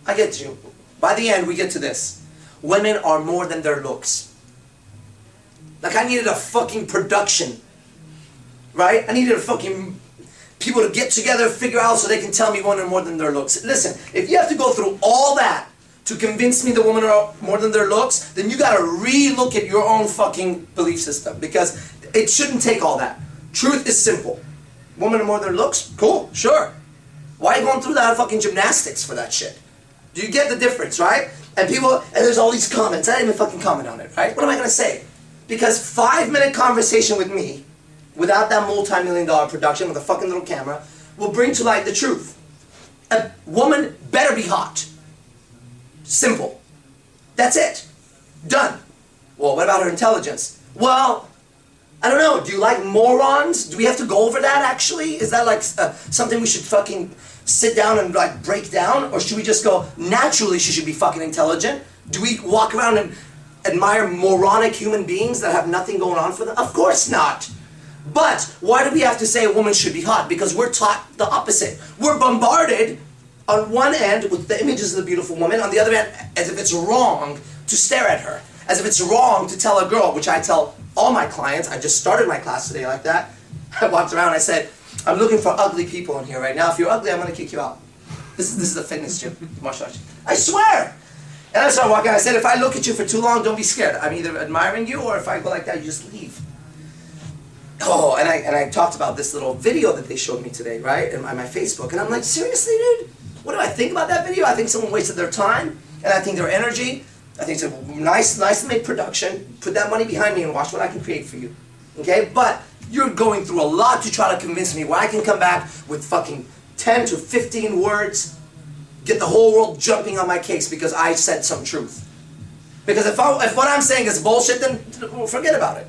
I get to. By the end, we get to this. Women are more than their looks. Like, I needed a fucking production, right? I needed a fucking people to get together, figure out so they can tell me women are more than their looks. Listen, if you have to go through all that to convince me the women are more than their looks, then you gotta re-look at your own fucking belief system, because it shouldn't take all that. Truth is simple. Women are more than their looks? Cool, sure. Why are you going through that fucking gymnastics for that shit? Do you get the difference, right? And there's all these comments. I didn't even fucking comment on it, right? What am I gonna say? Because 5-minute conversation with me, without that multi-million-dollar production with a fucking little camera, will bring to light the truth. A woman better be hot. Simple. That's it. Done. Well, what about her intelligence? Well, I don't know. Do you like morons? Do we have to go over that, actually? Is that like something we should fucking sit down and like break down? Or should we just go, naturally she should be fucking intelligent? Do we walk around and admire moronic human beings that have nothing going on for them? Of course not. But why do we have to say a woman should be hot? Because we're taught the opposite. We're bombarded on one end with the images of the beautiful woman, on the other end, as if it's wrong to stare at her, as if it's wrong to tell a girl, which I tell all my clients. I just started my class today like that. I walked around, I said, I'm looking for ugly people in here right now. If you're ugly, I'm going to kick you out. This is a fitness gym, martial arts. I swear. And I started walking, I said, if I look at you for too long, don't be scared. I'm either admiring you, or if I go like that, you just leave. Oh, and I talked about this little video that they showed me today, right, on my Facebook. And I'm like, seriously, dude? What do I think about that video? I think someone wasted their time, and I think their energy. I think it's a nice to make production. Put that money behind me and watch what I can create for you. Okay? But you're going through a lot to try to convince me where I can come back with fucking 10 to 15 words, get the whole world jumping on my case because I said some truth. Because if what I'm saying is bullshit, then forget about it.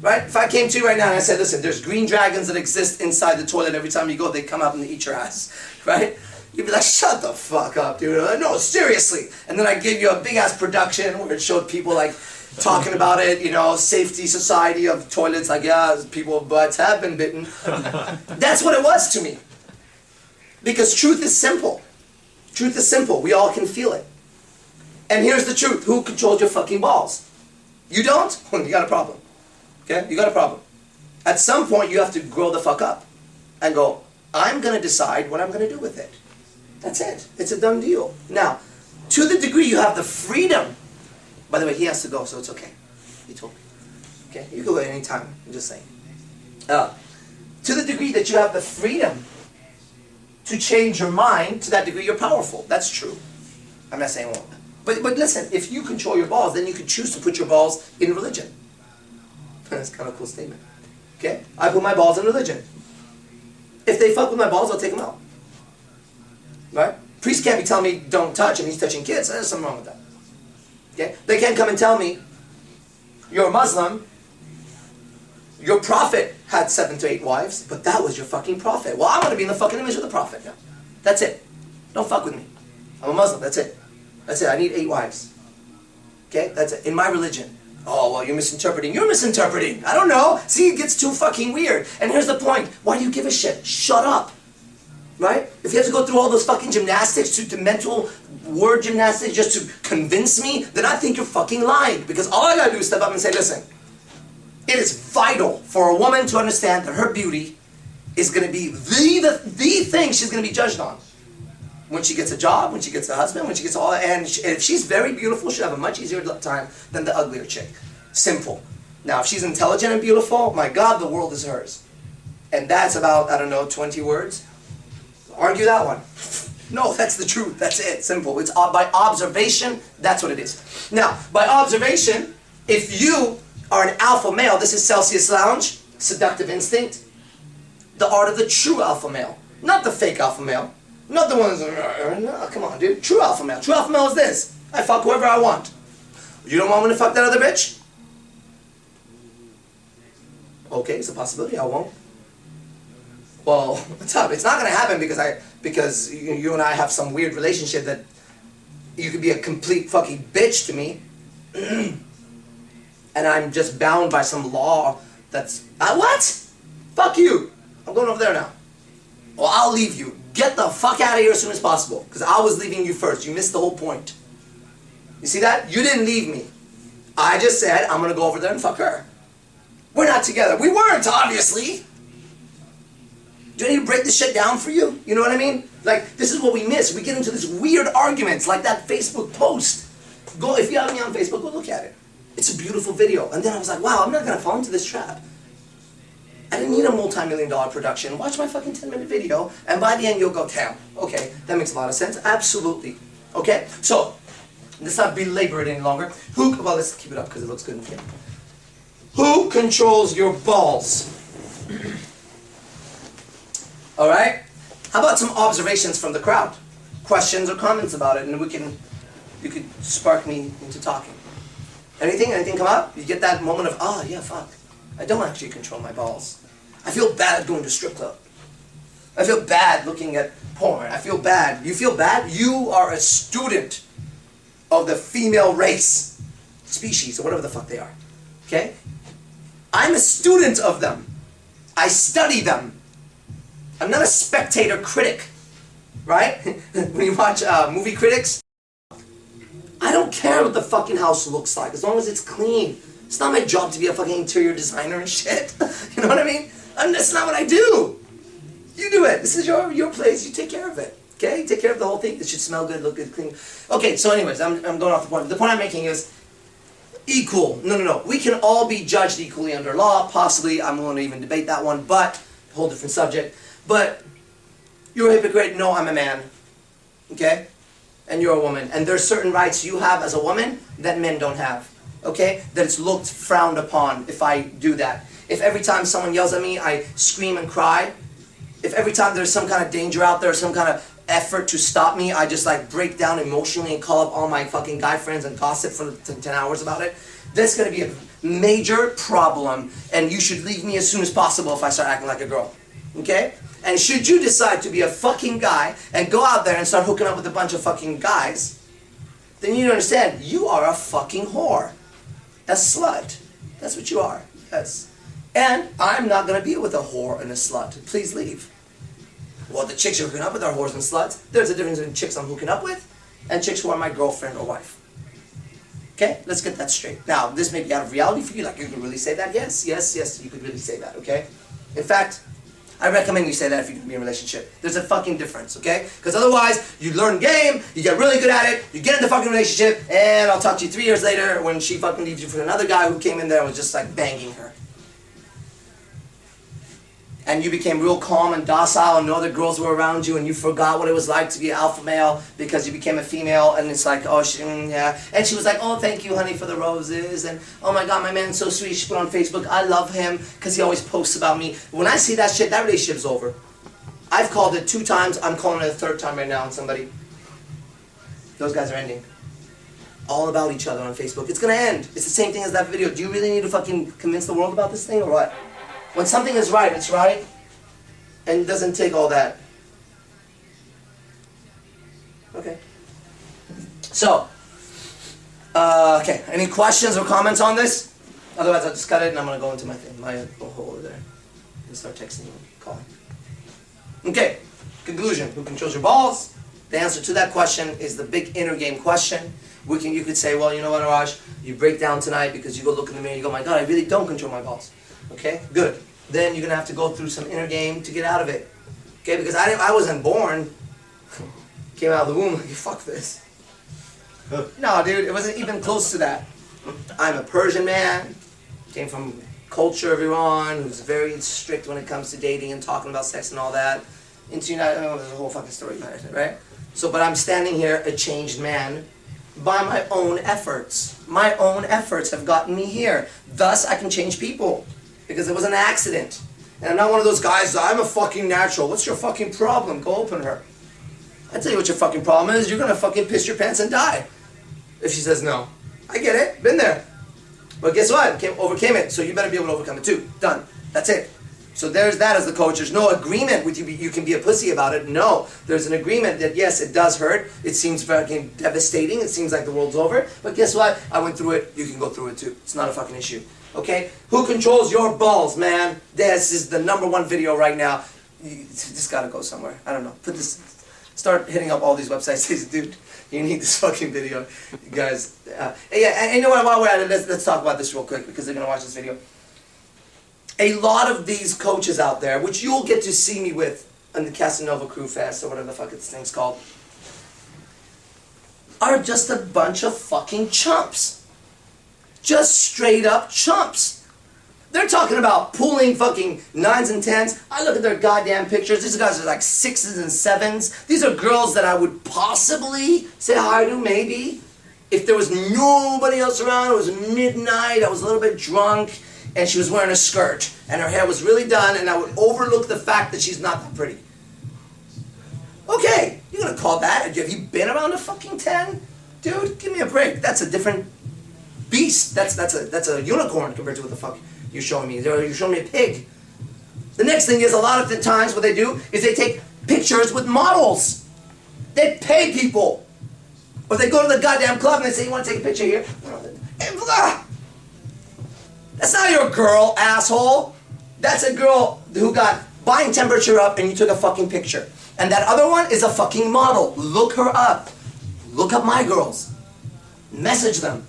Right? If I came to you right now and I said, listen, there's green dragons that exist inside the toilet. Every time you go, they come out and they eat your ass. Right? You'd be like, shut the fuck up, dude. Like, no, seriously. And then I gave you a big-ass production where it showed people, like, talking about it, you know, safety society of toilets. Like, yeah, people's butts have been bitten. That's what it was to me. Because truth is simple. Truth is simple. We all can feel it. And here's the truth. Who controls your fucking balls? You don't? You got a problem. Okay? You got a problem. At some point, you have to grow the fuck up and go, I'm going to decide what I'm going to do with it. That's it. It's a done deal. Now, to the degree you have the freedom, by the way, he has to go, so it's okay. He told me. Okay? You can go at any time. I'm just saying. To the degree that you have the freedom to change your mind, to that degree you're powerful. That's true. I'm not saying won't. But listen, if you control your balls, then you can choose to put your balls in religion. That's kind of a cool statement. Okay? I put my balls in religion. If they fuck with my balls, I'll take them out. Right? Priest can't be telling me don't touch and he's touching kids. There's something wrong with that. Okay? They can't come and tell me you're a Muslim, your prophet had 7 to 8 wives, but that was your fucking prophet. Well, I want to be in the fucking image of the prophet. Yeah. That's it. Don't fuck with me. I'm a Muslim. That's it. That's it. I need 8 wives. Okay? That's it. In my religion. Oh, well, you're misinterpreting. You're misinterpreting. I don't know. See, it gets too fucking weird. And here's the point. Why do you give a shit? Shut up. Right? If you have to go through all those fucking gymnastics, to mental word gymnastics just to convince me, then I think you're fucking lying. Because all I gotta do is step up and say, listen, it is vital for a woman to understand that her beauty is gonna be the thing she's gonna be judged on. When she gets a job, when she gets a husband, when she gets all that, and if she's very beautiful, she'll have a much easier time than the uglier chick. Simple. Now, if she's intelligent and beautiful, my God, the world is hers. And that's about, I don't know, 20 words. Argue that one. No, that's the truth. That's it. Simple. It's by observation. That's what it is. Now, by observation, if you are an alpha male, this is Celsius Lounge, Seductive Instinct, the art of the true alpha male, not the fake alpha male, not the ones. No, come on, dude. True alpha male. True alpha male is this: I fuck whoever I want. You don't want me to fuck that other bitch? Okay, it's a possibility. I won't. Well, what's up? It's not going to happen because you and I have some weird relationship that you could be a complete fucking bitch to me, and I'm just bound by some law that's what? Fuck you! I'm going over there now. Well, I'll leave you. Get the fuck out of here as soon as possible, because I was leaving you first. You missed the whole point. You see that? You didn't leave me. I just said I'm going to go over there and fuck her. We're not together. We weren't, obviously. Do I need to break this shit down for you? You know what I mean? Like, this is what we miss. We get into these weird arguments, like that Facebook post. Go, if you have me on Facebook, go look at it. It's a beautiful video. And then I was like, wow, I'm not going to fall into this trap. I didn't need a multi-million-dollar production. Watch my fucking 10-minute video, and by the end you'll go, damn, okay, that makes a lot of sense. Absolutely. Okay? So, let's not belabor it any longer. Well, let's keep it up because it looks good in the camera. Who controls your balls? All right? How about some observations from the crowd? Questions or comments about it, and you could spark me into talking. Anything come up? You get that moment of, oh, yeah, fuck. I don't actually control my balls. I feel bad going to a strip club. I feel bad looking at porn. I feel bad. You feel bad? You are a student of the female race, species, or whatever the fuck they are. Okay? I'm a student of them. I study them. I'm not a spectator critic, right? When you watch movie critics, I don't care what the fucking house looks like as long as it's clean. It's not my job to be a fucking interior designer and shit. You know what I mean? That's not what I do. You do it. This is your place. You take care of it. Okay? Take care of the whole thing. It should smell good, look good, clean. Okay, so anyways, I'm going off the point. The point I'm making is equal. No. We can all be judged equally under law. Possibly, I'm willing to even debate that one, but a whole different subject. But you're a hypocrite. No, I'm a man. Okay? And you're a woman. And there's certain rights you have as a woman that men don't have. Okay? That it's looked frowned upon if I do that. If every time someone yells at me, I scream and cry. If every time there's some kind of danger out there, some kind of effort to stop me, I just like break down emotionally and call up all my fucking guy friends and gossip for 10 hours about it, that's going to be a major problem, and you should leave me as soon as possible if I start acting like a girl. Okay? And should you decide to be a fucking guy and go out there and start hooking up with a bunch of fucking guys, then you need to understand, you are a fucking whore. A slut. That's what you are. Yes. And I'm not going to be with a whore and a slut. Please leave. Well, the chicks you're hooking up with are whores and sluts. There's a difference between chicks I'm hooking up with and chicks who are my girlfriend or wife. Okay? Let's get that straight. Now, this may be out of reality for you. Like, you could really say that. Yes, you could really say that. Okay? In fact, I recommend you say that if you can be in a relationship. There's a fucking difference, okay? Because otherwise, you learn game, you get really good at it, you get in the fucking relationship, and I'll talk to you 3 years later when she fucking leaves you for another guy who came in there and was just like banging her. And you became real calm and docile and no other girls were around you and you forgot what it was like to be an alpha male because you became a female, and it's like, oh, yeah. And she was like, oh, thank you, honey, for the roses. And, oh, my God, my man's so sweet. She put on Facebook, I love him because he always posts about me. When I see that shit, that relationship's over. I've called it 2 times. I'm calling it a 3rd time right now on somebody. Those guys are ending. All about each other on Facebook. It's going to end. It's the same thing as that video. Do you really need to fucking convince the world about this thing or what? When something is right, it's right, and it doesn't take all that. Okay. So, okay, any questions or comments on this? Otherwise, I'll just cut it and I'm going to go into my thing, my hole over there, and start texting and calling. Okay, conclusion. Who controls your balls? The answer to that question is the big inner game question. You could say, well, you know what, Arash, you break down tonight because you go look in the mirror and you go, my God, I really don't control my balls. Okay, good. Then you're going to have to go through some inner game to get out of it. Okay, because I wasn't born, came out of the womb like, fuck this. No, dude, it wasn't even close to that. I'm a Persian man, came from culture, everyone, who's very strict when it comes to dating and talking about sex and all that. There's a whole fucking story behind it, right? So, but I'm standing here, a changed man, by my own efforts. My own efforts have gotten me here. Thus, I can change people. Because it was an accident. And I'm not one of those guys, I'm a fucking natural. What's your fucking problem? Go open her. I tell you what your fucking problem is. You're going to fucking piss your pants and die. If she says no. I get it. Been there. But guess what? Overcame it. So you better be able to overcome it too. Done. That's it. So there's that as the coach. There's no agreement with you. You can be a pussy about it. No. There's an agreement that yes, it does hurt. It seems fucking devastating. It seems like the world's over. But guess what? I went through it. You can go through it too. It's not a fucking issue. Okay? Who controls your balls, man? This is the #1 video right now. You just gotta go somewhere. I don't know. Start hitting up all these websites. Say, dude, you need this fucking video. You guys, yeah, and you know what, while we're at it, let's talk about this real quick because they're gonna watch this video. A lot of these coaches out there, which you'll get to see me with on the Casanova Crew Fest or whatever the fuck this thing's called, are just a bunch of fucking chumps. Just straight up chumps. They're talking about pulling fucking 9s and 10s. I look at their goddamn pictures. These guys are like 6s and 7s. These are girls that I would possibly say hi to, maybe. If there was nobody else around, it was midnight, I was a little bit drunk, and she was wearing a skirt, and her hair was really done, and I would overlook the fact that she's not that pretty. Okay, you're gonna call that? Have you been around a fucking 10? Dude, give me a break. That's a different beast. That's a unicorn compared to what the fuck you're showing me. You're showing me a pig. The next thing is, a lot of the times what they do is they take pictures with models. They pay people. Or they go to the goddamn club and they say, you want to take a picture here? That's not your girl, asshole. That's a girl who got body temperature up and you took a fucking picture. And that other one is a fucking model. Look her up. Look up my girls. Message them.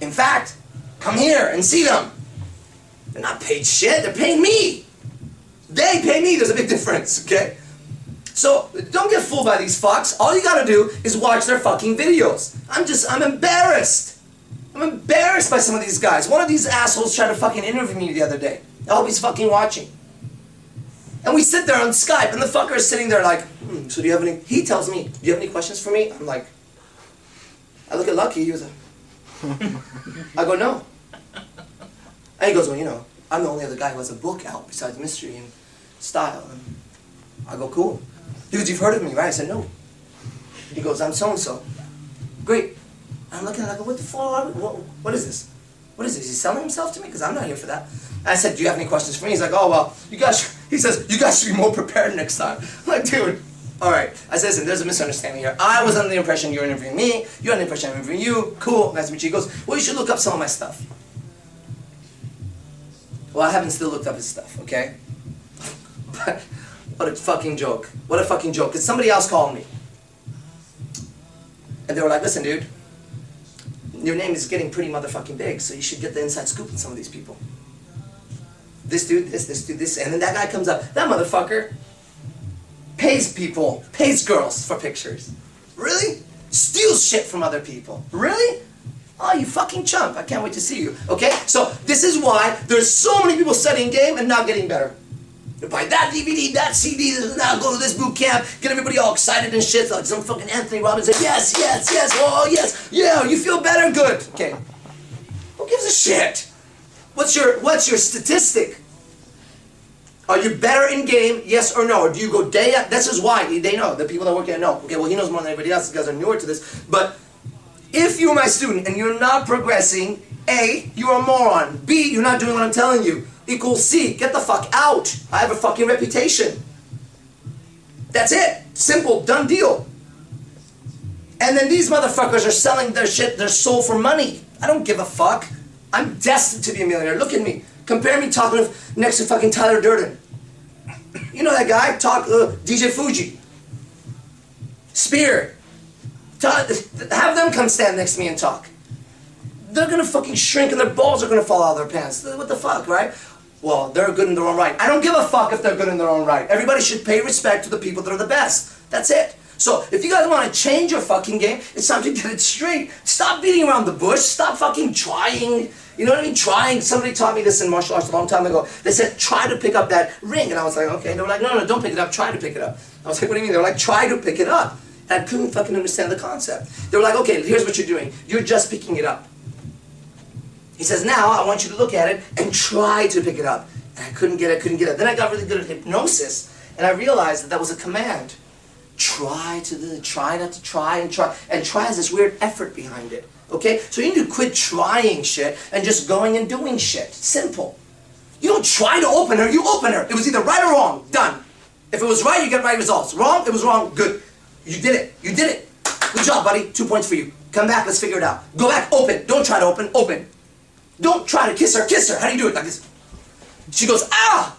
In fact, come here and see them. They're not paid shit, they're paying me. They pay me, there's a big difference, okay? So, don't get fooled by these fucks. All you gotta do is watch their fucking videos. I'm embarrassed. I'm embarrassed by some of these guys. One of these assholes tried to fucking interview me the other day. I hope he's fucking watching. And we sit there on Skype, and the fucker is sitting there like, so do you have any, he tells me, do you have any questions for me? I'm like, I look at Lucky, he was like, I go, no. And he goes, well, you know, I'm the only other guy who has a book out besides Mystery and Style. And I go, cool. He goes, you've heard of me, right? I said, no. He goes, I'm so-and-so. Great. And I'm looking at it, I go, what the fuck? What is this? What is this? Is he selling himself to me? Because I'm not here for that. And I said, do you have any questions for me? He's like, oh, well, he says, you guys should be more prepared next time. I'm like, dude, all right. I said, listen, there's a misunderstanding here. I was under the impression you were interviewing me. You had the impression I'm interviewing you. Cool, nice to meet you. He goes, well, you should look up some of my stuff. Well, I haven't still looked up his stuff, okay? But what a fucking joke. What a fucking joke. Because somebody else called me. And they were like, listen, dude, your name is getting pretty motherfucking big, so you should get the inside scoop on some of these people. This dude, this dude, this. And then that guy comes up. That motherfucker pays people, pays girls for pictures. Really? Steals shit from other people. Really? Oh, you fucking chump. I can't wait to see you. Okay? So, this is why there's so many people studying game and not getting better. They buy that DVD, that CD, now go to this boot camp, get everybody all excited and shit, like some fucking Anthony Robbins say, yes, yes, yes, oh, yes, yeah, you feel better? Good. Okay. Who gives a shit? What's your statistic? Are you better in game, yes or no? Or do you go day out? This is why. They know. The people that work here know. Okay, well, he knows more than anybody else. These guys are newer to this. But if you're my student and you're not progressing, A, you're a moron. B, you're not doing what I'm telling you. Equals C, get the fuck out. I have a fucking reputation. That's it. Simple, done deal. And then these motherfuckers are selling their shit, their soul for money. I don't give a fuck. I'm destined to be a millionaire. Look at me. Compare me talking next to fucking Tyler Durden. You know that guy? DJ Fuji. Spear. Have them come stand next to me and talk. They're gonna fucking shrink and their balls are gonna fall out of their pants. What the fuck, right? Well, they're good in their own right. I don't give a fuck if they're good in their own right. Everybody should pay respect to the people that are the best. That's it. So, if you guys want to change your fucking game, it's time to get it straight. Stop beating around the bush. Stop fucking trying. You know what I mean? Trying. Somebody taught me this in martial arts a long time ago. They said, try to pick up that ring. And I was like, okay. They were like, no, don't pick it up. Try to pick it up. I was like, what do you mean? They were like, try to pick it up. And I couldn't fucking understand the concept. They were like, okay, here's what you're doing. You're just picking it up. He says, now I want you to look at it and try to pick it up. And I couldn't get it. Then I got really good at hypnosis. And I realized that was a command. Try not to try. And try has this weird effort behind it. Okay? So you need to quit trying shit and just going and doing shit. Simple. You don't try to open her, you open her. It was either right or wrong. Done. If it was right, you get right results. Wrong, it was wrong. Good. You did it. You did it. Good job, buddy. 2 points for you. Come back, let's figure it out. Go back, open. Don't try to open, open. Don't try to kiss her, kiss her. How do you do it? Like this. She goes, ah!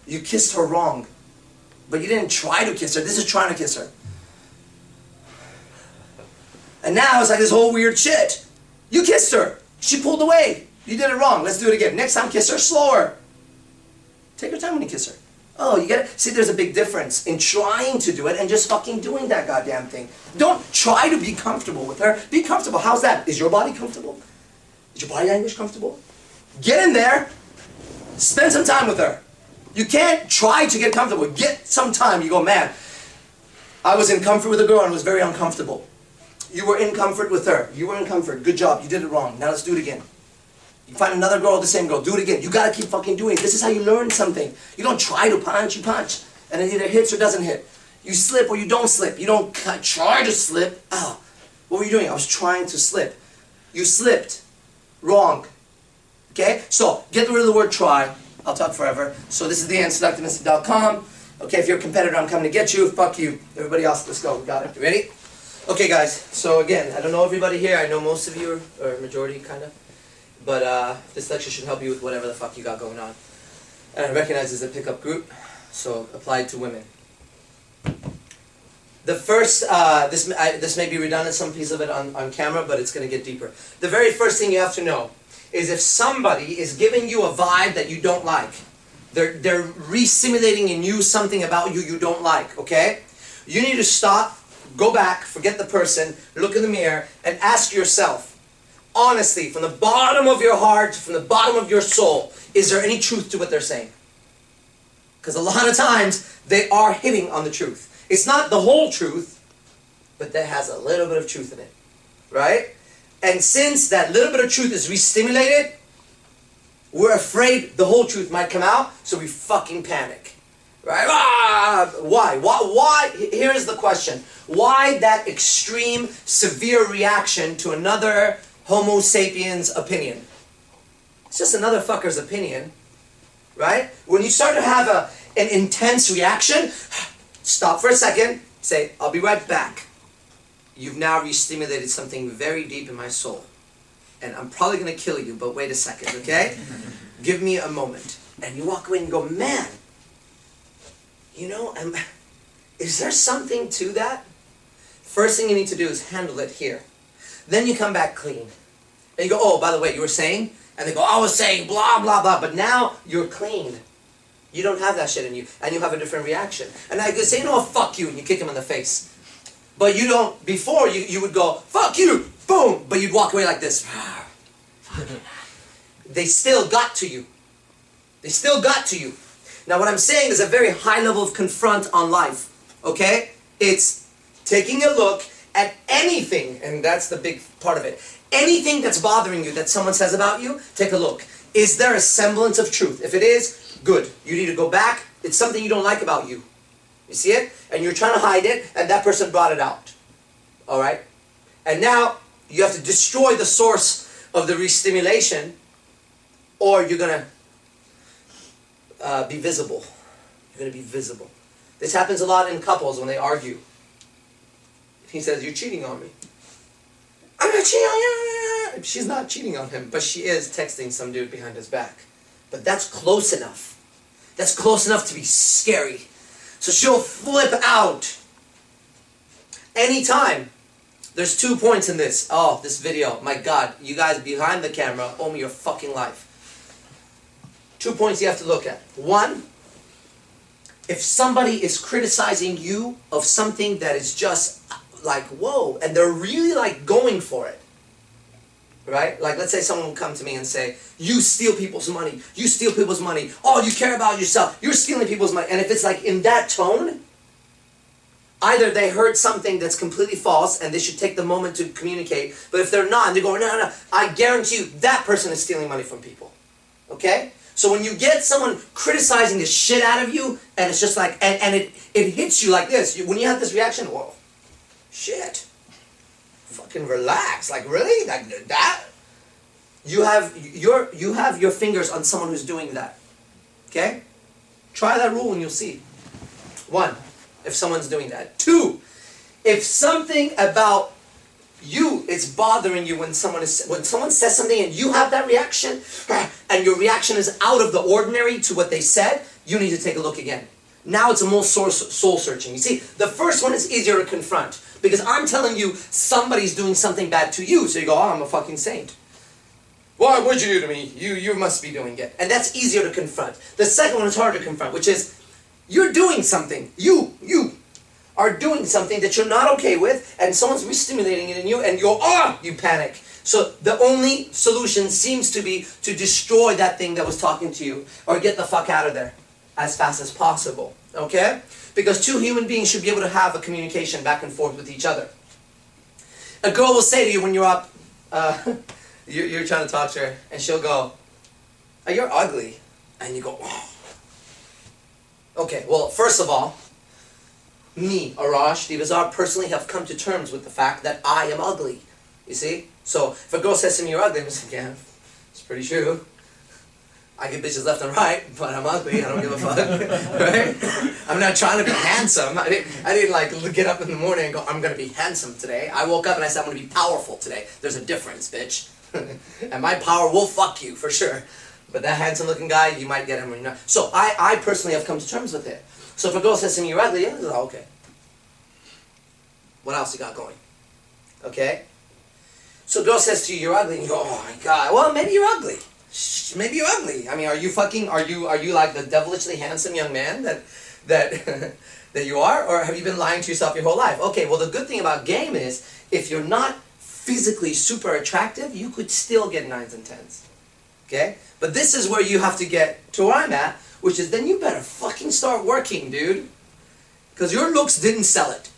You kissed her wrong. But you didn't try to kiss her. This is trying to kiss her. And now it's like this whole weird shit. You kissed her. She pulled away. You did it wrong. Let's do it again. Next time, kiss her slower. Take your time when you kiss her. Oh, you get it? See, there's a big difference in trying to do it and just fucking doing that goddamn thing. Don't try to be comfortable with her. Be comfortable. How's that? Is your body comfortable? Is your body language comfortable? Get in there. Spend some time with her. You can't try to get comfortable. Get some time. You go, man, I was in comfort with a girl and it was very uncomfortable. You were in comfort with her. You were in comfort. Good job. You did it wrong. Now let's do it again. You find another girl, the same girl. Do it again. You gotta keep fucking doing it. This is how you learn something. You don't try to punch, you punch. And it either hits or doesn't hit. You slip or you don't slip. You don't try to slip. Oh, what were you doing? I was trying to slip. You slipped. Wrong. Okay? So, get rid of the word try. I'll talk forever. So this is the end, seductiveinstitute.com. Okay, if you're a competitor, I'm coming to get you. Fuck you. Everybody else, let's go. We got it. You ready? Okay, guys. So again, I don't know everybody here. I know most of you, or majority, kind of. But this lecture should help you with whatever the fuck you got going on. And I recognize it's a pickup group, so applied to women. The first, this may be redundant, some piece of it on camera, but it's going to get deeper. The very first thing you have to know is if somebody is giving you a vibe that you don't like, they're re-simulating in you something about you don't like, okay? You need to stop, go back, forget the person, look in the mirror, and ask yourself, honestly, from the bottom of your heart, from the bottom of your soul, is there any truth to what they're saying? Because a lot of times, they are hitting on the truth. It's not the whole truth, but that has a little bit of truth in it, right? And since that little bit of truth is re-stimulated, we're afraid the whole truth might come out, so we fucking panic, right? Why? Why? Here's the question. Why that extreme, severe reaction to another Homo sapiens opinion? It's just another fucker's opinion, right? When you start to have an intense reaction, stop for a second, say, I'll be right back. You've now re-stimulated something very deep in my soul. And I'm probably going to kill you, but wait a second, okay? Give me a moment. And you walk away and go, man, you know, is there something to that? First thing you need to do is handle it here. Then you come back clean. And you go, oh, by the way, you were saying? And they go, I was saying blah, blah, blah. But now you're clean. You don't have that shit in you. And you have a different reaction. And I could say, you know what, fuck you. And you kick him in the face. But you don't, before you would go, fuck you, boom. But you'd walk away like this. They still got to you. They still got to you. Now what I'm saying is a very high level of confront on life. Okay? It's taking a look at anything, and that's the big part of it. Anything that's bothering you that someone says about you, take a look. Is there a semblance of truth? If it is, good. You need to go back. It's something you don't like about you. You see it? And you're trying to hide it, and that person brought it out. Alright? And now, you have to destroy the source of the re-stimulation, or you're going to be visible. You're going to be visible. This happens a lot in couples when they argue. He says, you're cheating on me. I'm not cheating on you. She's not cheating on him, but she is texting some dude behind his back. But that's close enough. That's close enough to be scary. So she'll flip out. Anytime. There's 2 points in this. Oh, this video. My God. You guys behind the camera owe me your fucking life. 2 points you have to look at. One, if somebody is criticizing you of something that is just like, whoa, and they're really like going for it. Right? Like, let's say someone will come to me and say, you steal people's money. You steal people's money. All you care about yourself. You're stealing people's money. And if it's like in that tone, either they heard something that's completely false and they should take the moment to communicate. But if they're not and they're going, no, I guarantee you that person is stealing money from people. Okay? So when you get someone criticizing the shit out of you, and it's just like, and it hits you like this. When you have this reaction, whoa, shit. Fucking relax. Like, really? Like that? You have your fingers on someone who's doing that. Okay? Try that rule and you'll see. 1, if someone's doing that. 2, if something about you is bothering you when someone says something and you have that reaction, and your reaction is out of the ordinary to what they said, you need to take a look again. Now it's a more soul searching. You see, the first one is easier to confront. Because I'm telling you, somebody's doing something bad to you. So you go, oh, I'm a fucking saint. Why would you do to me? You must be doing it. And that's easier to confront. The second one is harder to confront, which is, you're doing something. You are doing something that you're not okay with, and someone's re-stimulating it in you, and you panic. So the only solution seems to be to destroy that thing that was talking to you, or get the fuck out of there as fast as possible. Okay? Because 2 human beings should be able to have a communication back and forth with each other. A girl will say to you when you're up, you're trying to talk to her, and she'll go, oh, you're ugly. And you go, oh. Okay, well, first of all, me, Arash Dibazar, personally have come to terms with the fact that I am ugly. You see? So, if a girl says to me, you're ugly, I'm just like, yeah, it's pretty true. I get bitches left and right, but I'm ugly, I don't give a fuck, right? I'm not trying to be handsome. I didn't like get up in the morning and go, I'm going to be handsome today. I woke up and I said, I'm going to be powerful today. There's a difference, bitch. And my power will fuck you, for sure. But that handsome looking guy, you might get him or you're not. So I personally have come to terms with it. So if a girl says to me, you're ugly, yeah, oh, okay. What else you got going? Okay? So a girl says to you, you're ugly, and you go, oh my God, well, maybe you're ugly. Maybe you're ugly. I mean, are you like the devilishly handsome young man that that you are? Or have you been lying to yourself your whole life? Okay, well, the good thing about game is, if you're not physically super attractive, you could still get 9s and 10s. Okay? But this is where you have to get to where I'm at, which is then you better fucking start working, dude. Because your looks didn't sell it.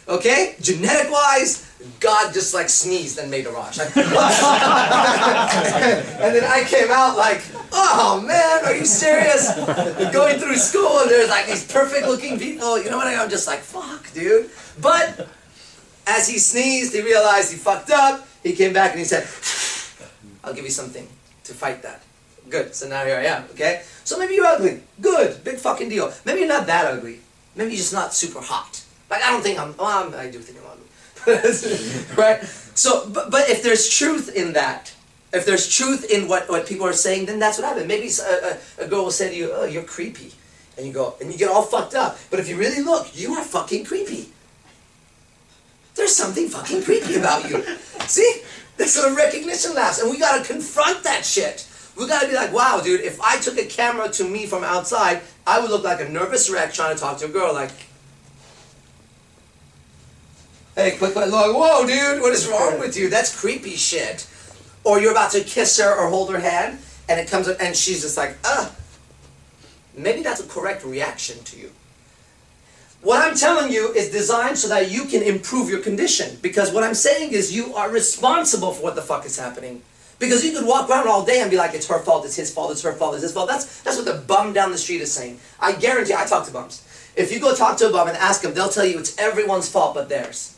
Okay? Genetic-wise, God just like sneezed and made Arash. And then I came out like, oh man, are you serious? Going through school and there's like these perfect looking people. You know what I mean? I'm just like, fuck, dude. But as he sneezed, he realized he fucked up. He came back and he said, I'll give you something to fight that. Good, so now here I am, okay? So maybe you're ugly. Good, big fucking deal. Maybe you're not that ugly. Maybe you're just not super hot. Like, I don't think I do think I'm ugly. Right? So, but if there's truth in that, if there's truth in what people are saying, then that's what happened. Maybe a girl will say to you, oh, you're creepy. And you go, and you get all fucked up. But if you really look, you are fucking creepy. There's something fucking creepy about you. See? That's sort of recognition lapse. And we gotta confront that shit. We gotta be like, wow, dude, if I took a camera to me from outside, I would look like a nervous wreck trying to talk to a girl, like, hey, quick, look, whoa, dude, what is wrong with you? That's creepy shit. Or you're about to kiss her or hold her hand, and it comes, and she's just like, maybe that's a correct reaction to you. What I'm telling you is designed so that you can improve your condition. Because what I'm saying is you are responsible for what the fuck is happening. Because you could walk around all day and be like, it's her fault, it's his fault, it's her fault, it's his fault. That's what the bum down the street is saying. I guarantee, I talk to bums. If you go talk to a bum and ask them, they'll tell you it's everyone's fault but theirs.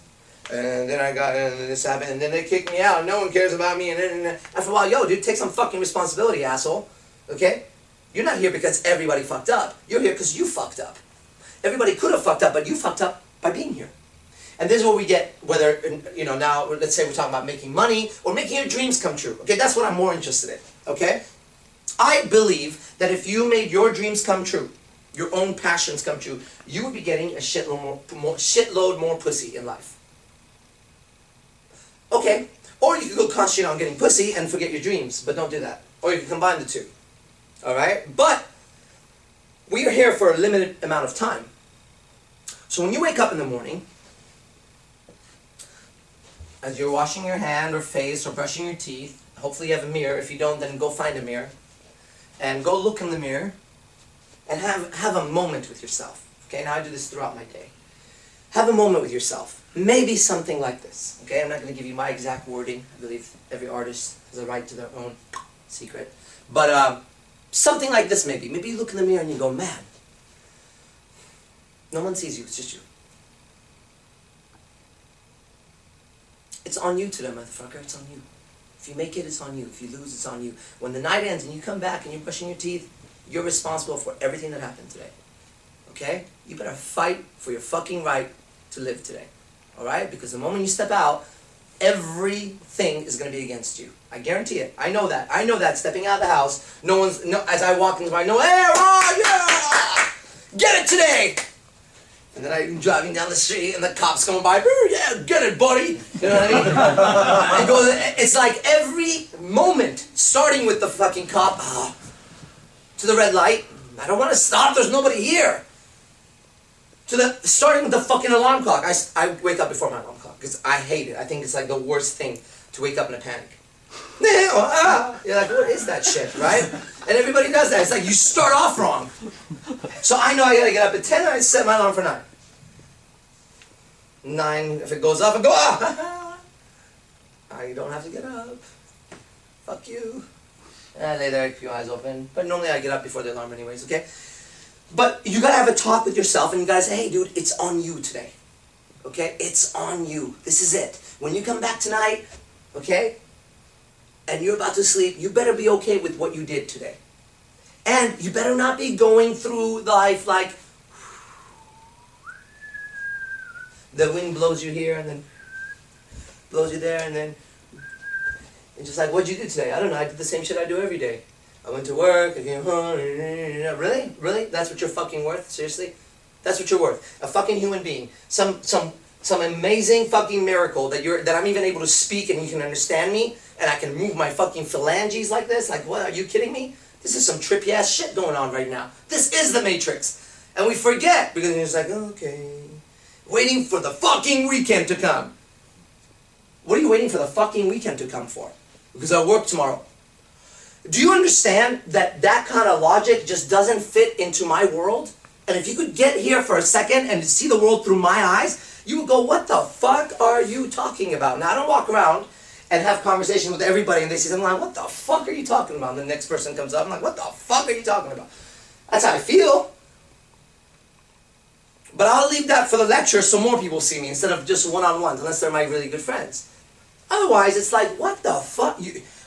And then and this happened, and then they kicked me out, and no one cares about me, and then after a while, yo, dude, take some fucking responsibility, asshole. Okay? You're not here because everybody fucked up. You're here because you fucked up. Everybody could have fucked up, but you fucked up by being here. And this is where we get, whether, you know, now, let's say we're talking about making money, or making your dreams come true. Okay, that's what I'm more interested in. Okay? I believe that if you made your dreams come true, your own passions come true, you would be getting a shitload more pussy in life. Okay, or you could go concentrate on getting pussy and forget your dreams, but don't do that. Or you can combine the two. Alright? But we are here for a limited amount of time. So when you wake up in the morning, as you're washing your hand or face or brushing your teeth, hopefully you have a mirror. If you don't, then go find a mirror. And go look in the mirror and have a moment with yourself. Okay, now I do this throughout my day. Have a moment with yourself. Maybe something like this. Okay, I'm not going to give you my exact wording. I believe every artist has a right to their own secret. But something like this maybe. Maybe you look in the mirror and you go, man, no one sees you, it's just you. It's on you today, motherfucker, it's on you. If you make it, it's on you. If you lose, it's on you. When the night ends and you come back and you're brushing your teeth, you're responsible for everything that happened today. Okay? You better fight for your fucking right to live today. Alright? Because the moment you step out, everything is going to be against you. I guarantee it. I know that. I know that. Stepping out of the house, as I walk in, I know, hey, Ron, yeah! Get it today! And then I'm driving down the street and the cops coming by, yeah, get it, buddy! You know what I mean? It's like every moment, starting with the fucking cop, to the red light, I don't want to stop, there's nobody here. Starting with the fucking alarm clock. I wake up before my alarm clock because I hate it. I think it's like the worst thing to wake up in a panic. You're like, what is that shit, right? And everybody does that. It's like you start off wrong. So I know I gotta get up at 10 and I set my alarm for 9. 9, if it goes up, I go, I don't have to get up. Fuck you. And I lay there, keep your eyes open. But normally I get up before the alarm anyways, okay? But you gotta have a talk with yourself and you gotta say, hey dude, it's on you today. Okay? It's on you. This is it. When you come back tonight, okay, and you're about to sleep, you better be okay with what you did today. And you better not be going through life like the wind blows you here and then blows you there and then it's just like, what'd you do today? I don't know, I did the same shit I do every day. I went to work, I came home, really? Really? That's what you're fucking worth? Seriously? That's what you're worth. A fucking human being. Some amazing fucking miracle that I'm even able to speak and you can understand me and I can move my fucking phalanges like this? Like, what? Are you kidding me? This is some trippy ass shit going on right now. This is the Matrix. And we forget because it's like, okay, waiting for the fucking weekend to come. What are you waiting for the fucking weekend to come for? Because I work tomorrow. Do you understand that that kind of logic just doesn't fit into my world? And if you could get here for a second and see the world through my eyes, you would go, what the fuck are you talking about? Now, I don't walk around and have conversation with everybody and they say something like, what the fuck are you talking about? And the next person comes up, I'm like, what the fuck are you talking about? That's how I feel. But I'll leave that for the lecture so more people see me instead of just one-on-ones, unless they're my really good friends. Otherwise, it's like, what the fuck?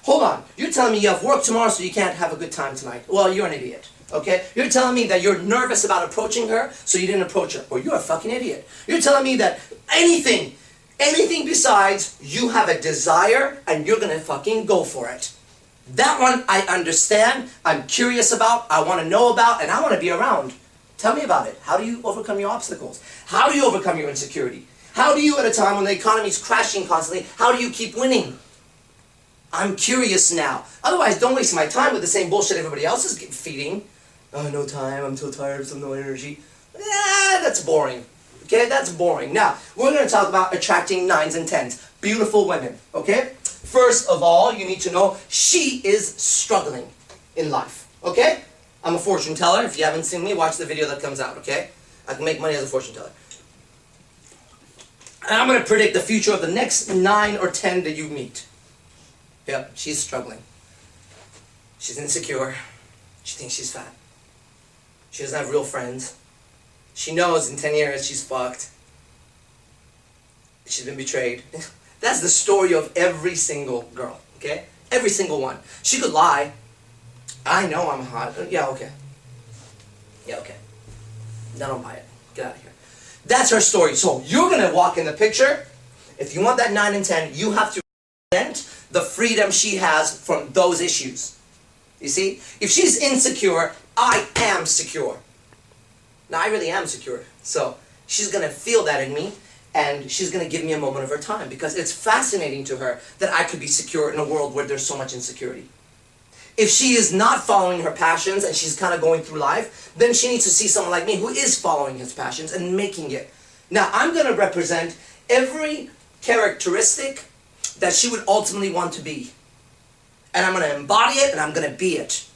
Hold on. You're telling me you have work tomorrow so you can't have a good time tonight. Well, you're an idiot. Okay? You're telling me that you're nervous about approaching her so you didn't approach her. Well, you're a fucking idiot. You're telling me that anything besides you have a desire and you're gonna fucking go for it. That one I understand, I'm curious about, I want to know about, and I want to be around. Tell me about it. How do you overcome your obstacles? How do you overcome your insecurity? How do you, at a time when the economy's crashing constantly, how do you keep winning? I'm curious now. Otherwise, don't waste my time with the same bullshit everybody else is feeding. Oh, no time, I'm so tired, so no energy. That's boring. Okay, that's boring. Now, we're going to talk about attracting 9s and 10s. Beautiful women, okay? First of all, you need to know she is struggling in life, okay? I'm a fortune teller. If you haven't seen me, watch the video that comes out, okay? I can make money as a fortune teller. And I'm going to predict the future of the next 9 or 10 that you meet. Yep, she's struggling. She's insecure. She thinks she's fat. She doesn't have real friends. She knows in 10 years she's fucked. She's been betrayed. That's the story of every single girl, okay? Every single one. She could lie. I know I'm hot. Yeah, okay. Yeah, okay. No, don't buy it. Get out of here. That's her story. So you're going to walk in the picture. If you want that 9 and 10, you have to represent the freedom she has from those issues. You see? If she's insecure, I am secure. Now, I really am secure. So she's going to feel that in me, and she's going to give me a moment of her time because it's fascinating to her that I could be secure in a world where there's so much insecurity. If she is not following her passions and she's kind of going through life, then she needs to see someone like me who is following his passions and making it. Now, I'm going to represent every characteristic that she would ultimately want to be. And I'm going to embody it and I'm going to be it.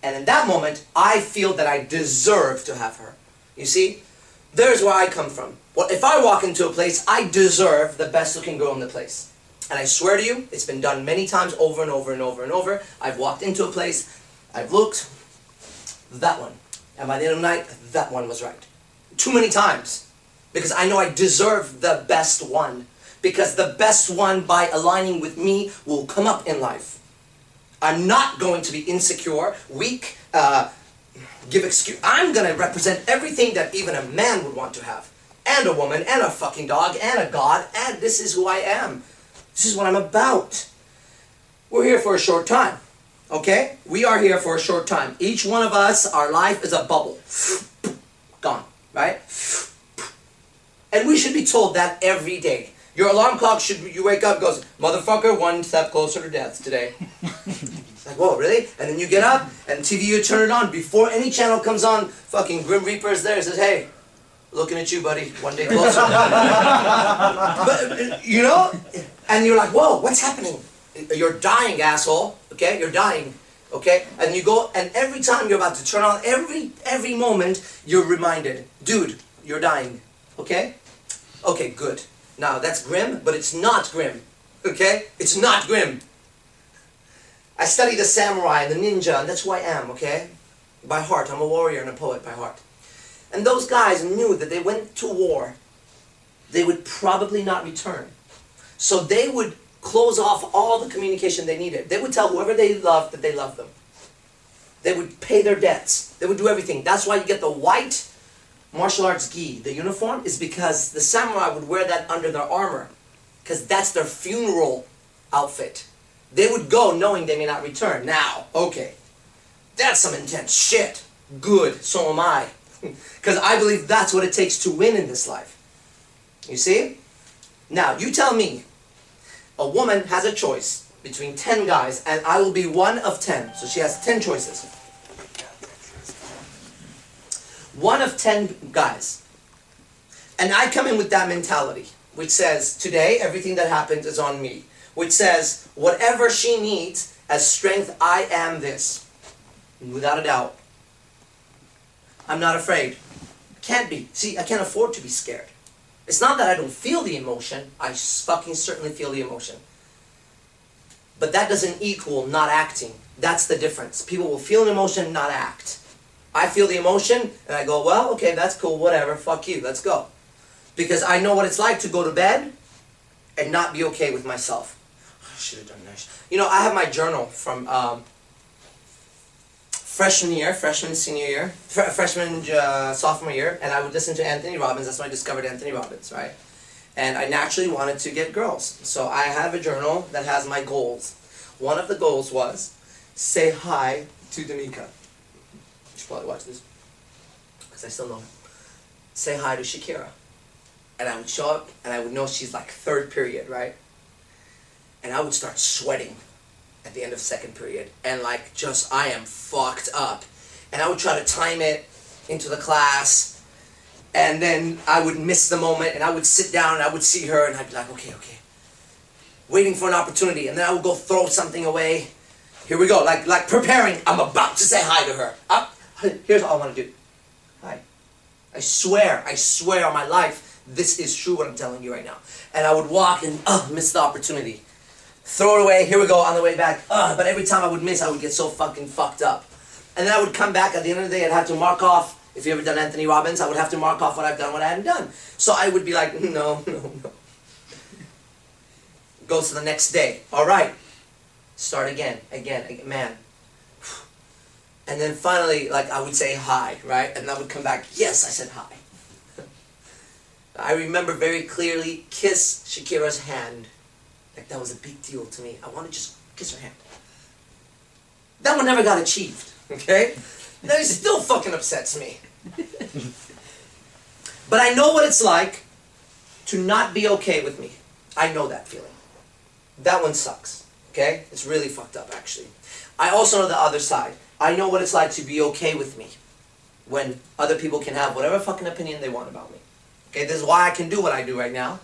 And in that moment, I feel that I deserve to have her. You see? There's where I come from. Well, if I walk into a place, I deserve the best looking girl in the place. And I swear to you, it's been done many times over and over and over and over. I've walked into a place, I've looked, that one. And by the end of the night, that one was right. Too many times. Because I know I deserve the best one. Because the best one, by aligning with me, will come up in life. I'm not going to be insecure, weak, give excuse. I'm going to represent everything that even a man would want to have. And a woman, and a fucking dog, and a god, and this is who I am. This is what I'm about. We're here for a short time, okay? We are here for a short time. Each one of us, our life is a bubble. Gone, right? And we should be told that every day. Your alarm clock should, you wake up, goes, motherfucker, 1 step closer to death today. It's like, whoa, really? And then you get up, and TV, you turn it on. Before any channel comes on, fucking Grim Reaper is there and says, hey, looking at you, buddy, 1 day closer. But, you know? And you're like, whoa, what's happening? You're dying, asshole. Okay? You're dying. Okay? And you go, and every time you're about to turn on, every moment, you're reminded, dude, you're dying. Okay? Okay, good. Now, that's grim, but it's not grim. Okay? It's not grim. I study the samurai and the ninja, and that's who I am, okay? By heart. I'm a warrior and a poet by heart. And those guys knew that they went to war, they would probably not return. So they would close off all the communication they needed. They would tell whoever they loved that they loved them. They would pay their debts. They would do everything. That's why you get the white martial arts gi, the uniform, is because the samurai would wear that under their armor. Because that's their funeral outfit. They would go knowing they may not return. Now, okay, That's some intense shit. Good, so am I. Because I believe that's what it takes to win in this life. You see? Now, you tell me, a woman has a choice between 10 guys, and I will be one of 10. So she has 10 choices. One of 10 guys. And I come in with that mentality, which says, today, everything that happens is on me. Which says, whatever she needs as strength, I am this. Without a doubt. I'm not afraid. Can't be. See, I can't afford to be scared. It's not that I don't feel the emotion. I fucking certainly feel the emotion. But that doesn't equal not acting. That's the difference. People will feel an emotion, not act. I feel the emotion, and I go, well, okay, that's cool, whatever, fuck you, let's go. Because I know what it's like to go to bed and not be okay with myself. I should have done that. You know, I have my journal from freshman, senior year, sophomore year, and I would listen to Anthony Robbins. That's when I discovered Anthony Robbins, right? And I naturally wanted to get girls. So I have a journal that has my goals. One of the goals was, say hi to Danica. You should probably watch this, because I still know her. Say hi to Shakira. And I would show up, and I would know she's like third period, right? And I would start sweating at the end of second period. And like, just, I am fucked up. And I would try to time it into the class. And then I would miss the moment, and I would sit down, and I would see her, and I'd be like, okay. Waiting for an opportunity. And then I would go throw something away. Here we go, like preparing. I'm about to say hi to her. Here's all I want to do. Hi. I swear on my life, this is true what I'm telling you right now. And I would walk and miss the opportunity. Throw it away, here we go, on the way back. But every time I would miss, I would get so fucking fucked up. And then I would come back, at the end of the day, I'd have to mark off, if you ever done Anthony Robbins, I would have to mark off what I've done, what I hadn't done. So I would be like, no. Go to the next day. All right. Start again, man. And then finally, like, I would say hi, right? And I would come back, yes, I said hi. I remember very clearly, kiss Shakira's hand. Like, that was a big deal to me. I want to just kiss her hand. That one never got achieved, okay? That still fucking upsets me. But I know what it's like to not be okay with me. I know that feeling. That one sucks, okay? It's really fucked up, actually. I also know the other side. I know what it's like to be okay with me when other people can have whatever fucking opinion they want about me. Okay, this is why I can do what I do right now.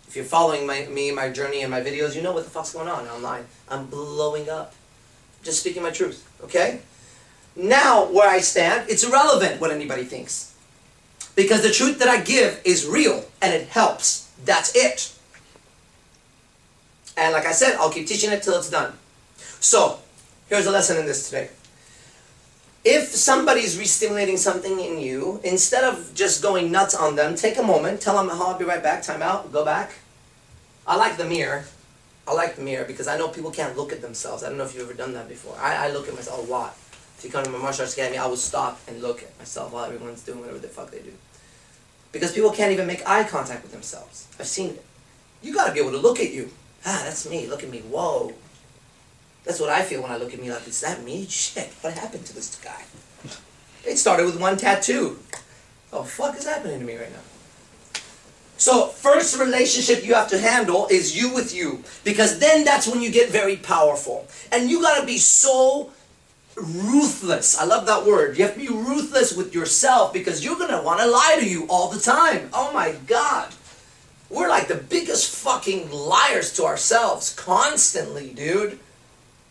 If you're following my journey and my videos, you know what the fuck's going on online. I'm blowing up. Just speaking my truth, okay? Now, where I stand, it's irrelevant what anybody thinks. Because the truth that I give is real, and it helps. That's it. And like I said, I'll keep teaching it till it's done. So, here's a lesson in this today. If somebody's re-stimulating something in you, instead of just going nuts on them, take a moment, tell them, I'll be right back, time out, go back. I like the mirror. I like the mirror because I know people can't look at themselves. I don't know if you've ever done that before. I look at myself a lot. If you come to my martial arts academy, I will stop and look at myself while everyone's doing whatever the fuck they do. Because people can't even make eye contact with themselves. I've seen it. You gotta be able to look at you. That's me, look at me, whoa. That's what I feel when I look at me, like, is that me? Shit, what happened to this guy? It started with one tattoo. Oh, fuck is happening to me right now? So, first relationship you have to handle is you with you. Because then that's when you get very powerful. And you gotta be so ruthless. I love that word. You have to be ruthless with yourself because you're gonna wanna lie to you all the time. Oh my God. We're like the biggest fucking liars to ourselves. Constantly, dude.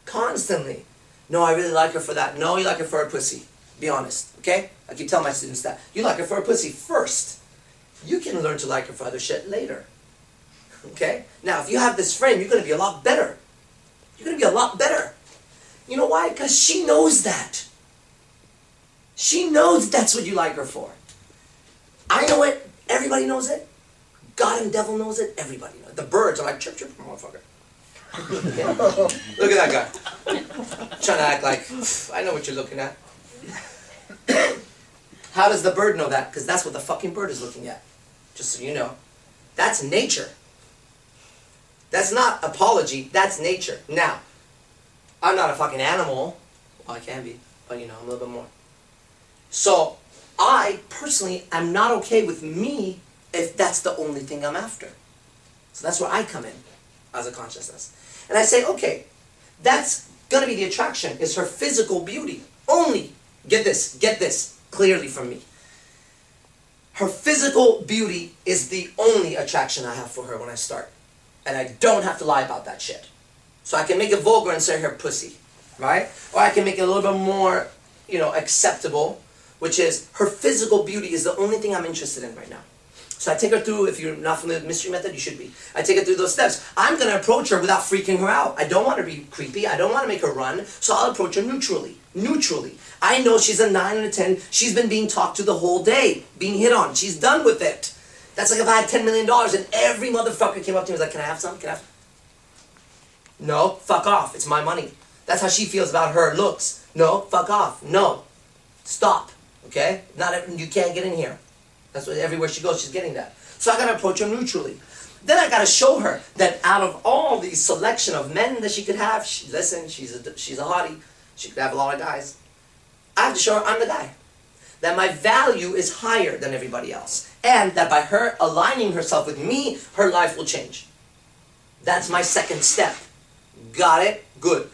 Constantly. No, I really like her for that. No, you like her for her pussy. Be honest, okay? I keep telling my students that. You like her for her pussy first. You can learn to like her for other shit later. Okay? Now, if you have this frame, you're going to be a lot better. You're going to be a lot better. You know why? Because she knows that. She knows that's what you like her for. I know it. Everybody knows it. God and devil knows it. Everybody knows it. The birds are like, chirp, chirp, motherfucker. Okay. Look at that guy. Trying to act like, I know what you're looking at. How does the bird know that? Because that's what the fucking bird is looking at. Just so you know. That's nature. That's not apology. That's nature. Now, I'm not a fucking animal. Well, I can be. but you know, I'm a little bit more. So I personally am not okay with me if that's the only thing I'm after. So that's where I come in as a consciousness. And I say, okay, that's gonna be the attraction, is her physical beauty. Only, get this clearly from me. Her physical beauty is the only attraction I have for her when I start. And I don't have to lie about that shit. So I can make it vulgar and say her pussy, right? Or I can make it a little bit more, you know, acceptable, which is her physical beauty is the only thing I'm interested in right now. So I take her through, if you're not familiar with mystery method, you should be. I take her through those steps. I'm going to approach her without freaking her out. I don't want to be creepy. I don't want to make her run. So I'll approach her neutrally. Neutrally. I know she's a 9 and a 10. She's been being talked to the whole day, being hit on. She's done with it. That's like if I had $10 million and every motherfucker came up to me and was like, can I have some? Can I have some? No, fuck off. It's my money. That's how she feels about her looks. No, fuck off. No. Stop. Okay? You can't get in here. That's what everywhere she goes, she's getting that. So I gotta approach her neutrally. Then I gotta show her that out of all these selection of men that she could have, listen, she's a hottie. She could have a lot of guys. I have to show her I'm the guy. That my value is higher than everybody else. And that by her aligning herself with me, her life will change. That's my second step. Got it? Good.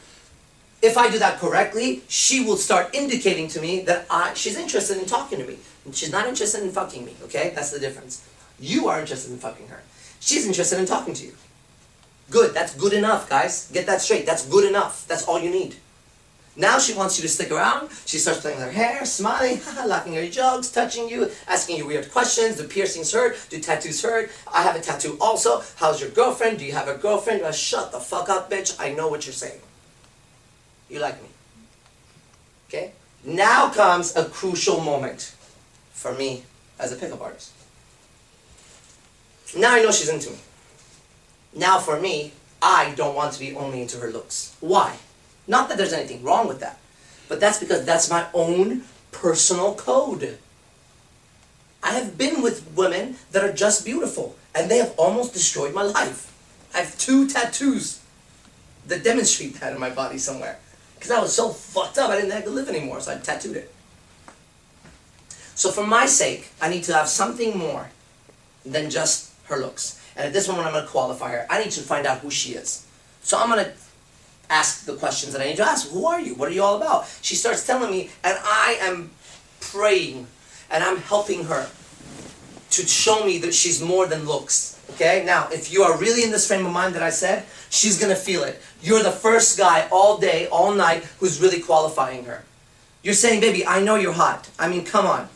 If I do that correctly, she will start indicating to me that she's interested in talking to me. She's not interested in fucking me, okay? That's the difference. You are interested in fucking her. She's interested in talking to you. Good, that's good enough, guys. Get that straight. That's good enough. That's all you need. Now she wants you to stick around. She starts playing with her hair, smiling, laughing at your jokes, touching you, asking you weird questions. Do piercings hurt? Do tattoos hurt? I have a tattoo also. How's your girlfriend? Do you have a girlfriend? Shut the fuck up, bitch. I know what you're saying. You like me. Okay? Now comes a crucial moment for me as a pickup artist. Now I know she's into me. Now for me, I don't want to be only into her looks. Why? Not that there's anything wrong with that, but that's because that's my own personal code. I have been with women that are just beautiful, and they have almost destroyed my life. I have 2 tattoos that demonstrate that in my body somewhere. Because I was so fucked up, I didn't have to live anymore, so I tattooed it. So for my sake, I need to have something more than just her looks. And at this moment, I'm going to qualify her. I need to find out who she is. So I'm going to ask the questions that I need to ask. Who are you? What are you all about? She starts telling me, and I am praying, and I'm helping her to show me that she's more than looks. Okay? Now, if you are really in this frame of mind that I said, she's going to feel it. You're the first guy all day, all night, who's really qualifying her. You're saying, baby, I know you're hot. I mean, come on.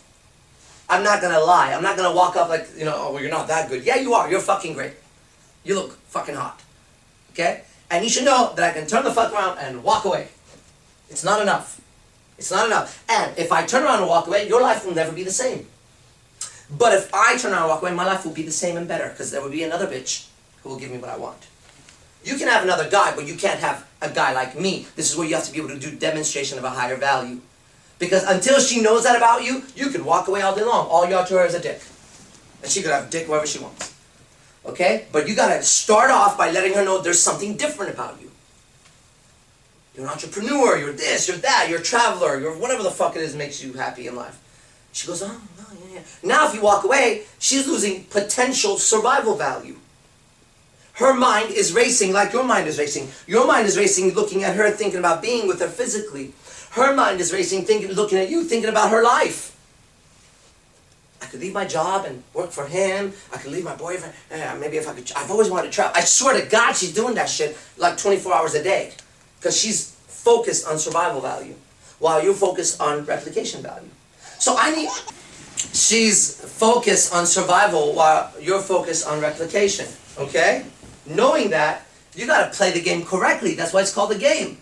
I'm not going to lie. I'm not going to walk up like, you know, oh, well, you're not that good. Yeah, you are. You're fucking great. You look fucking hot. Okay? And you should know that I can turn the fuck around and walk away. It's not enough. It's not enough. And if I turn around and walk away, your life will never be the same. But if I turn around and walk away, my life will be the same and better, because there will be another bitch who will give me what I want. You can have another guy, but you can't have a guy like me. This is where you have to be able to do demonstration of a higher value. Because until she knows that about you, you can walk away all day long. All you have to her is a dick. And she could have a dick wherever she wants. Okay? But you gotta start off by letting her know there's something different about you. You're an entrepreneur, you're this, you're that, you're a traveler, you're whatever the fuck it is makes you happy in life. She goes, oh, no, yeah. Now if you walk away, she's losing potential survival value. Her mind is racing like your mind is racing. Your mind is racing looking at her, thinking about being with her physically. Her mind is racing, looking at you, thinking about her life. I could leave my job and work for him. I could leave my boyfriend. Maybe if I could, I've always wanted to travel. I swear to God, she's doing that shit like 24 hours a day. Because she's focused on survival value, while you're focused on replication value. So she's focused on survival while you're focused on replication, okay? Knowing that, you gotta play the game correctly. That's why it's called a game.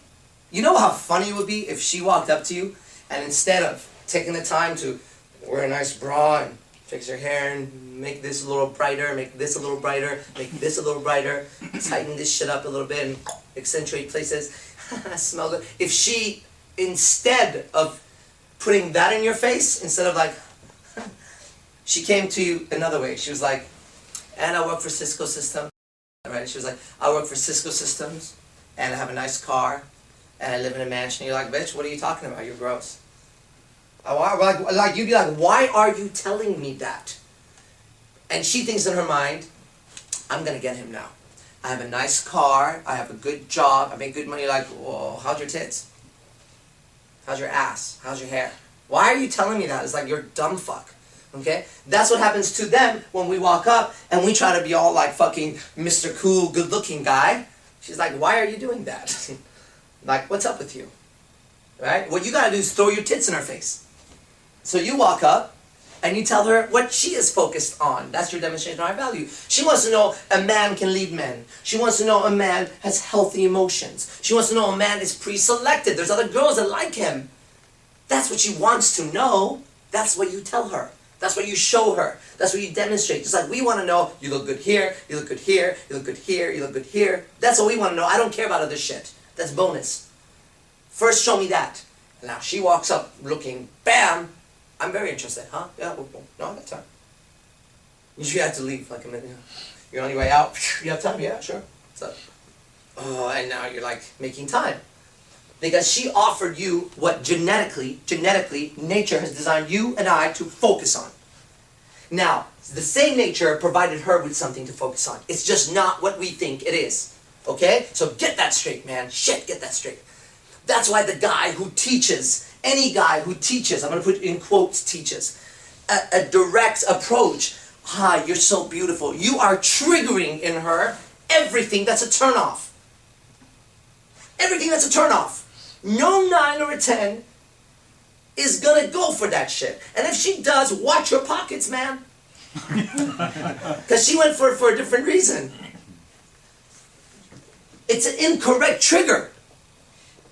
You know how funny it would be if she walked up to you and instead of taking the time to wear a nice bra and fix her hair and make this a little brighter, make this a little brighter, make this a little brighter, tighten this shit up a little bit and accentuate places, smell good. If she, instead of putting that in your face, instead of like, she came to you another way. She was like, and I work for Cisco Systems. Right? She was like, I work for Cisco Systems, and I have a nice car, and I live in a mansion. You're like, bitch, what are you talking about? You're gross. Like you'd be like, why are you telling me that? And she thinks in her mind, I'm gonna get him now. I have a nice car, I have a good job, I make good money. You're like, whoa, how's your tits? How's your ass? How's your hair? Why are you telling me that? It's like, you're a dumb fuck. Okay? That's what happens to them when we walk up and we try to be all like fucking Mr. Cool, good looking guy. She's like, why are you doing that? Like, what's up with you? Right? What you gotta do is throw your tits in her face. So you walk up and you tell her what she is focused on. That's your demonstration of our value. She wants to know a man can lead men. She wants to know a man has healthy emotions. She wants to know a man is pre-selected. There's other girls that like him. That's what she wants to know. That's what you tell her. That's what you show her. That's what you demonstrate. Just like we want to know, you look good here, you look good here, you look good here, you look good here. That's what we want to know. I don't care about other shit. That's bonus. First, show me that. Now, she walks up looking, bam, I'm very interested, huh? Yeah, no, that's time. You have to leave like a minute. You're on your way out. You have time? Yeah, sure. What's up? Oh, and now you're like making time. Because she offered you what genetically, nature has designed you and I to focus on. Now, the same nature provided her with something to focus on. It's just not what we think it is. Okay? So get that straight, man. Shit, get that straight. That's why the guy who teaches, any guy who teaches, I'm going to put in quotes, teaches, a direct approach, hi, you're so beautiful. You are triggering in her everything that's a turnoff. Everything that's a turnoff. No 9 or a 10 is going to go for that shit. And if she does, watch your pockets, man. Because she went for it for a different reason. It's an incorrect trigger.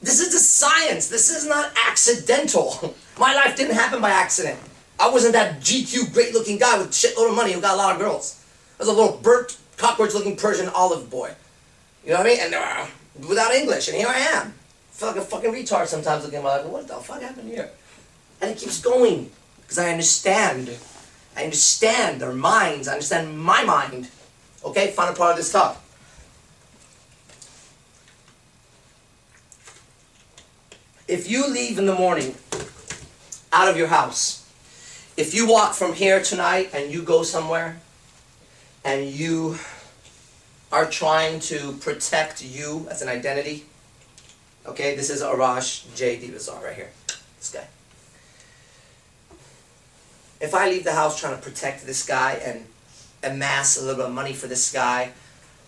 This is the science. This is not accidental. My life didn't happen by accident. I wasn't that GQ, great-looking guy with a shitload of money who got a lot of girls. I was a little burnt, cockroach-looking Persian olive boy. You know what I mean? And without English, and here I am. I feel like a fucking retard sometimes looking at my life. What the fuck happened here? And it keeps going. Because I understand. I understand their minds. I understand my mind. Okay, final part of this talk. If you leave in the morning out of your house, if you walk from here tonight and you go somewhere and you are trying to protect you as an identity, okay, this is Arash Dibazar right here, this guy. If I leave the house trying to protect this guy and amass a little bit of money for this guy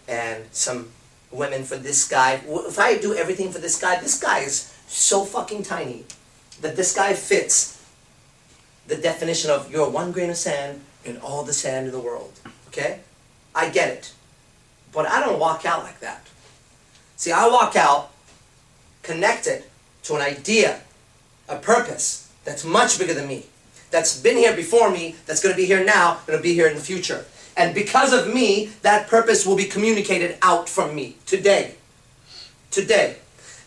and some women for this guy, if I do everything for this guy is so fucking tiny that this guy fits the definition of you're 1 grain of sand in all the sand in the world, okay? I get it. But I don't walk out like that. See, I walk out connected to an idea, a purpose that's much bigger than me, that's been here before me, that's going to be here now, going to be here in the future. And because of me, that purpose will be communicated out from me today. Today.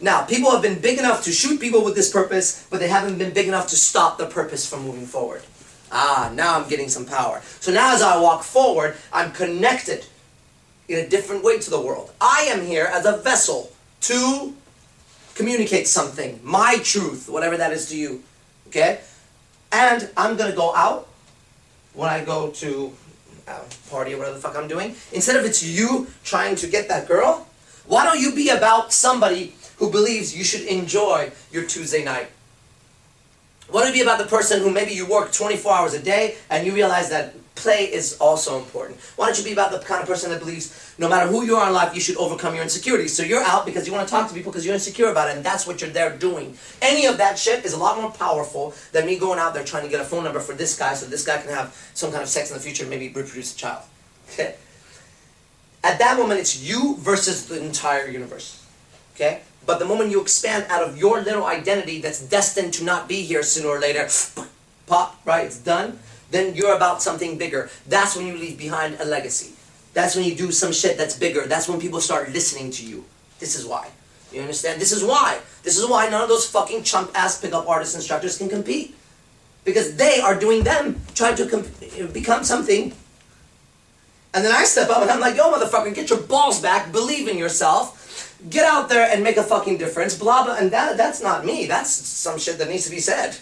Now, people have been big enough to shoot people with this purpose, but they haven't been big enough to stop the purpose from moving forward. Now I'm getting some power. So now as I walk forward, I'm connected in a different way to the world. I am here as a vessel to communicate something, my truth, whatever that is to you, okay? And I'm going to go out when I go to a party or whatever the fuck I'm doing. Instead of it's you trying to get that girl, why don't you be about somebody who believes you should enjoy your Tuesday night? Why don't you be about the person who maybe you work 24 hours a day and you realize that play is also important? Why don't you be about the kind of person that believes no matter who you are in life, you should overcome your insecurities? So you're out because you want to talk to people because you're insecure about it, and that's what you're there doing. Any of that shit is a lot more powerful than me going out there trying to get a phone number for this guy so this guy can have some kind of sex in the future and maybe reproduce a child. Okay? At that moment, it's you versus the entire universe. Okay? But the moment you expand out of your little identity that's destined to not be here sooner or later, pop, right, it's done, then you're about something bigger. That's when you leave behind a legacy. That's when you do some shit that's bigger. That's when people start listening to you. This is why. You understand? This is why. This is why none of those fucking chump-ass pickup artist instructors can compete. Because they are doing them, trying to become something. And then I step up and I'm like, yo, motherfucker, get your balls back, believe in yourself. get out there and make a fucking difference, blah, blah, and that's not me. That's some shit that needs to be said.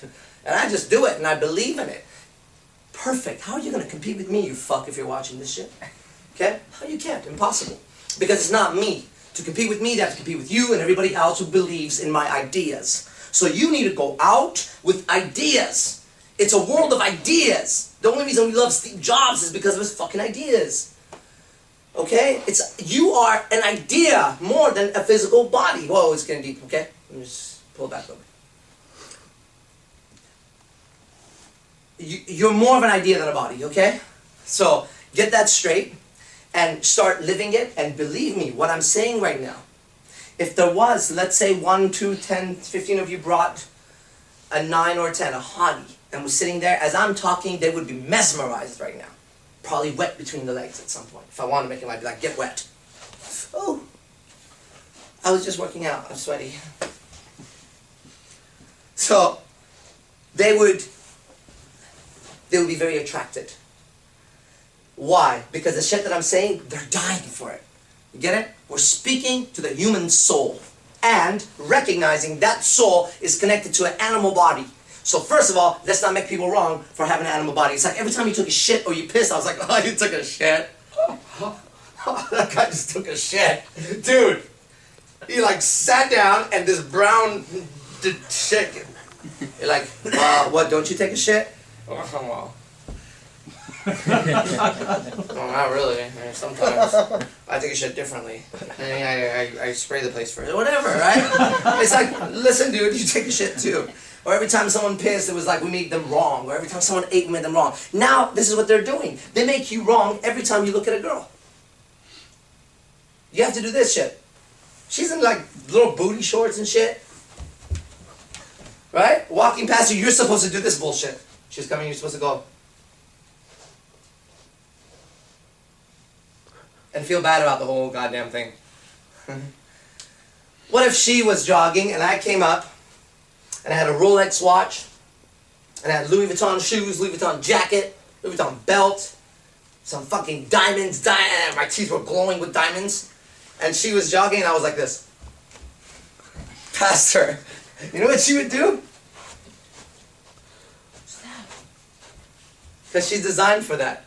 And I just do it, and I believe in it. Perfect. How are you going to compete with me, you fuck, if you're watching this shit? Okay? How you can't. Impossible. Because it's not me. To compete with me, they have to compete with you and everybody else who believes in my ideas. So you need to go out with ideas. It's a world of ideas. The only reason we love Steve Jobs is because of his fucking ideas. Okay? You are an idea more than a physical body. Whoa, it's getting deep, okay? Let me just pull it back a little bit. You're more of an idea than a body, okay? So, get that straight and start living it, and believe me, what I'm saying right now, if there was, let's say 1, 2, 10, 15 of you brought a 9 or 10, a hottie, and was sitting there, as I'm talking, they would be mesmerized right now. Probably wet between the legs at some point. If I want to make it, I'd be like, get wet. Oh, I was just working out, I'm sweaty. So, they would be very attracted. Why? Because the shit that I'm saying, they're dying for it. You get it? We're speaking to the human soul and recognizing that soul is connected to an animal body. So first of all, let's not make people wrong for having an animal body. It's like every time you took a shit or you pissed, I was like, oh, you took a shit. That guy just took a shit. Dude, he like sat down and this brown shit. You're like, what, don't you take a shit? Oh, well. No, not really. I mean, sometimes I take a shit differently. I spray the place first. Whatever, right? It's like, listen, dude, you take a shit too. Or every time someone pissed, it was like we made them wrong. Or every time someone ate, we made them wrong. Now, this is what they're doing. They make you wrong every time you look at a girl. You have to do this shit. She's in like little booty shorts and shit. Right? Walking past you, you're supposed to do this bullshit. She's coming, you're supposed to go. And feel bad about the whole goddamn thing. What if she was jogging and I came up and I had a Rolex watch and I had Louis Vuitton shoes, Louis Vuitton jacket, Louis Vuitton belt, some fucking diamonds, my teeth were glowing with diamonds, and she was jogging and I was like this. Past her. You know what she would do? Because she's designed for that.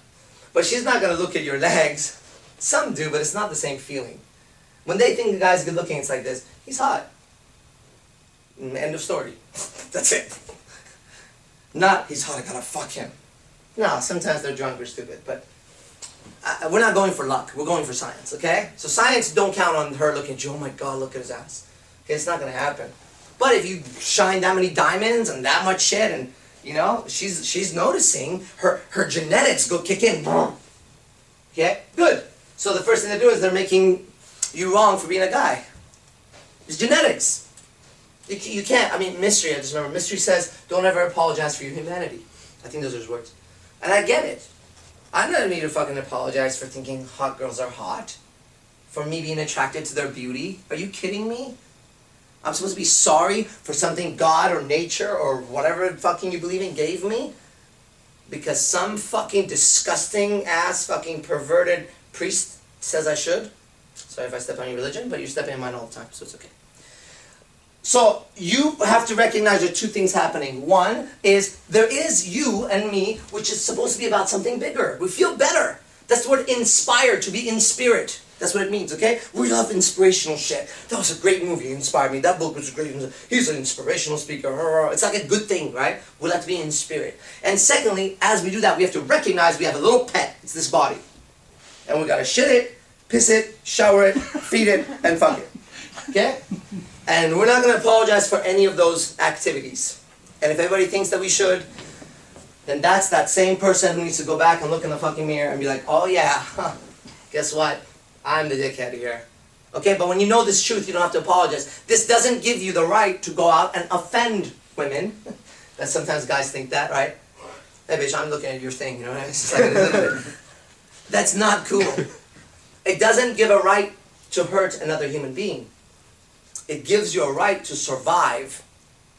But she's not going to look at your legs. Some do, but it's not the same feeling. When they think the guy's good looking, it's like this. He's hot. End of story. That's it. Not, he's hot, I gotta fuck him. No, sometimes they're drunk or stupid, but we're not going for luck. We're going for science, okay? So science don't count on her looking at you, oh my God, look at his ass. Okay, it's not gonna happen. But if you shine that many diamonds and that much shit and, you know, she's noticing her genetics go kick in. Okay, good. So the first thing they do is they're making you wrong for being a guy. It's genetics. You can't, I mean, Mystery, I just remember, Mystery says, don't ever apologize for your humanity. I think those are his words. And I get it. I don't need to fucking apologize for thinking hot girls are hot. For me being attracted to their beauty. Are you kidding me? I'm supposed to be sorry for something God or nature or whatever fucking you believe in gave me? Because some fucking disgusting ass fucking perverted priest says I should? Sorry if I step on your religion, but you're stepping on mine all the time, so it's okay. So you have to recognize there are two things happening. One is there is you and me, which is supposed to be about something bigger. We feel better. That's the word inspire, to be in spirit. That's what it means, okay? We love inspirational shit. That was a great movie, it inspired me. That book was great. He's an inspirational speaker. It's like a good thing, right? We like to be in spirit. And secondly, as we do that, we have to recognize we have a little pet. It's this body. And we gotta shit it, piss it, shower it, feed it, and fuck it. Okay? And we're not going to apologize for any of those activities. And if everybody thinks that we should, then that's that same person who needs to go back and look in the fucking mirror and be like, oh yeah, guess what? I'm the dickhead here. Okay, but when you know this truth, you don't have to apologize. This doesn't give you the right to go out and offend women. That sometimes guys think that, right? Hey bitch, I'm looking at your thing, you know what I mean? It's like a little bit. That's not cool. It doesn't give a right to hurt another human being. It gives you a right to survive,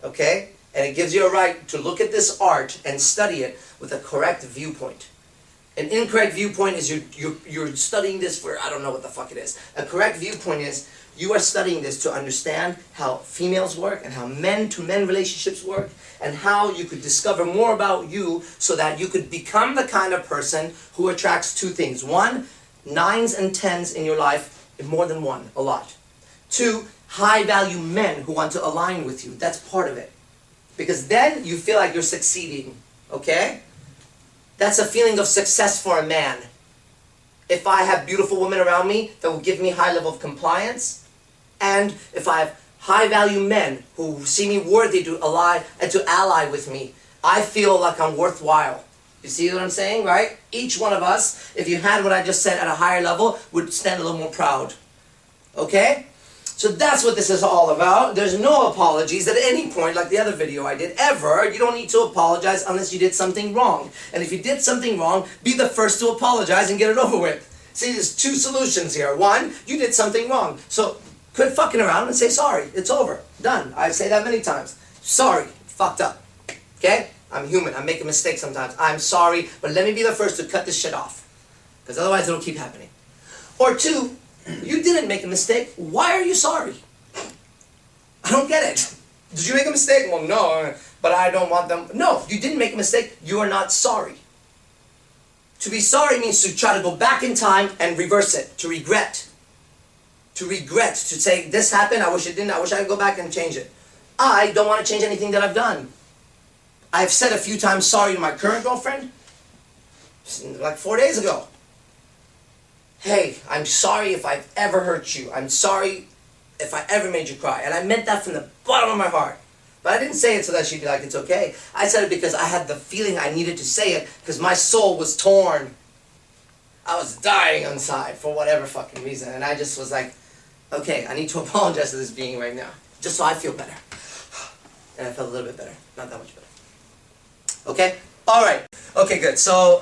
okay? And it gives you a right to look at this art and study it with a correct viewpoint. An incorrect viewpoint is you're studying this for, I don't know what the fuck it is. A correct viewpoint is You are studying this to understand how females work and how men-to-men relationships work and how you could discover more about you so that you could become the kind of person who attracts two things. One, 9s and 10s in your life, more than one, a lot. Two, high-value men who want to align with you. That's part of it. Because then you feel like you're succeeding, okay? That's a feeling of success for a man. If I have beautiful women around me that will give me high level of compliance, and if I have high-value men who see me worthy to ally with me, I feel like I'm worthwhile. You see what I'm saying, right? Each one of us, if you had what I just said at a higher level, would stand a little more proud. Okay? So that's what this is all about. There's no apologies at any point, like the other video I did, ever. You don't need to apologize unless you did something wrong. And if you did something wrong, be the first to apologize and get it over with. See, there's two solutions here. One, you did something wrong. So quit fucking around and say sorry. It's over. Done. I say that many times. Sorry. Fucked up. Okay? I'm human. I make a mistake sometimes. I'm sorry, but let me be the first to cut this shit off. Because otherwise it'll keep happening. Or two, you didn't make a mistake. Why are you sorry? I don't get it. Did you make a mistake? Well, no, but I don't want them. No, you didn't make a mistake. You are not sorry. To be sorry means to try to go back in time and reverse it. To regret. To regret. To say, this happened, I wish it didn't. I wish I could go back and change it. I don't want to change anything that I've done. I've said a few times sorry to my current girlfriend. Like 4 days ago. Hey, I'm sorry if I've ever hurt you. I'm sorry if I ever made you cry. And I meant that from the bottom of my heart. But I didn't say it so that she'd be like, it's okay. I said it because I had the feeling I needed to say it because my soul was torn. I was dying inside for whatever fucking reason. And I just was like, okay, I need to apologize to this being right now. Just so I feel better. And I felt a little bit better. Not that much better. Okay? Alright. Okay, good. So,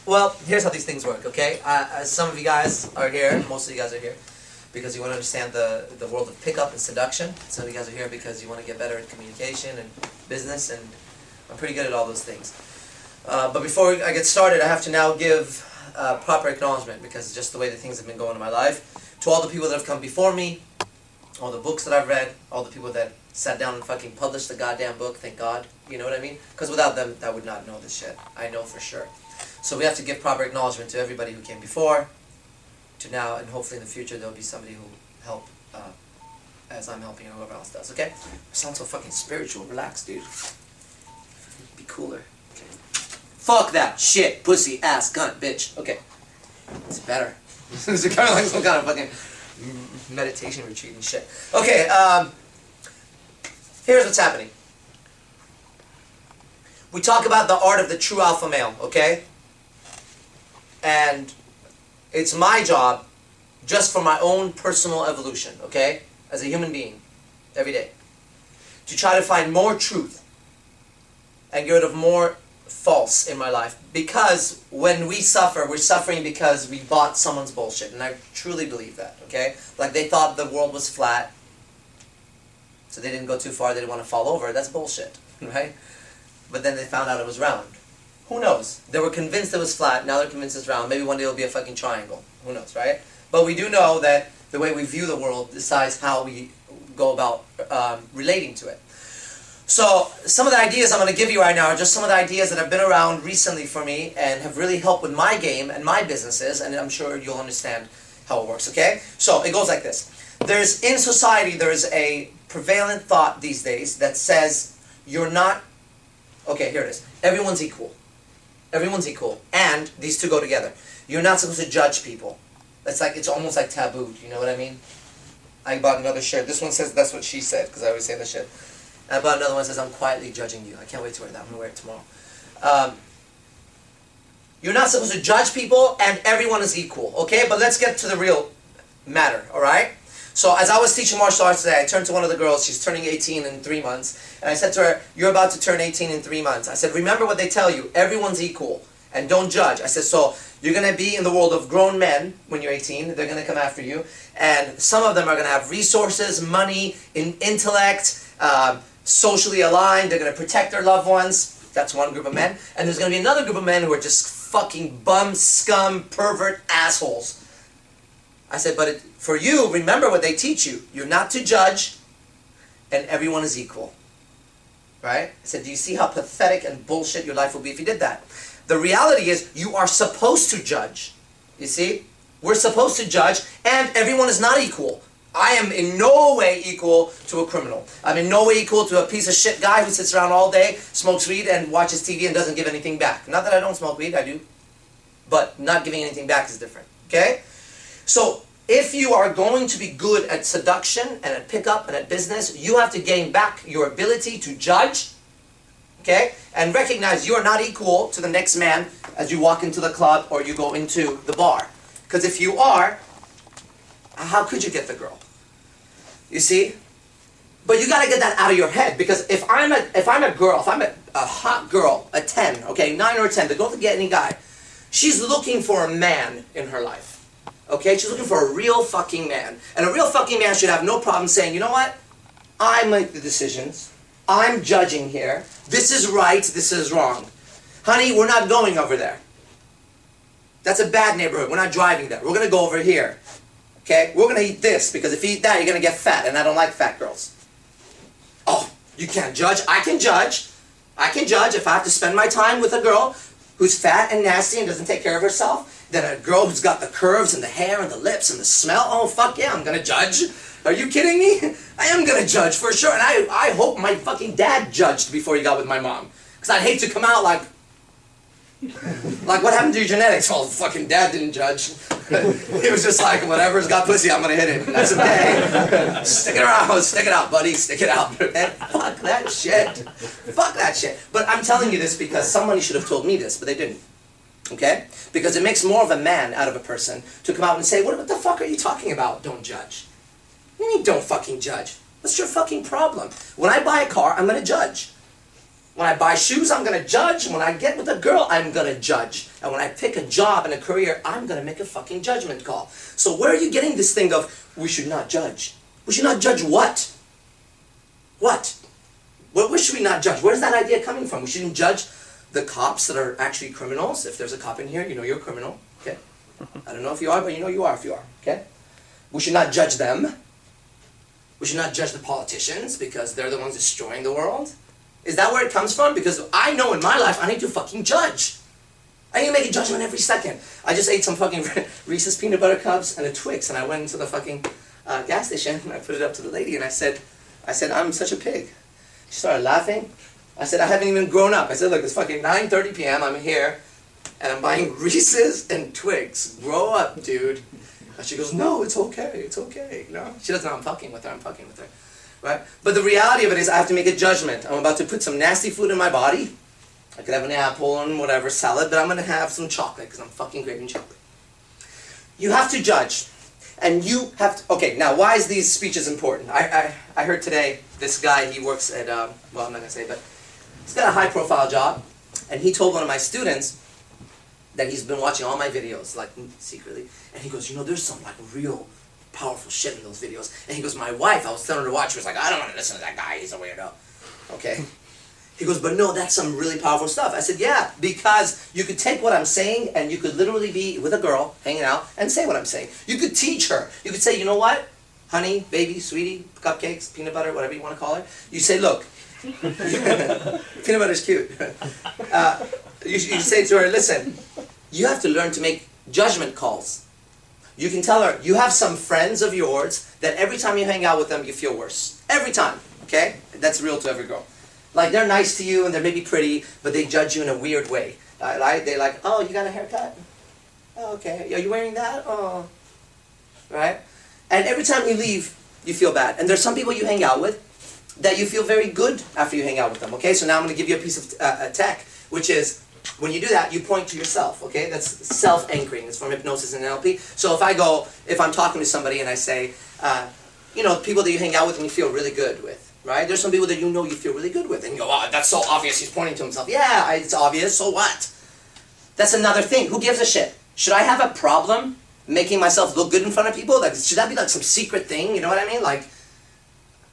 well, here's how these things work, okay? Some of you guys are here, most of you guys are here, because you want to understand the world of pickup and seduction. Some of you guys are here because you want to get better in communication and business, and I'm pretty good at all those things. But before I get started, I have to now give proper acknowledgement, because just the way that things have been going in my life, to all the people that have come before me, all the books that I've read, all the people that sat down and fucking published the goddamn book, thank God, you know what I mean? Because without them, I would not know this shit. I know for sure. So we have to give proper acknowledgement to everybody who came before, to now, and hopefully in the future there'll be somebody who will help as I'm helping, or whoever else does, okay? I sound so fucking spiritual. Relax, dude. Be cooler. Okay. Fuck that shit, pussy, ass, cunt, bitch. Okay. It's better. This is kind of like some kind of fucking meditation retreat and shit. Okay, here's what's happening. We talk about the art of the true alpha male, okay? And it's my job, just for my own personal evolution, okay? As a human being, every day, to try to find more truth and get rid of more false in my life. Because when we suffer, we're suffering because we bought someone's bullshit. And I truly believe that, okay? Like they thought the world was flat, so they didn't go too far, they didn't want to fall over. That's bullshit, right? But then they found out it was round. Who knows? They were convinced it was flat, now they're convinced it's round. Maybe one day it'll be a fucking triangle. Who knows, right? But we do know that the way we view the world decides how we go about relating to it. So, some of the ideas I'm going to give you right now are just some of the ideas that have been around recently for me and have really helped with my game and my businesses, and I'm sure you'll understand how it works, okay? So, it goes like this. In society, there's a prevalent thought these days that says you're not... Okay, here it is. Everyone's equal. Everyone's equal. And these two go together. You're not supposed to judge people. It's almost like taboo. You know what I mean? I bought another shirt. This one says that's what she said, because I always say this shit. And I bought another one that says I'm quietly judging you. I can't wait to wear that. I'm going to wear it tomorrow. You're not supposed to judge people, and everyone is equal. Okay? But let's get to the real matter. Alright? So as I was teaching martial arts today, I turned to one of the girls. She's turning 18 in 3 months. And I said to her, you're about to turn 18 in 3 months. I said, remember what they tell you. Everyone's equal. And don't judge. I said, so you're going to be in the world of grown men when you're 18. They're going to come after you. And some of them are going to have resources, money, intellect, socially aligned. They're going to protect their loved ones. That's one group of men. And there's going to be another group of men who are just fucking bum, scum, pervert assholes. I said, but for you, remember what they teach you. You're not to judge, and everyone is equal. Right? I said, do you see how pathetic and bullshit your life will be if you did that? The reality is, you are supposed to judge. You see? We're supposed to judge, and everyone is not equal. I am in no way equal to a criminal. I'm in no way equal to a piece of shit guy who sits around all day, smokes weed, and watches TV and doesn't give anything back. Not that I don't smoke weed, I do. But not giving anything back is different. Okay? So, if you are going to be good at seduction and at pickup and at business, you have to gain back your ability to judge, okay? And recognize you are not equal to the next man as you walk into the club or you go into the bar. Because if you are, how could you get the girl? You see? But you got to get that out of your head, because if I'm a girl, if I'm a hot girl, a 10, okay, 9 or 10, that don't get any guy, she's looking for a man in her life. Okay, she's looking for a real fucking man. And a real fucking man should have no problem saying, you know what? I make the decisions. I'm judging here. This is right, this is wrong. Honey, we're not going over there. That's a bad neighborhood. We're not driving there. We're going to go over here. Okay? We're going to eat this, because if you eat that, you're going to get fat, and I don't like fat girls. Oh, you can't judge. I can judge. I can judge if I have to spend my time with a girl who's fat and nasty and doesn't take care of herself, than a girl who's got the curves and the hair and the lips and the smell. Oh, fuck yeah, I'm gonna judge. Are you kidding me? I am gonna judge for sure. And I hope my fucking dad judged before he got with my mom. Because I'd hate to come out like what happened to your genetics? Well, fucking dad didn't judge. He was just like, whatever's got pussy, I'm gonna hit it. That's okay. Stick it around, stick it out, buddy, stick it out. And fuck that shit. Fuck that shit. But I'm telling you this because somebody should have told me this, but they didn't. Okay? Because it makes more of a man out of a person to come out and say, what the fuck are you talking about? Don't judge. What do you mean don't fucking judge? What's your fucking problem? When I buy a car, I'm going to judge. When I buy shoes, I'm going to judge. When I get with a girl, I'm going to judge. And when I pick a job and a career, I'm going to make a fucking judgment call. So where are you getting this thing of, we should not judge? We should not judge what? What? Where should we not judge? Where's that idea coming from? We shouldn't judge the cops that are actually criminals. If there's a cop in here, you know you're a criminal, okay? I don't know if you are, but you know you are if you are, okay? We should not judge them. We should not judge the politicians because they're the ones destroying the world. Is that where it comes from? Because I know in my life I need to fucking judge. I need to make a judgment every second. I just ate some fucking Reese's peanut butter cups and a Twix, and I went into the fucking gas station and I put it up to the lady and I said, I'm such a pig. She started laughing. I said, I haven't even grown up. I said, look, it's fucking 9:30 p.m. I'm here, and I'm buying Reese's and Twix. Grow up, dude. And she goes, no, it's okay. It's okay. No, she doesn't know I'm fucking with her. I'm fucking with her. Right? But the reality of it is I have to make a judgment. I'm about to put some nasty food in my body. I could have an apple and whatever, salad, but I'm going to have some chocolate because I'm fucking craving chocolate. You have to judge. And you have to, okay, now why is these speeches important? I heard today, this guy, he works at, well, I'm not going to say, but he's got a high profile job, and he told one of my students that he's been watching all my videos, like secretly, and he goes, you know, there's some like real powerful shit in those videos. And he goes, my wife, I was telling her to watch, she was like, I don't want to listen to that guy, he's a weirdo. Okay. He goes, but no, that's some really powerful stuff. I said, yeah, because you could take what I'm saying and you could literally be with a girl, hanging out, and say what I'm saying. You could teach her. You could say, you know what? Honey, baby, sweetie, cupcakes, peanut butter, whatever you want to call her. You say, look, peanut butter's cute. You say to her, listen, you have to learn to make judgment calls. You can tell her, you have some friends of yours that every time you hang out with them, you feel worse. Every time, okay? That's real to every girl. Like, they're nice to you and they're maybe pretty, but they judge you in a weird way. Right? They're like, oh, you got a haircut? Oh, okay. Are you wearing that? Oh. Right? And every time you leave, you feel bad. And there's some people you hang out with that you feel very good after you hang out with them, okay? So now I'm going to give you a piece of tech, which is, when you do that, you point to yourself, okay? That's self-anchoring. It's from hypnosis and NLP. So if I'm talking to somebody and I say, you know, people that you hang out with and you feel really good with, right? There's some people that you know you feel really good with, and you go, oh, that's so obvious, he's pointing to himself. Yeah, it's obvious, so what? That's another thing. Who gives a shit? Should I have a problem making myself look good in front of people? Like, should that be like some secret thing? You know what I mean? Like,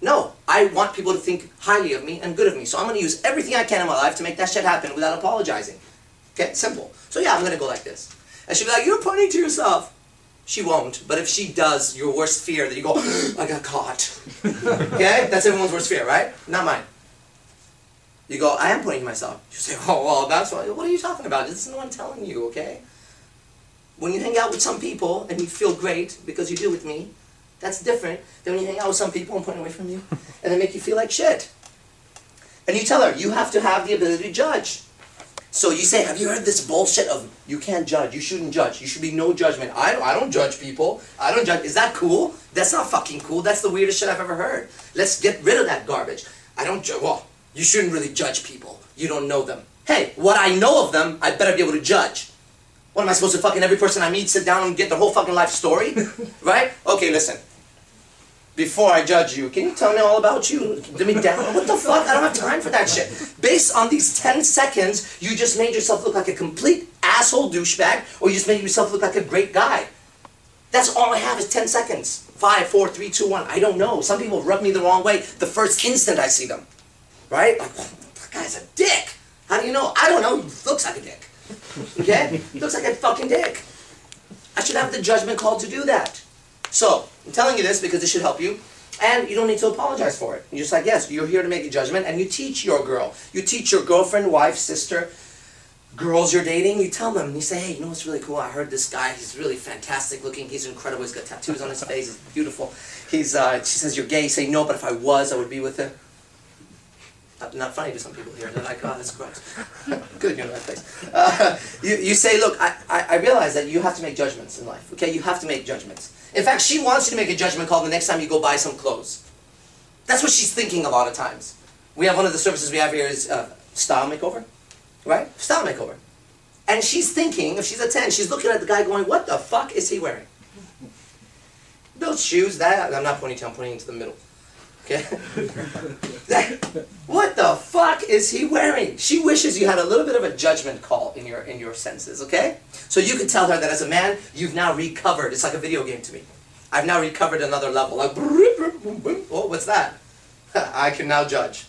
no. I want people to think highly of me and good of me. So I'm going to use everything I can in my life to make that shit happen without apologizing. Okay? Simple. So yeah, I'm going to go like this. And she'll be like, you're pointing to yourself. She won't, but if she does, your worst fear that you go, I got caught. Okay? That's everyone's worst fear, right? Not mine. You go, I am pointing to myself. You say, oh, well, that's why. What are you talking about? This isn't what I'm telling you, okay? When you hang out with some people and you feel great because you do with me, that's different than when you hang out with some people and point away from you and they make you feel like shit. And you tell her, you have to have the ability to judge. So you say, have you heard this bullshit of, you can't judge, you shouldn't judge, you should be no judgment. I don't judge people, I don't judge. Is that cool? That's not fucking cool. That's the weirdest shit I've ever heard. Let's get rid of that garbage. I don't judge, well, you shouldn't really judge people. You don't know them. Hey, what I know of them, I better be able to judge. What am I supposed to fucking every person I meet sit down and get their whole fucking life story? Right? Okay, listen. Before I judge you, can you tell me all about you? Let me down. What the fuck? I don't have time for that shit. Based on these 10 seconds, you just made yourself look like a complete asshole douchebag, or you just made yourself look like a great guy. That's all I have is 10 seconds. 5, 4, 3, 2, 1. I don't know. Some people rub me the wrong way the first instant I see them. Right? Like, that guy's a dick. How do you know? I don't know. He looks like a dick. Okay? He looks like a fucking dick. I should have the judgment call to do that. So, I'm telling you this because it should help you, and you don't need to apologize for it. You're just like, yes, you're here to make a judgment, and you teach your girl. You teach your girlfriend, wife, sister, girls you're dating, you tell them, and you say, hey, you know what's really cool? I heard this guy, he's really fantastic looking, he's incredible, he's got tattoos on his face, he's beautiful. She says, you're gay, you say, no, but if I was, I would be with him. Not funny to some people here. They're like, oh, that's gross. Good, you're in the right place. You say, look, I realize that you have to make judgments in life, okay? You have to make judgments. In fact, she wants you to make a judgment call the next time you go buy some clothes. That's what she's thinking a lot of times. We have one of the services we have here is style makeover, right? Style makeover. And she's thinking, if she's a 10, she's looking at the guy going, what the fuck is he wearing? Those shoes, that, I'm not pointing to, I'm pointing to the middle. Okay? What the fuck is he wearing? She wishes you had a little bit of a judgment call in your senses, okay? So you can tell her that as a man, you've now recovered. It's like a video game to me. I've now recovered another level. Like, oh, what's that? I can now judge.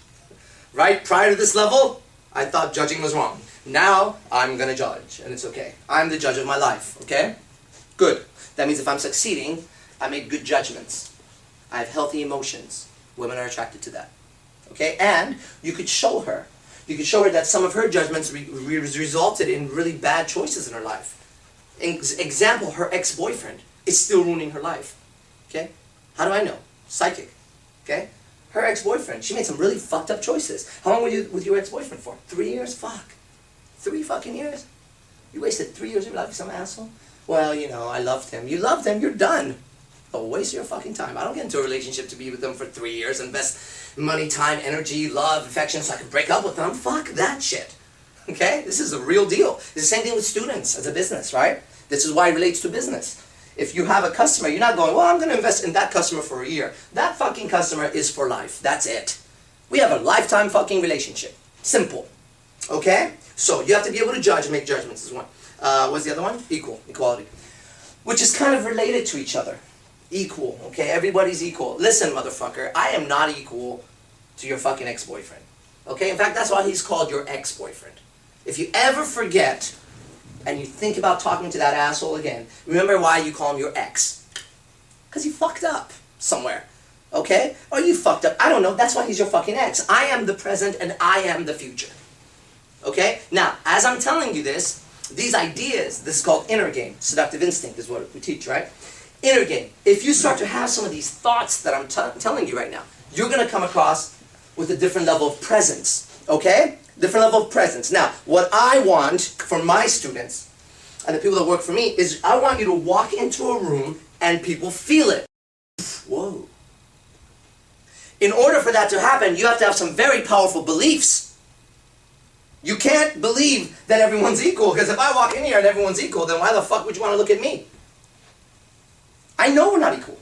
Right? Prior to this level, I thought judging was wrong. Now, I'm gonna judge, and it's okay. I'm the judge of my life, okay? Good. That means if I'm succeeding, I make good judgments. I have healthy emotions. Women are attracted to that. Okay? And you could show her. You could show her that some of her judgments resulted in really bad choices in her life. Example, her ex-boyfriend is still ruining her life. Okay? How do I know? Psychic. Okay? Her ex-boyfriend, she made some really fucked up choices. How long were you with your ex-boyfriend for? 3 years? Fuck. 3 fucking years? You wasted 3 years of your life with some asshole? Well, you know, I loved him. You loved him, you're done. Don't waste your fucking time. I don't get into a relationship to be with them for 3 years, invest money, time, energy, love, affection, so I can break up with them. Fuck that shit. Okay? This is a real deal. It's the same thing with students as a business, right? This is why it relates to business. If you have a customer, you're not going, well, I'm going to invest in that customer for a year. That fucking customer is for life. That's it. We have a lifetime fucking relationship. Simple. Okay? So you have to be able to judge and make judgments is one. What's the other one? Equality. Which is kind of related to each other. Equal, okay? Everybody's equal. Listen, motherfucker, I am not equal to your fucking ex-boyfriend. Okay? In fact, that's why he's called your ex-boyfriend. If you ever forget and you think about talking to that asshole again, remember why you call him your ex. Because he fucked up somewhere. Okay? Or you fucked up. I don't know. That's why he's your fucking ex. I am the present and I am the future. Okay? Now, as I'm telling you this, these ideas, this is called inner game. Seductive instinct is what we teach, right? Inner game. If you start to have some of these thoughts that I'm telling you right now, you're going to come across with a different level of presence. Okay? Different level of presence. Now, what I want for my students and the people that work for me is I want you to walk into a room and people feel it. Whoa. In order for that to happen, you have to have some very powerful beliefs. You can't believe that everyone's equal, because if I walk in here and everyone's equal, then why the fuck would you want to look at me? I know we're not equal.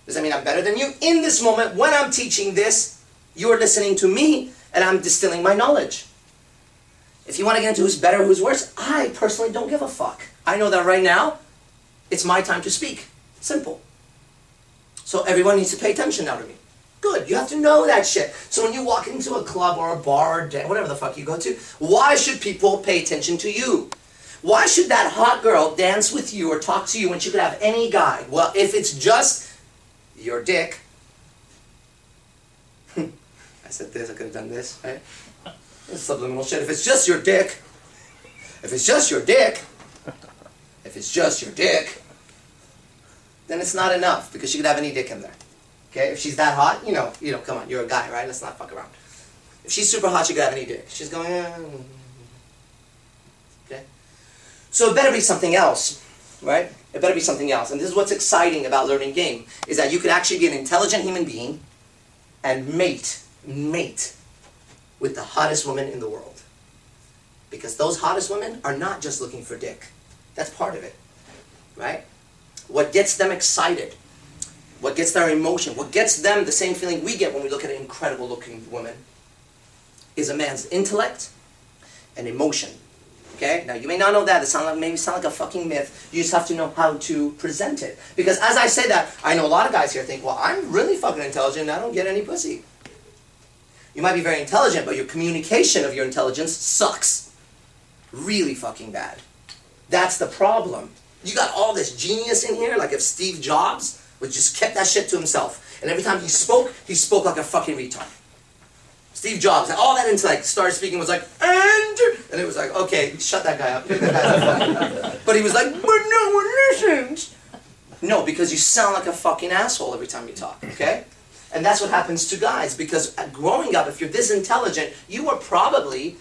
Does that mean I'm better than you? In this moment, when I'm teaching this, you're listening to me, and I'm distilling my knowledge. If you want to get into who's better, who's worse, I personally don't give a fuck. I know that right now, it's my time to speak. Simple. So everyone needs to pay attention now to me. Good, you have to know that shit. So when you walk into a club or a bar or whatever the fuck you go to, why should people pay attention to you? Why should that hot girl dance with you or talk to you when she could have any guy? Well, if it's just your dick. I said this, I could have done this, right? This subliminal shit. If it's just your dick, if it's just your dick, then it's not enough because she could have any dick in there. Okay? If she's that hot, you know, come on, you're a guy, right? Let's not fuck around. If she's super hot, she could have any dick. She's going, okay? So it better be something else, right? It better be something else. And this is what's exciting about learning game, is that you could actually be an intelligent human being and mate with the hottest woman in the world. Because those hottest women are not just looking for dick. That's part of it, right? What gets them excited, what gets their emotion, what gets them the same feeling we get when we look at an incredible looking woman, is a man's intellect and emotion. Okay? Now you may not know that, it maybe sound like a fucking myth. You just have to know how to present it. Because as I say that, I know a lot of guys here think, well, I'm really fucking intelligent and I don't get any pussy. You might be very intelligent, but your communication of your intelligence sucks. Really fucking bad. That's the problem. You got all this genius in here, like if Steve Jobs would just kept that shit to himself. And every time he spoke like a fucking retard. Steve Jobs, all that intellect, started speaking, was like, and it was like, okay, shut that guy up. That guy's funny. But he was like, but no one listens. No, because you sound like a fucking asshole every time you talk, okay? And that's what happens to guys, because growing up, if you're this intelligent, you were probably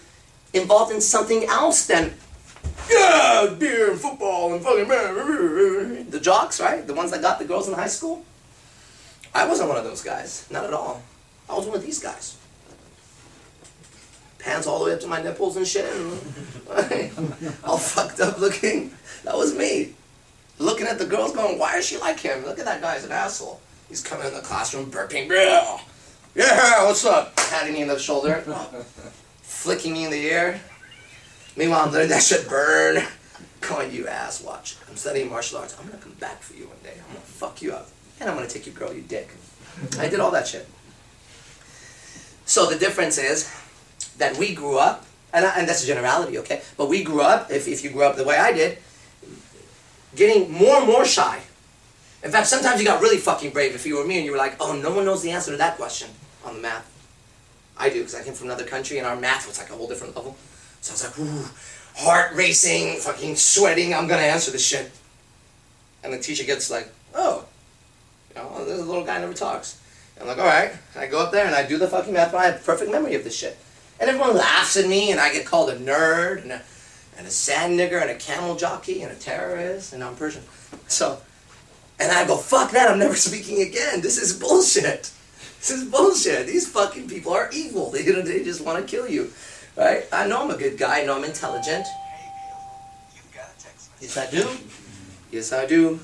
involved in something else than, yeah, beer and football and fucking, the jocks, right? The ones that got the girls in high school. I wasn't one of those guys, not at all. I was one of these guys. Pants all the way up to my nipples and shit, and all fucked up looking. That was me. Looking at the girls going, why is she like him? Look at that guy's an asshole. He's coming in the classroom burping, yeah, what's up? Patting me in the shoulder, flicking me in the ear. Meanwhile, I'm letting that shit burn. Going, you ass, watch. I'm studying martial arts. I'm gonna come back for you one day. I'm gonna fuck you up. And I'm gonna take your girl, you dick. I did all that shit. So the difference is that we grew up, and that's a generality, okay? But we grew up, if you grew up the way I did, getting more and more shy. In fact, sometimes you got really fucking brave if you were me and you were like, oh, no one knows the answer to that question on the math. I do, because I came from another country and our math was like a whole different level. So I was like, ooh, heart racing, fucking sweating, I'm gonna answer this shit. And the teacher gets like, oh, you know, this little guy never talks. And I'm like, all right. I go up there and I do the fucking math, but I have perfect memory of this shit. And everyone laughs at me and I get called a nerd and a sand nigger and a camel jockey and a terrorist, and I'm Persian. So, and I go, fuck that, I'm never speaking again. This is bullshit. This is bullshit. These fucking people are evil. They just want to kill you. Right? I know I'm a good guy. I know I'm intelligent. Yes, I do. Yes, I do.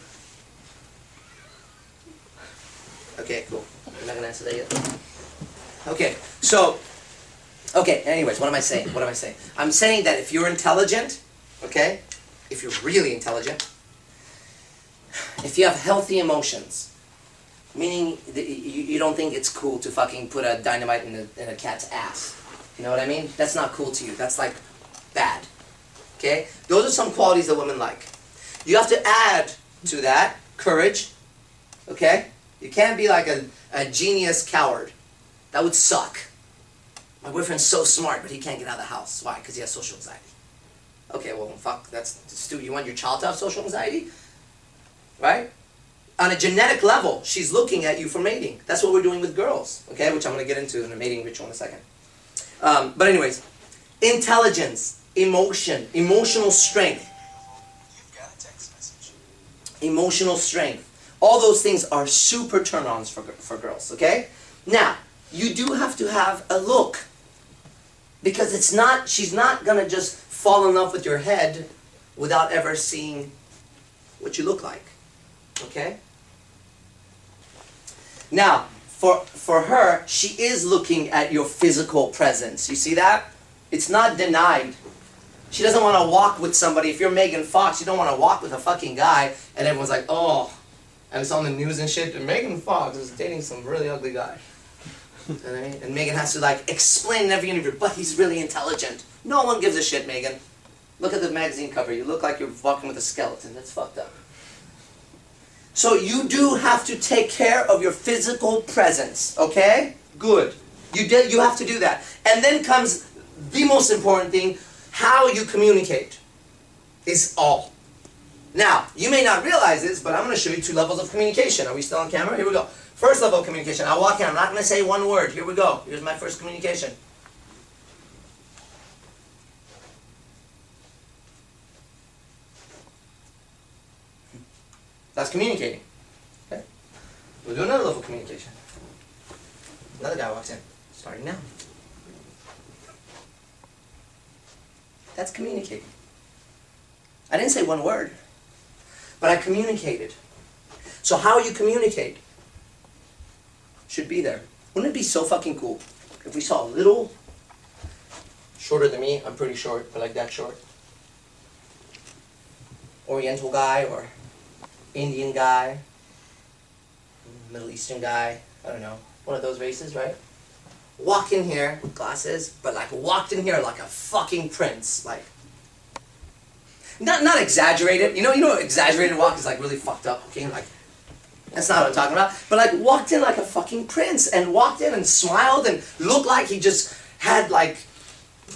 Okay, cool. I'm not going to answer that yet. Okay, so, okay, anyways, what am I saying? What am I saying? I'm saying that if you're intelligent, okay, if you're really intelligent, if you have healthy emotions, meaning that you don't think it's cool to fucking put a dynamite in a cat's ass. You know what I mean? That's not cool to you. That's like bad. Okay? Those are some qualities that women like. You have to add to that courage. Okay? You can't be like a genius coward. That would suck. My boyfriend's so smart, but he can't get out of the house. Why? Because he has social anxiety. Okay, well, fuck, that's stupid. You want your child to have social anxiety? Right? On a genetic level, she's looking at you for mating. That's what we're doing with girls, okay? Which I'm going to get into in a mating ritual in a second. But anyways, intelligence, emotion, emotional strength. You've got a text message. Emotional strength. All those things are super turn-ons for girls, okay? Now, you do have to have a look. Because she's not going to just fall in love with your head without ever seeing what you look like. Okay? Now, for her, she is looking at your physical presence. You see that? It's not denied. She doesn't want to walk with somebody. If you're Megan Fox, you don't want to walk with a fucking guy, and everyone's like, oh, and it's on the news and shit, and Megan Fox is dating some really ugly guy. And Megan has to like explain in every interview, but he's really intelligent. No one gives a shit, Megan. Look at the magazine cover. You look like you're walking with a skeleton. That's fucked up. So you do have to take care of your physical presence, okay? Good. You have to do that. And then comes the most important thing, how you communicate is all. Now, you may not realize this, but I'm going to show you 2 levels of communication. Are we still on camera? Here we go. First level of communication. I'll walk in. I'm not going to say one word. Here we go. Here's my first communication. That's communicating. Okay? We'll do another level of communication. Another guy walks in. Starting now. That's communicating. I didn't say one word, but I communicated. So how you communicate should be there. Wouldn't it be so fucking cool if we saw a little, shorter than me, I'm pretty short, but like that short, Oriental guy or Indian guy, Middle Eastern guy, I don't know, one of those races, right? Walk in here, glasses, but like walked in here like a fucking prince, like, not exaggerated, you know exaggerated walk is like really fucked up, okay, like, that's not what I'm talking about, but like walked in like a fucking prince, and walked in and smiled and looked like he just had like,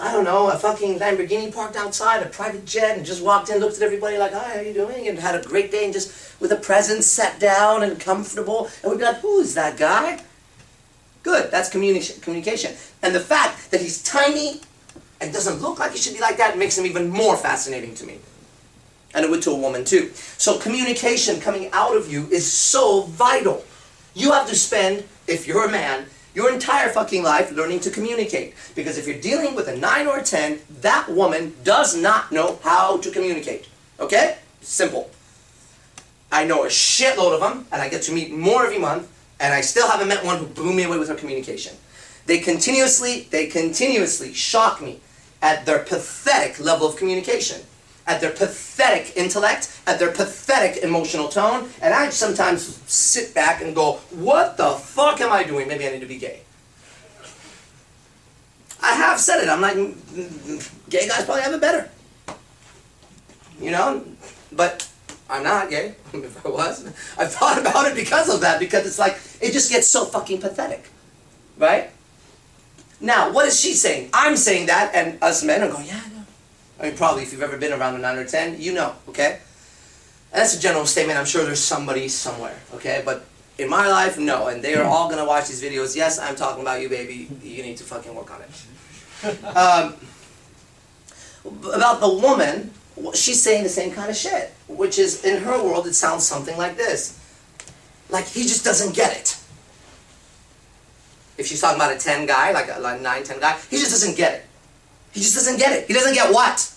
I don't know, a fucking Lamborghini parked outside, a private jet, and just walked in, looked at everybody like, hi, how you doing? And had a great day, and just with a presence, sat down and comfortable, and we'd be like, who is that guy? Good, that's communication. And the fact that he's tiny and doesn't look like he should be like that makes him even more fascinating to me. And it would to a woman too. So communication coming out of you is so vital. You have to spend, if you're a man, your entire fucking life learning to communicate. Because if you're dealing with a 9 or a 10, that woman does not know how to communicate. Okay? Simple. I know a shitload of them, and I get to meet more every month, and I still haven't met one who blew me away with her communication. They continuously shock me at their pathetic level of communication, at their pathetic intellect, at their pathetic emotional tone, and I sometimes sit back and go, what the fuck am I doing? Maybe I need to be gay. I have said it. I'm like, gay guys probably have it better. You know? But I'm not gay. If I was, I thought about it because of that, because it's like, it just gets so fucking pathetic. Right? Now, what is she saying? I'm saying that, and us men are going, yeah, I know. I mean, probably if you've ever been around a 9 or 10, you know, okay? And that's a general statement. I'm sure there's somebody somewhere, okay? But in my life, no. And they are all going to watch these videos. Yes, I'm talking about you, baby. You need to fucking work on it. About the woman, she's saying the same kind of shit, which is, in her world, it sounds something like this. Like, he just doesn't get it. If she's talking about a 10 guy, like a 9, 10 guy, he just doesn't get it. He just doesn't get it. He doesn't get what?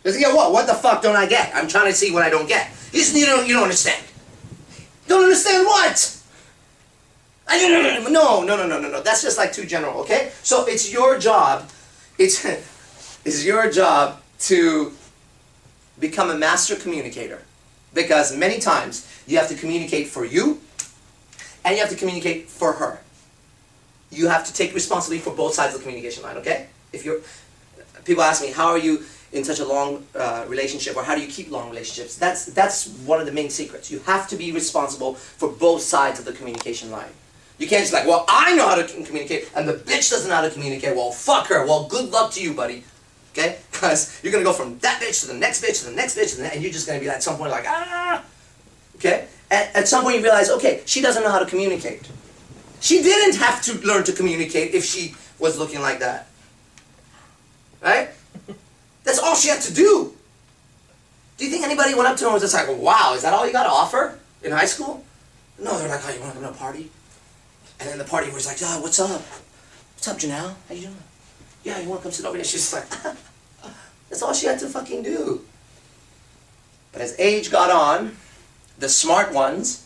Doesn't get what? What the fuck don't I get? I'm trying to see what I don't get. You don't understand. Don't understand what? No. That's just like too general, okay? So it's your job. It's your job to become a master communicator. Because many times you have to communicate for you and you have to communicate for her. You have to take responsibility for both sides of the communication line, okay? People ask me, how are you in such a long relationship, or how do you keep long relationships? That's one of the main secrets. You have to be responsible for both sides of the communication line. You can't just like, well, I know how to communicate, and the bitch doesn't know how to communicate. Well, fuck her. Well, good luck to you, buddy. Okay? Because you're going to go from that bitch to the next bitch to the next bitch, and you're just going to be at some point like, ah! Okay? At some point you realize, okay, she doesn't know how to communicate. She didn't have to learn to communicate if she was looking like that. Right? That's all she had to do. Do you think anybody went up to her and was just like, wow, is that all you got to offer in high school? No, they're like, oh, you want to come to a party? And then the party was like, oh, what's up? What's up, Janelle? How you doing? Yeah, you want to come sit over here? She's like, that's all she had to fucking do. But as age got on, the smart ones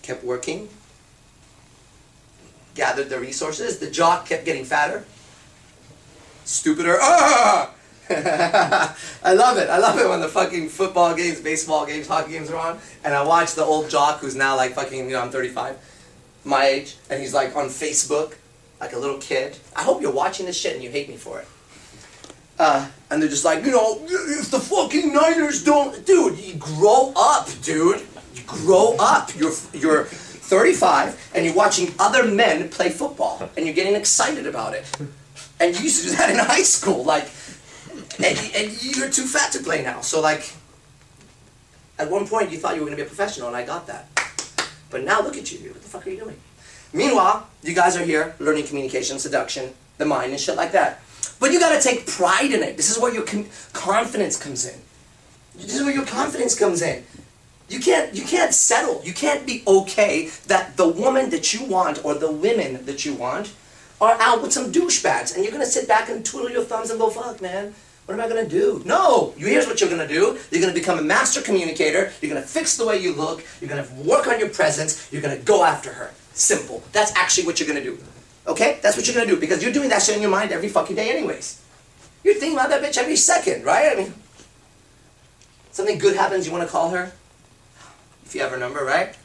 kept working, gathered the resources, the jock kept getting fatter, stupider. Ah! I love it. I love it when the fucking football games, baseball games, hockey games are on, and I watch the old jock who's now like fucking, I'm 35, my age, and he's like on Facebook, like a little kid. I hope you're watching this shit and you hate me for it. And they're just like, you know, if the fucking Niners don't, dude, you grow up, dude. You grow up. You're 35 and you're watching other men play football and you're getting excited about it. And you used to do that in high school, like, and you're too fat to play now. So like, at one point you thought you were gonna be a professional, and I got that. But now look at you. What the fuck are you doing? Meanwhile, you guys are here learning communication, seduction, the mind, and shit like that. But you gotta take pride in it. This is where your confidence comes in. This is where your confidence comes in. You can't settle. You can't be okay that the woman that you want or the women that you want are out with some douchebags, and you're gonna sit back and twiddle your thumbs and go, fuck, man, what am I gonna do? No, here's what you're gonna do. You're gonna become a master communicator. You're gonna fix the way you look. You're gonna work on your presence. You're gonna go after her. Simple. That's actually what you're gonna do. Okay? That's what you're gonna do, because you're doing that shit in your mind every fucking day anyways. You're thinking about that bitch every second, right? I mean, something good happens, you wanna call her? If you have her number, right?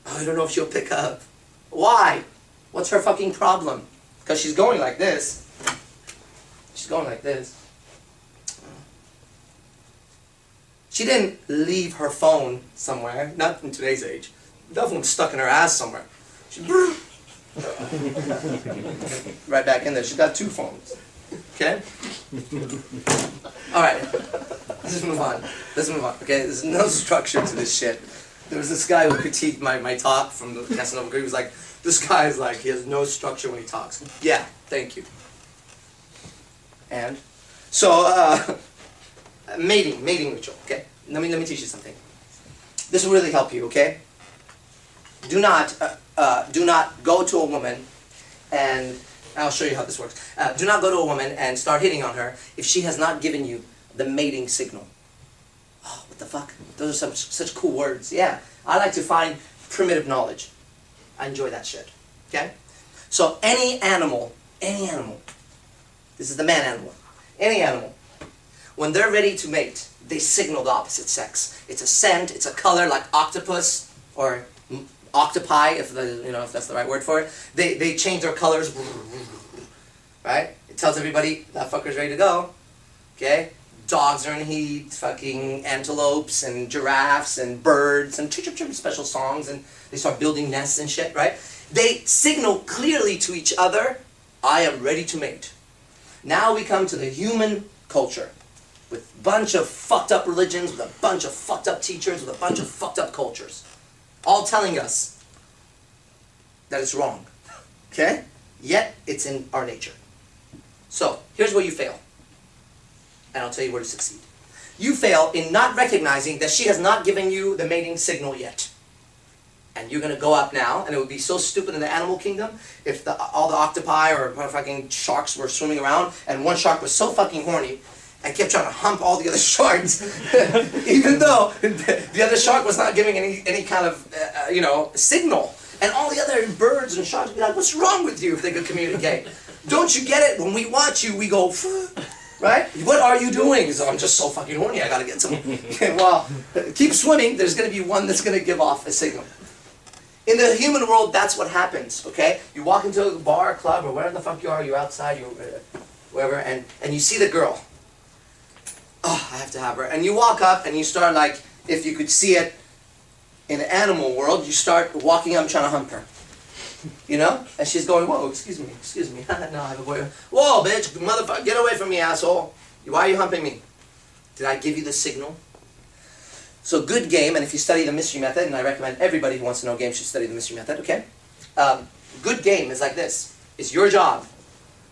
Oh, I don't know if she'll pick up. Why? What's her fucking problem? Because she's going like this. She's going like this. She didn't leave her phone somewhere, not in today's age. That phone's stuck in her ass somewhere. She right back in there. She's got two phones. Okay? Alright. Let's move on. Let's move on. Okay? There's no structure to this shit. There was this guy who critiqued my talk from the Casanova Group. He was like, this guy is like, he has no structure when he talks. Yeah, thank you. And? So, mating ritual, okay? Let me teach you something. This will really help you, okay? Do not go to a woman and, I'll show you how this works. Do not go to a woman and start hitting on her if she has not given you the mating signal. Oh, what the fuck? Those are such cool words. Yeah, I like to find primitive knowledge. I enjoy that shit, okay? So any animal, this is the man animal, any animal, when they're ready to mate, they signal the opposite sex. It's a scent, it's a color, like octopus or octopi, if that's the right word for it. They change their colors, right? It tells everybody that fucker's ready to go, okay? Dogs are in heat, fucking antelopes and giraffes and birds and chirp special songs, and they start building nests and shit, right? They signal clearly to each other, I am ready to mate. Now we come to the human culture, with a bunch of fucked up religions, with a bunch of fucked up teachers, with a bunch of fucked up cultures, all telling us that it's wrong, okay? Yet it's in our nature. So, here's where you fail. And I'll tell you where to succeed. You fail in not recognizing that she has not given you the mating signal yet. And you're gonna go up now, and it would be so stupid in the animal kingdom if all the octopi or fucking sharks were swimming around, and one shark was so fucking horny and kept trying to hump all the other sharks, even though the other shark was not giving any kind of signal. And all the other birds and sharks would be like, what's wrong with you, if they could communicate? Don't you get it? When we watch you, we go, right? What are you doing? So I'm just so fucking horny, I gotta get some. Well, keep swimming, there's gonna be one that's gonna give off a signal. In the human world, that's what happens, okay? You walk into a bar, club, or wherever the fuck you are, you're outside, you're wherever, and you see the girl. Oh, I have to have her. And you walk up and you start like, if you could see it in the animal world, you start walking up trying to hump her. You know? And she's going, whoa, excuse me. No, I have a boyfriend. Whoa, bitch, motherfucker, get away from me, asshole. Why are you humping me? Did I give you the signal? So good game, and if you study the mystery method, and I recommend everybody who wants to know games should study the mystery method, okay? Good game is like this. It's your job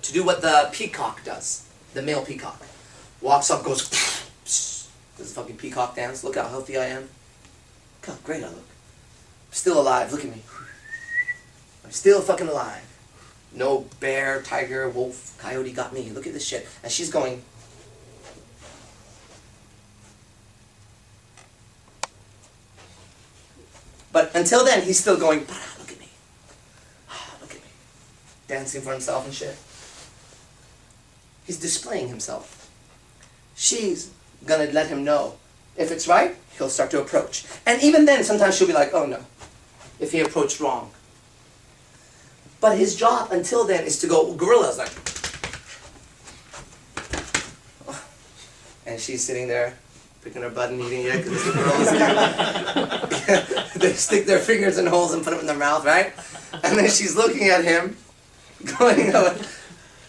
to do what the peacock does, the male peacock. Walks up, goes, does a fucking peacock dance. Look how healthy I am. Look how great I look. I'm still alive, look at me. I'm still fucking alive. No bear, tiger, wolf, coyote got me. Look at this shit. And she's going. But until then, he's still going, look at me. Look at me. Dancing for himself and shit. He's displaying himself. She's gonna let him know. If it's right, he'll start to approach. And even then, sometimes she'll be like, oh no, if he approached wrong. But his job until then is to go, gorilla's like, and she's sitting there picking her butt and eating it because the girls they stick their fingers in holes and put them in their mouth, right? And then she's looking at him, going,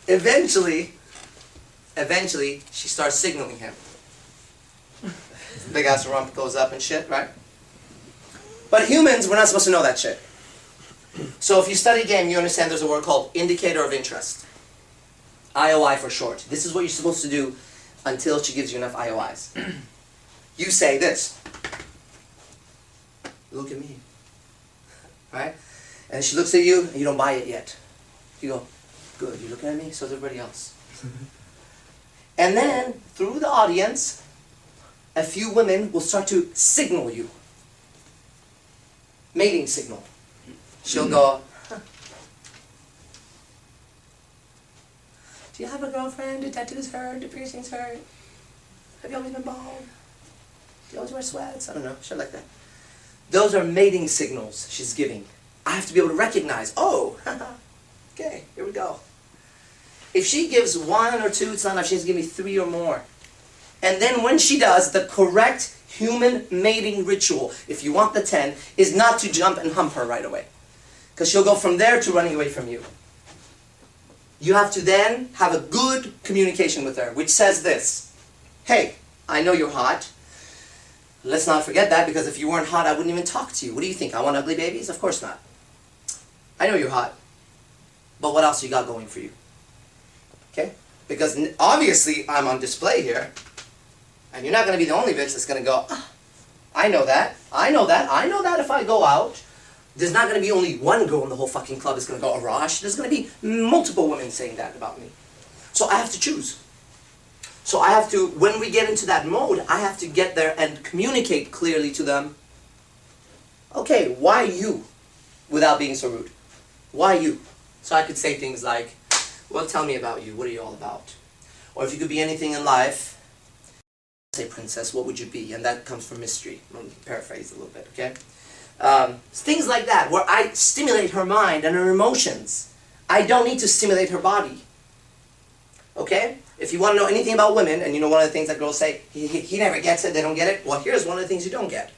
eventually, she starts signaling him. Big ass rump goes up and shit, right? But humans, we're not supposed to know that shit. So if you study game, you understand there's a word called indicator of interest. IOI for short. This is what you're supposed to do until she gives you enough IOIs. You say this. Look at me. Right? And she looks at you and you don't buy it yet. You go, good, you looking at me? So is everybody else. And then, through the audience, a few women will start to signal you. Mating signal. She'll go, huh. Do you have a girlfriend? Do tattoos hurt? Do piercings hurt? Have you always been bald? Do you always wear sweats? I don't know, shit like that. Those are mating signals she's giving. I have to be able to recognize, oh, okay, here we go. If she gives 1 or 2, it's not enough. She has to give me 3 or more. And then when she does, the correct human mating ritual, if you want the 10, is not to jump and hump her right away. Because she'll go from there to running away from you. You have to then have a good communication with her, which says this. Hey, I know you're hot. Let's not forget that, because if you weren't hot, I wouldn't even talk to you. What do you think? I want ugly babies? Of course not. I know you're hot. But what else you got going for you? Okay? Because obviously I'm on display here. And you're not going to be the only bitch that's going to go, ah, I know that. I know that. I know that if I go out. There's not going to be only one girl in the whole fucking club that's going to go, Arash. There's going to be multiple women saying that about me. So I have to choose. So I have to, when we get into that mode, I have to get there and communicate clearly to them. Okay, why you? Without being so rude. Why you? So I could say things like, well, tell me about you. What are you all about? Or if you could be anything in life, say, princess, what would you be? And that comes from mystery. I'm going to paraphrase a little bit, okay? Things like that, where I stimulate her mind and her emotions. I don't need to stimulate her body. Okay? If you want to know anything about women, and you know one of the things that girls say, he never gets it, they don't get it. Well, here's one of the things you don't get.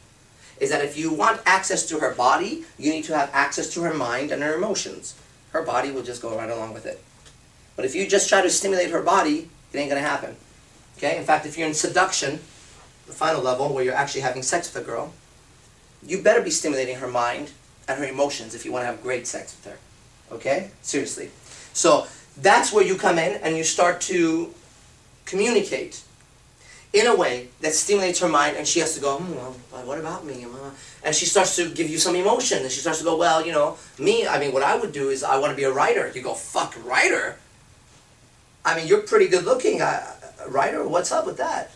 Is that if you want access to her body, you need to have access to her mind and her emotions. Her body will just go right along with it. But if you just try to stimulate her body, it ain't going to happen. Okay? In fact, if you're in seduction, the final level, where you're actually having sex with a girl, you better be stimulating her mind and her emotions if you want to have great sex with her. Okay? Seriously. So, that's where you come in and you start to communicate in a way that stimulates her mind, and she has to go, well, what about me? And she starts to give you some emotion, and she starts to go, well, you know, me, I mean, what I would do is I want to be a writer. You go, fuck, writer? I mean, you're pretty good looking. Writer? What's up with that?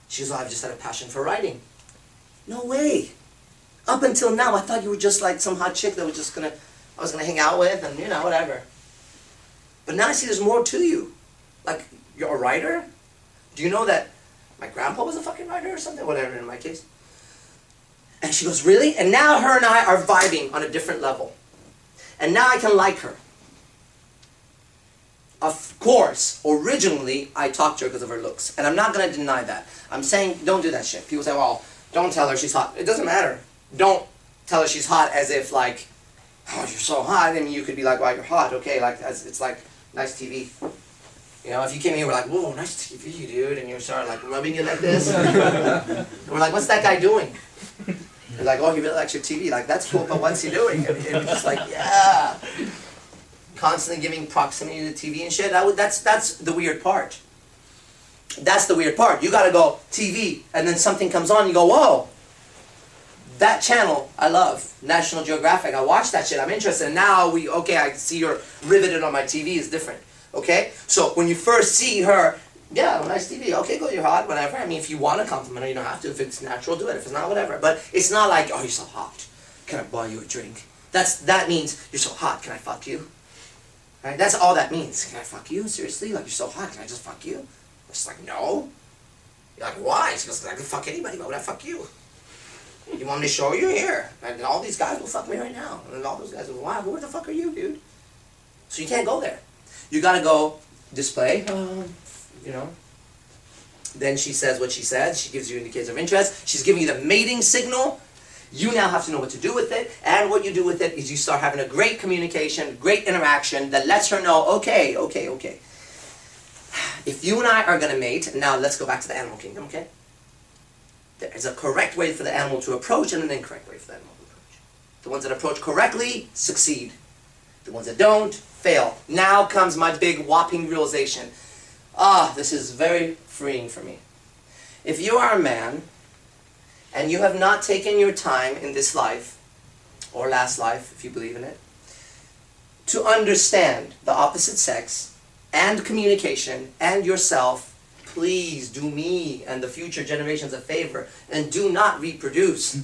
She goes, oh, I've just had a passion for writing. No way. Up until now, I thought you were just like some hot chick that was just I was gonna hang out with, and you know, whatever. But now I see there's more to you. Like, you're a writer? Do you know that my grandpa was a fucking writer or something? Whatever, in my case. And she goes, really? And now her and I are vibing on a different level. And now I can like her. Of course, originally, I talked to her because of her looks. And I'm not going to deny that. I'm saying, don't do that shit. People say, well, don't tell her she's hot. It doesn't matter. Don't tell her she's hot as if, like, oh, you're so hot. I mean, you could be like, wow, you're hot. Okay, like, it's like, nice TV. You know, if you came here, we're like, whoa, nice TV, dude. And you start, like, rubbing it like this. And we're like, what's that guy doing? You're like, oh, he really likes your TV. Like, that's cool, but what's he doing? And we're just like, yeah. Constantly giving proximity to the TV and shit. That's the weird part. That's the weird part. You gotta go TV, and then something comes on, you go, whoa. That channel, I love. National Geographic, I watch that shit, I'm interested. And now okay, I see you're riveted on my TV, is different. Okay? So when you first see her, yeah, nice TV, okay, go, you're hot, whatever. I mean, if you want to compliment her, you don't have to. If it's natural, do it. If it's not, whatever. But it's not like, oh, you're so hot. Can I buy you a drink? That means, you're so hot, can I fuck you? Right? That's all that means. Can I fuck you? Seriously? Like, you're so hot, can I just fuck you? It's like, no. You're like, why? She goes, I can fuck anybody, why would I fuck you? You want me to show you? Here. And all these guys will fuck me right now. And all those guys will, wow, who the fuck are you, dude? So you can't go there. You gotta go display, you know, Then she says what she says. She gives you indicators of interest. She's giving you the mating signal. You now have to know what to do with it. And what you do with it is you start having a great communication, great interaction that lets her know, okay. If you and I are going to mate, now let's go back to the animal kingdom, okay? There's a correct way for the animal to approach and an incorrect way for the animal to approach. The ones that approach correctly succeed. The ones that don't fail. Now comes my big whopping realization. This is very freeing for me. If you are a man and you have not taken your time in this life, or last life if you believe in it, to understand the opposite sex and communication and yourself, please do me and the future generations a favor and do not reproduce.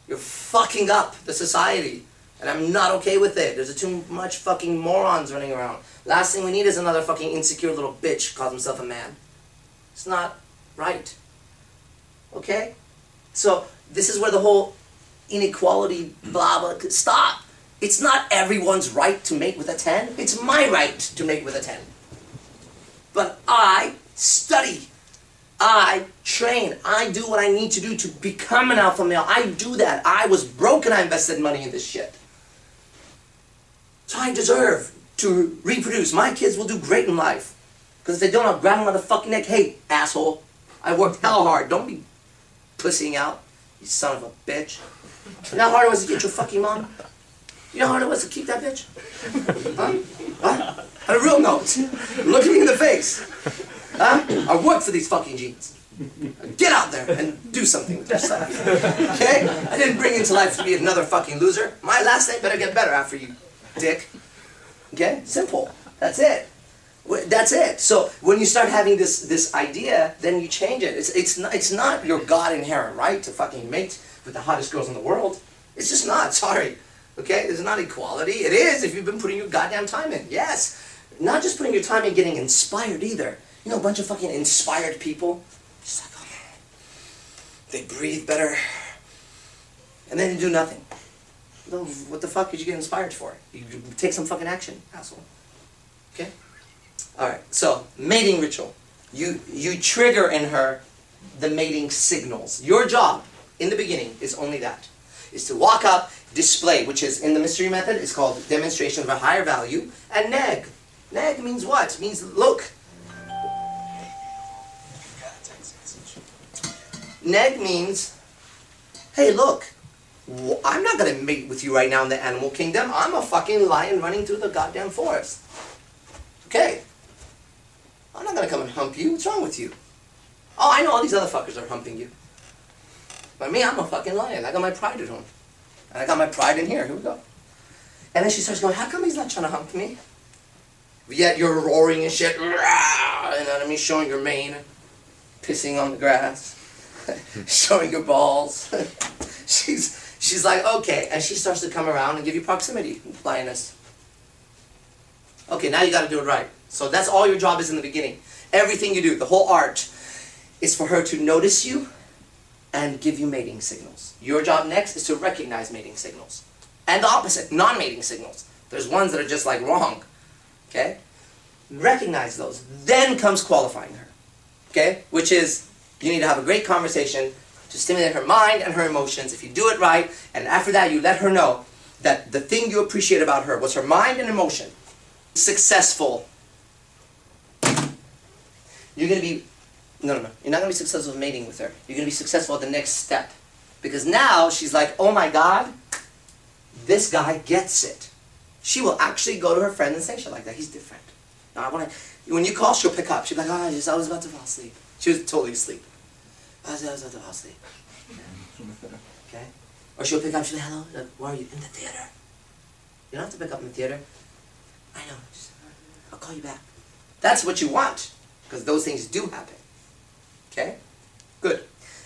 You're fucking up the society. And I'm not okay with it. There's too much fucking morons running around. Last thing we need is another fucking insecure little bitch who calls himself a man. It's not right. Okay? So this is where the whole inequality blah blah, stop. It's not everyone's right to mate with a 10. It's my right to mate with a 10. But I study. I train. I do what I need to do to become an alpha male. I do that. I was broke and I invested money in this shit. So I deserve to reproduce. My kids will do great in life. Because if they don't, I'll grab them on the fucking neck. Hey, asshole. I worked hell hard. Don't be pussying out, you son of a bitch. You know how hard it was to get your fucking mom? You know how hard it was to keep that bitch? Huh? Huh? On a real note, look at me in the face. Huh? I worked for these fucking jeans. Get out there and do something with yourself. Okay? I didn't bring you into life to be another fucking loser. My last name better get better after you, dick. Okay? Simple. That's it. That's it. So when you start having this idea, then you change it. It's not your God inherent right to fucking mate with the hottest girls in the world. It's just not. Sorry. Okay? There's not equality. It is if you've been putting your goddamn time in. Yes. Not just putting your time in getting inspired either. You know, a bunch of fucking inspired people. Just like, oh, they breathe better. And then they do nothing. Well, what the fuck did you get inspired for? You take some fucking action, asshole. Okay? Alright, so, mating ritual. You trigger in her the mating signals. Your job, in the beginning, is only that. Is to walk up, display, which is, in the mystery method, is called demonstration of a higher value, and neg. Neg means what? It means look. Neg means, hey, look, I'm not going to mate with you right now in the animal kingdom. I'm a fucking lion running through the goddamn forest. Okay? I'm not going to come and hump you. What's wrong with you? Oh, I know all these other fuckers are humping you. But me, I'm a fucking lion. I got my pride at home. And I got my pride in here. Here we go. And then she starts going, how come he's not trying to hump me? Yet you're roaring and shit. You know what I mean? Showing your mane. Pissing on the grass. Showing your balls. She's like, okay. And she starts to come around and give you proximity, lioness. Okay, now you got to do it right. So that's all your job is in the beginning. Everything you do, the whole art, is for her to notice you and give you mating signals. Your job next is to recognize mating signals. And the opposite, non-mating signals. There's ones that are just like wrong. Okay? Recognize those. Then comes qualifying her. Okay? Which is, you need to have a great conversation to stimulate her mind and her emotions. If you do it right, and after that you let her know that the thing you appreciate about her was her mind and emotion. Successful. You're going to be, no. You're not going to be successful with mating with her. You're going to be successful at the next step. Because now she's like, oh my God, this guy gets it. She will actually go to her friend and say shit like that. He's different. Now, when you call, she'll pick up. She'll be like, oh, I was about to fall asleep. She was totally asleep. I was about to fall asleep. Okay? Or she'll pick up, she'll be like, hello, where are you? In the theater. You don't have to pick up in the theater. I know. I'll call you back. That's what you want. Because those things do happen. Okay? Good.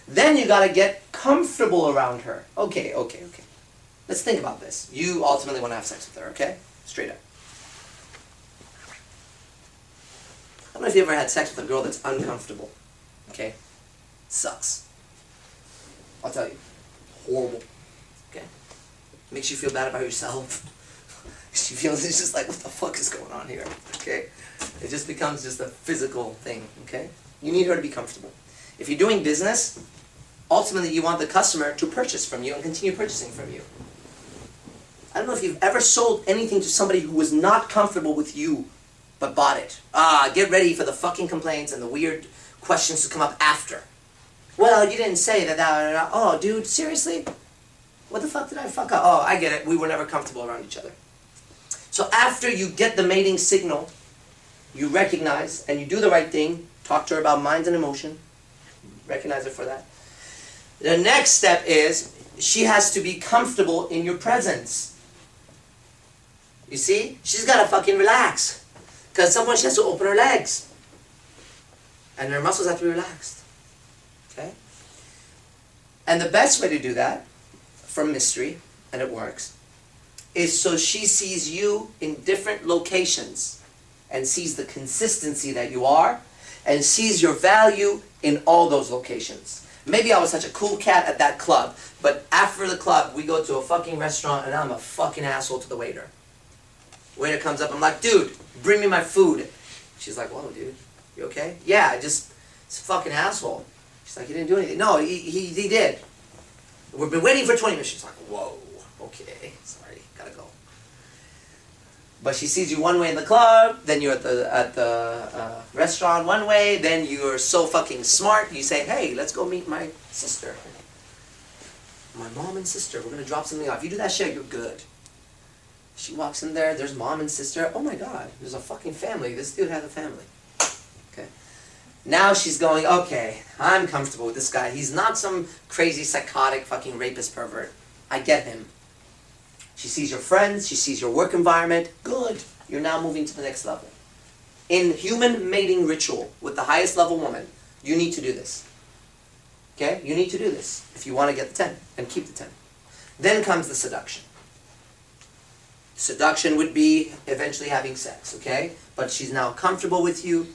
Then you gotta get comfortable around her. Okay. Let's think about this. You ultimately want to have sex with her, okay? Straight up. I don't know if you ever had sex with a girl that's uncomfortable. Okay? Sucks. I'll tell you. Horrible. Okay? Makes you feel bad about yourself. She feels, it's just like, what the fuck is going on here? Okay? It just becomes just a physical thing, okay? You need her to be comfortable. If you're doing business, ultimately you want the customer to purchase from you and continue purchasing from you. I don't know if you've ever sold anything to somebody who was not comfortable with you, but bought it. Get ready for the fucking complaints and the weird questions to come up after. Well, you didn't say that. Oh, dude, seriously? What the fuck did I fuck up? Oh, I get it. We were never comfortable around each other. So after you get the mating signal, you recognize and you do the right thing, talk to her about mind and emotion, recognize her for that. The next step is she has to be comfortable in your presence. You see? She's got to fucking relax. Because sometimes she has to open her legs. And her muscles have to be relaxed. Okay? And the best way to do that, from mystery, and it works, is so she sees you in different locations and sees the consistency that you are and sees your value in all those locations. Maybe I was such a cool cat at that club, but after the club, we go to a fucking restaurant and I'm a fucking asshole to the waiter. Waiter comes up, I'm like, dude, bring me my food. She's like, whoa, dude, you okay? Yeah, it's a fucking asshole. She's like, he didn't do anything. No, he did. We've been waiting for 20 minutes. She's like, whoa, okay, sorry, gotta go. But she sees you one way in the club, then you're at the restaurant one way, then you're so fucking smart, you say, hey, let's go meet my sister. My mom and sister, we're gonna drop something off. You do that shit, you're good. She walks in there, there's mom and sister. Oh my God, there's a fucking family. This dude has a family. Okay. Now she's going, okay, I'm comfortable with this guy. He's not some crazy, psychotic, fucking rapist pervert. I get him. She sees your friends, she sees your work environment. Good. You're now moving to the next level. In human mating ritual with the highest level woman, you need to do this. Okay? You need to do this if you want to get the 10 and keep the 10. Then comes the seduction. Seduction would be eventually having sex, okay? But she's now comfortable with you.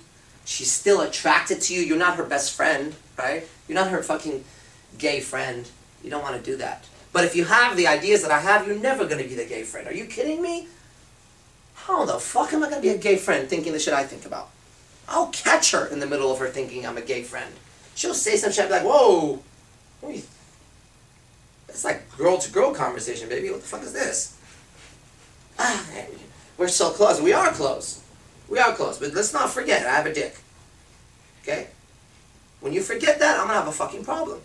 She's still attracted to you. You're not her best friend, right? You're not her fucking gay friend. You don't want to do that. But if you have the ideas that I have, you're never going to be the gay friend. Are you kidding me? How the fuck am I going to be a gay friend thinking the shit I think about? I'll catch her in the middle of her thinking I'm a gay friend. She'll say some shit, I'll be like, whoa. It's like girl-to-girl conversation, baby. What the fuck is this? We're so close. We are close. We are close. But let's not forget, I have a dick. Okay? When you forget that, I'm going to have a fucking problem.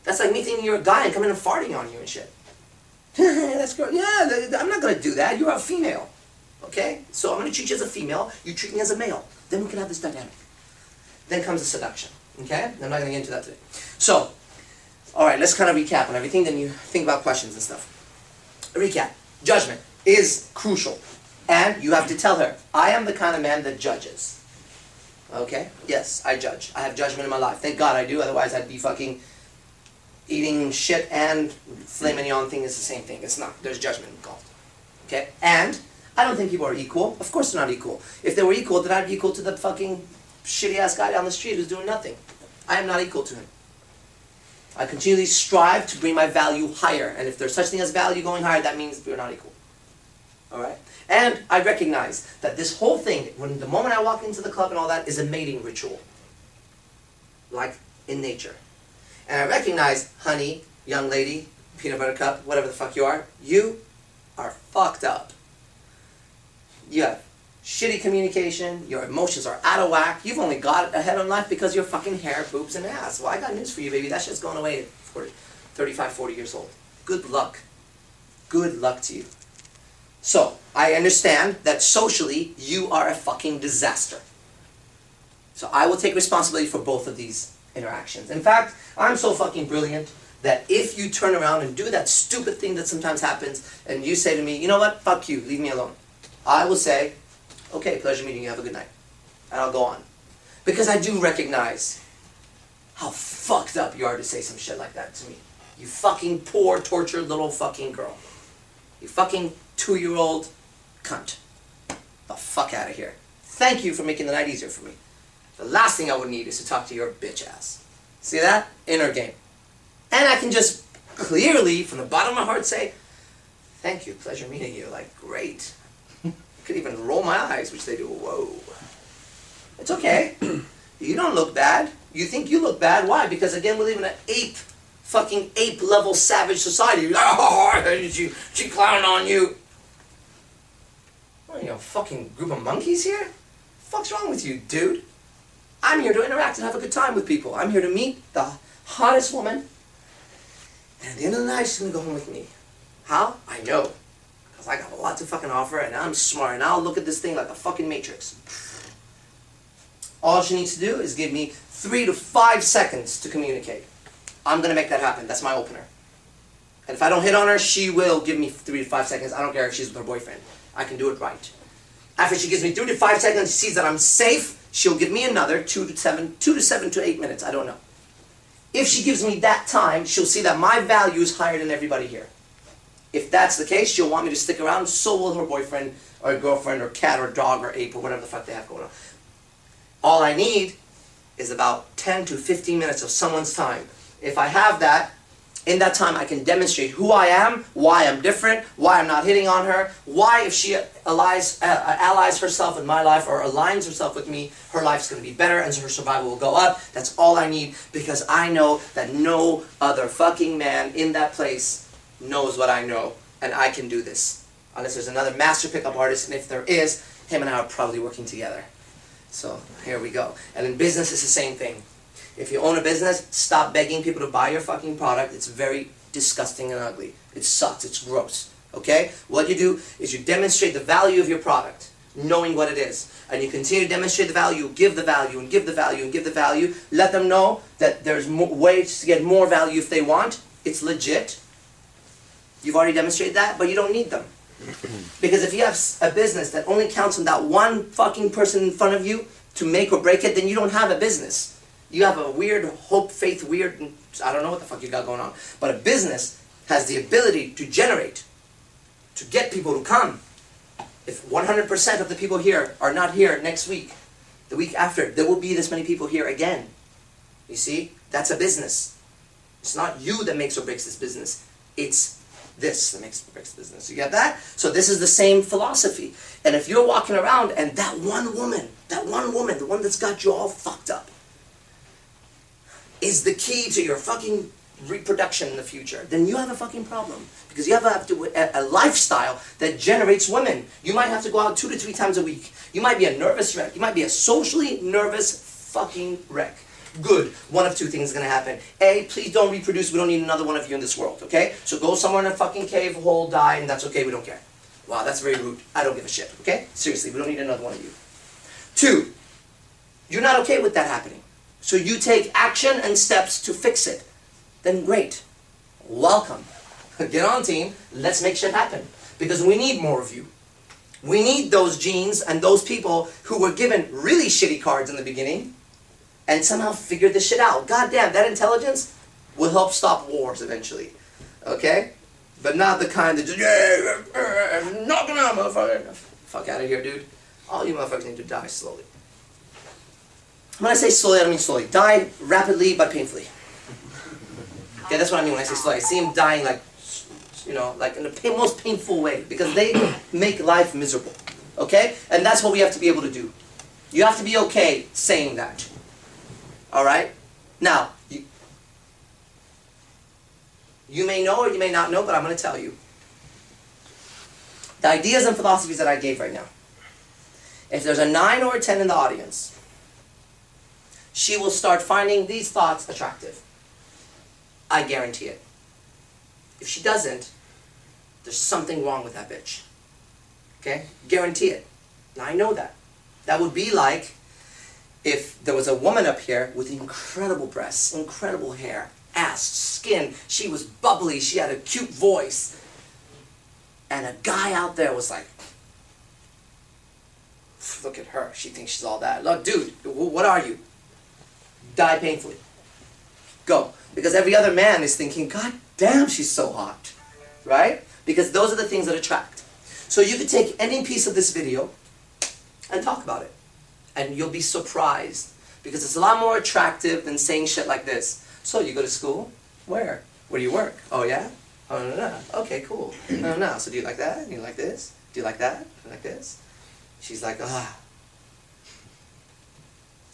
That's like me thinking you're a guy and coming and farting on you and shit. That's girl. Yeah, I'm not going to do that. You're a female. Okay? So I'm going to treat you as a female. You treat me as a male. Then we can have this dynamic. Then comes the seduction. Okay? I'm not going to get into that today. So, alright, let's kind of recap on everything. Then you think about questions and stuff. Recap. Judgment is crucial. And you have to tell her, I am the kind of man that judges. Okay? Yes, I judge. I have judgment in my life. Thank God I do, otherwise I'd be fucking eating shit and filet mignon thing is the same thing. It's not. There's judgment involved. Okay? And I don't think people are equal. Of course they're not equal. If they were equal, then I'd be equal to the fucking shitty-ass guy down the street who's doing nothing. I am not equal to him. I continually strive to bring my value higher. And if there's such thing as value going higher, that means we're not equal. Alright? And I recognize that this whole thing, when the moment I walk into the club and all that, is a mating ritual. Like in nature. And I recognize, honey, young lady, peanut butter cup, whatever the fuck you are fucked up. You have shitty communication, your emotions are out of whack, you've only got ahead in life because your fucking hair, boobs, and ass. Well, I got news for you, baby. That shit's going away at 35, 40 years old. Good luck. Good luck to you. So, I understand that socially, you are a fucking disaster. So I will take responsibility for both of these interactions. In fact, I'm so fucking brilliant that if you turn around and do that stupid thing that sometimes happens, and you say to me, you know what, fuck you, leave me alone. I will say, okay, pleasure meeting you, have a good night. And I'll go on. Because I do recognize how fucked up you are to say some shit like that to me. You fucking poor, tortured little fucking girl. You fucking 2-year-old cunt. The fuck out of here. Thank you for making the night easier for me. The last thing I would need is to talk to your bitch ass. See that? Inner game. And I can just clearly, from the bottom of my heart, say, thank you, pleasure meeting you. Like, great. I could even roll my eyes, which they do. Whoa. It's okay. You don't look bad. You think you look bad. Why? Because again, we live in an fucking ape level savage society. Oh, she clowned on you. What are you, a fucking group of monkeys here? What the fuck's wrong with you, dude? I'm here to interact and have a good time with people. I'm here to meet the hottest woman. And at the end of the night, she's gonna go home with me. How? I know. Because I got a lot to fucking offer and I'm smart and I'll look at this thing like a fucking matrix. All she needs to do is give me 3 to 5 seconds to communicate. I'm gonna make that happen. That's my opener. And if I don't hit on her, she will give me 3 to 5 seconds. I don't care if she's with her boyfriend. I can do it right. After she gives me 3 to 5 seconds, she sees that I'm safe, she'll give me another 2 to 7 to 8 minutes. I don't know. If she gives me that time, she'll see that my value is higher than everybody here. If that's the case, she'll want me to stick around, so will her boyfriend or girlfriend or cat or dog or ape or whatever the fuck they have going on. All I need is about 10 to 15 minutes of someone's time. If I have that, in that time I can demonstrate who I am, why I'm different, why I'm not hitting on her, why if she allies herself in my life or aligns herself with me, her life's going to be better and her survival will go up. That's all I need because I know that no other fucking man in that place knows what I know and I can do this. Unless there's another master pickup artist, and if there is, him and I are probably working together. So here we go. And in business it's the same thing. If you own a business, stop begging people to buy your fucking product. It's very disgusting and ugly. It sucks. It's gross. Okay? What you do is you demonstrate the value of your product, knowing what it is. And you continue to demonstrate the value, give the value, and give the value, and give the value. Let them know that there's ways to get more value if they want. It's legit. You've already demonstrated that, but you don't need them. Because if you have a business that only counts on that one fucking person in front of you to make or break it, then you don't have a business. You have a weird hope, faith, weird, I don't know what the fuck you got going on. But a business has the ability to generate, to get people to come. If 100% of the people here are not here next week, the week after, there will be this many people here again. You see? That's a business. It's not you that makes or breaks this business. It's this that makes or breaks the business. You get that? So this is the same philosophy. And if you're walking around and that one woman, the one that's got you all fucked up, is the key to your fucking reproduction in the future, then you have a fucking problem. Because you have a lifestyle that generates women. You might have to go out 2 to 3 times a week. You might be a nervous wreck. You might be a socially nervous fucking wreck. Good. One of 2 things is going to happen. A, please don't reproduce. We don't need another one of you in this world, okay? So go somewhere in a fucking cave, hole, die, and that's okay. We don't care. Wow, that's very rude. I don't give a shit, okay? Seriously, we don't need another one of you. 2, you're not okay with that happening. So you take action and steps to fix it. Then great. Welcome. Get on team. Let's make shit happen. Because we need more of you. We need those genes and those people who were given really shitty cards in the beginning and somehow figured this shit out. God damn, that intelligence will help stop wars eventually. Okay? But not the kind that just, knock it out, motherfucker. Fuck out of here, dude. All you motherfuckers need to die slowly. When I say slowly, I don't mean slowly. Die rapidly but painfully. Okay, that's what I mean when I say slowly. I see them dying like, you know, like in the most painful way because they make life miserable. Okay? And that's what we have to be able to do. You have to be okay saying that. Alright? Now, you may know or you may not know, but I'm going to tell you. The ideas and philosophies that I gave right now. If there's a 9 or a 10 in the audience, she will start finding these thoughts attractive. I guarantee it. If she doesn't, there's something wrong with that bitch. Okay? Guarantee it. Now I know that. That would be like if there was a woman up here with incredible breasts, incredible hair, ass, skin, she was bubbly, she had a cute voice, and a guy out there was like, look at her, she thinks she's all that. Look, dude, what are you? Die painfully. Go. Because every other man is thinking, God damn, she's so hot. Right? Because those are the things that attract. So you could take any piece of this video and talk about it. And you'll be surprised. Because it's a lot more attractive than saying shit like this. So you go to school? Where? Where do you work? Oh yeah? Oh no, no. Okay, cool. No, no. So do you like that? Do you like this? Do you like that? Do you like this? She's like, ah.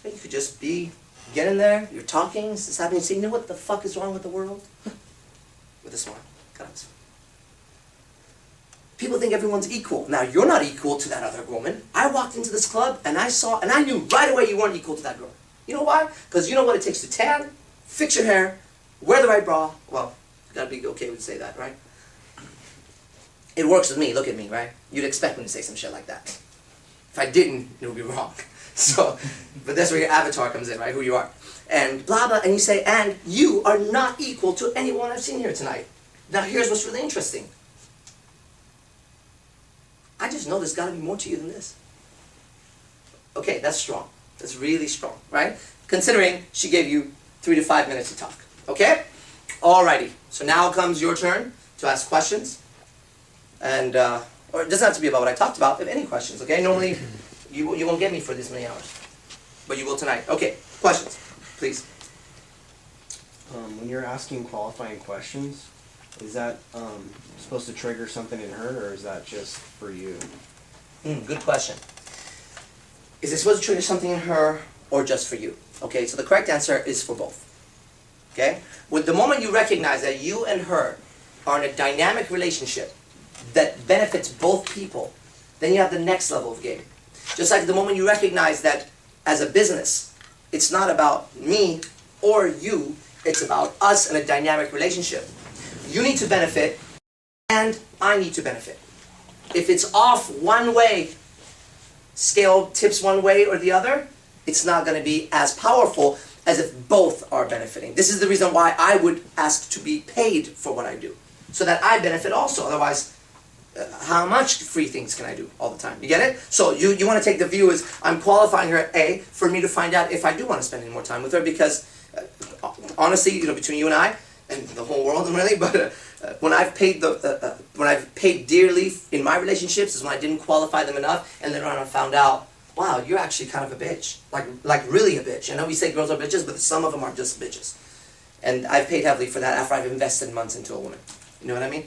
You could just get in there, you're talking, this is happening, you say, you know what the fuck is wrong with the world? With a smile. God, it's fine. People think everyone's equal. Now, you're not equal to that other woman. I walked into this club and I knew right away you weren't equal to that girl. You know why? Because you know what it takes to tan, fix your hair, wear the right bra. Well, you gotta be okay with say that, right? It works with me, look at me, right? You'd expect me to say some shit like that. If I didn't, it would be wrong. So, but that's where your avatar comes in, right? Who you are. And blah, blah, and you say, and you are not equal to anyone I've seen here tonight. Now, here's what's really interesting. I just know there's got to be more to you than this. Okay, that's strong. That's really strong, right? Considering she gave you 3 to 5 minutes to talk. Okay? Alrighty. So now comes your turn to ask questions. And, or it doesn't have to be about what I talked about, if any questions, okay? Normally, you won't get me for this many hours. But you will tonight. Okay, questions, please. When you're asking qualifying questions, is that supposed to trigger something in her, or is that just for you? Good question. Is it supposed to trigger something in her, or just for you? Okay, so the correct answer is for both. Okay? With the moment you recognize that you and her are in a dynamic relationship that benefits both people, then you have the next level of game. Just like the moment you recognize that as a business, it's not about me or you, it's about us in a dynamic relationship. You need to benefit, and I need to benefit. If it's off one way, scale tips one way or the other, it's not going to be as powerful as if both are benefiting. This is the reason why I would ask to be paid for what I do, so that I benefit also. Otherwise, how much free things can I do all the time? You get it? So you want to take the view as I'm qualifying her, A, for me to find out if I do want to spend any more time with her, because honestly, you know, between you and I, and the whole world really, but when I've paid dearly in my relationships is when I didn't qualify them enough, and later on I found out, wow, you're actually kind of a bitch, like really a bitch. I know we say girls are bitches, but some of them are just bitches, and I've paid heavily for that after I've invested months into a woman. You know what I mean?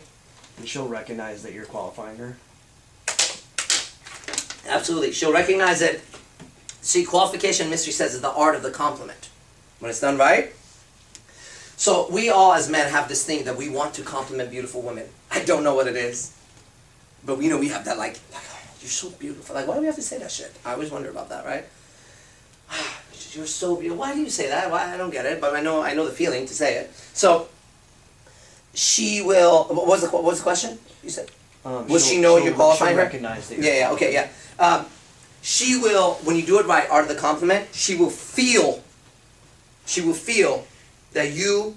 And she'll recognize that you're qualifying her? Absolutely, she'll recognize it. See, qualification, mystery says, is the art of the compliment. When it's done right. So we all as men have this thing that we want to compliment beautiful women. I don't know what it is, but we know we have that like oh, you're so beautiful. Like, why do we have to say that shit? I always wonder about that, right? You're so beautiful. Why do you say that? Why? I don't get it, but I know the feeling to say it. So she will. What was the question? You said. Will she know you're qualifying her? Recognize that you're yeah. Okay. Yeah. She will, when you do it right, art of the compliment. She will feel that you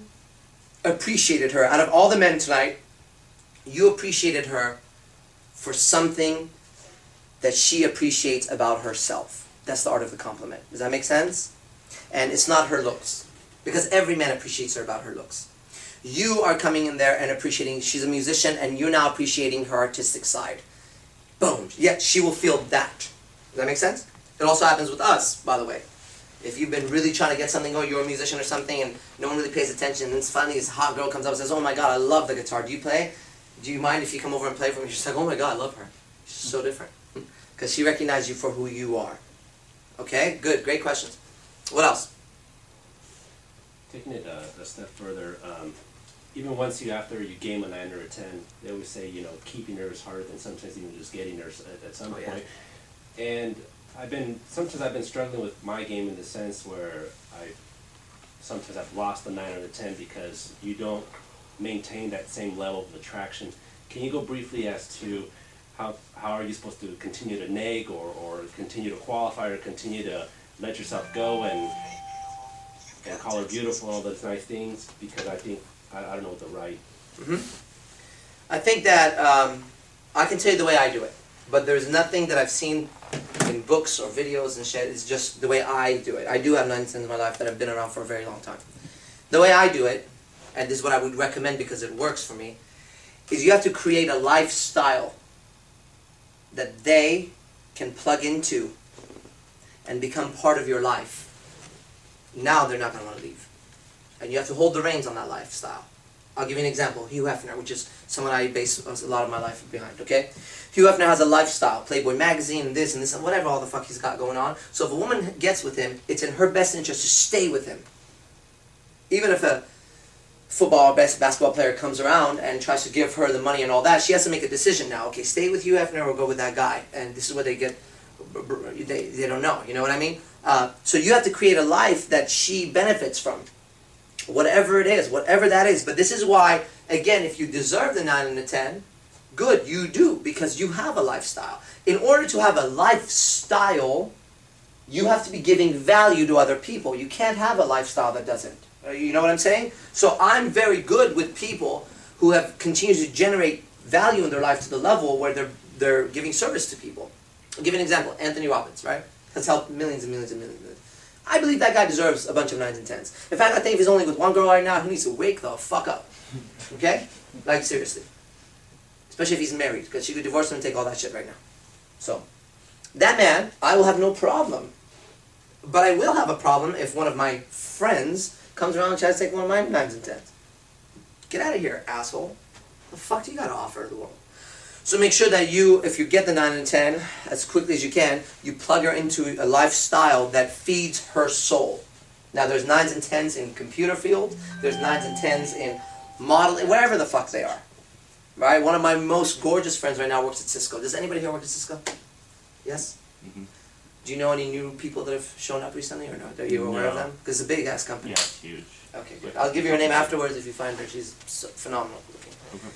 appreciated her. Out of all the men tonight, you appreciated her for something that she appreciates about herself. That's the art of the compliment. Does that make sense? And it's not her looks, because every man appreciates her about her looks. You are coming in there and appreciating, she's a musician, and you're now appreciating her artistic side. Boom. Yeah, she will feel that. Does that make sense? It also happens with us, by the way. If you've been really trying to get something going, you're a musician or something, and no one really pays attention, and it's funny, this hot girl comes up and says, oh my God, I love the guitar. Do you play? Do you mind if you come over and play for me? She's like, oh my God, I love her. She's so different. Because she recognized you for who you are. Okay? Good. Great questions. What else? Taking it a step further, even once after you game a 9 or a 10, they always say, you know, keeping her is harder than sometimes even just getting her at some point. And sometimes I've been struggling with my game in the sense where sometimes I've lost the 9 or the 10 because you don't maintain that same level of attraction. Can you go briefly as to how are you supposed to continue to nag or continue to qualify or continue to let yourself go and call her beautiful, all those nice things? Because I think, I don't know what the right... I think that I can tell you the way I do it, but there's nothing that I've seen in books or videos and shit. It's just the way I do it. I do have 9 sins in my life that have been around for a very long time. The way I do it, and this is what I would recommend because it works for me, is you have to create a lifestyle that they can plug into and become part of your life. Now they're not going to want to leave. And you have to hold the reins on that lifestyle. I'll give you an example. Hugh Hefner, which is someone I base a lot of my life behind, okay? Hugh Hefner has a lifestyle, Playboy magazine, and this, and whatever all the fuck he's got going on. So if a woman gets with him, it's in her best interest to stay with him. Even if a football or basketball player comes around and tries to give her the money and all that, she has to make a decision now. Okay, stay with Hugh Hefner or go with that guy. And this is what they get, they don't know, you know what I mean? So you have to create a life that she benefits from. Whatever it is, whatever that is. But this is why, again, if you deserve the 9 and the 10, good, you do, because you have a lifestyle. In order to have a lifestyle, you have to be giving value to other people. You can't have a lifestyle that doesn't. You know what I'm saying? So I'm very good with people who have continued to generate value in their life to the level where they're giving service to people. I'll give you an example. Anthony Robbins, right? Has helped millions and millions and millions. I believe that guy deserves a bunch of 9s and 10s. In fact, I think if he's only with one girl right now, he needs to wake the fuck up. Okay? Like, seriously. Especially if he's married, because she could divorce him and take all that shit right now. So, that man, I will have no problem. But I will have a problem if one of my friends comes around and tries to take one of my 9s and 10s. Get out of here, asshole. What the fuck do you got to offer the world? So make sure that you, if you get the 9 and 10, as quickly as you can, you plug her into a lifestyle that feeds her soul. Now there's 9s and 10s in computer field, there's 9s and 10s in modeling, wherever the fuck they are. Right? One of my most gorgeous friends right now works at Cisco. Does anybody here work at Cisco? Yes? Mm-hmm. Do you know any new people that have shown up recently or not? Are you aware of them? Because it's a big ass company. Yeah, it's huge. Okay, good. I'll give you her name afterwards if you find her. She's so phenomenal looking. Okay.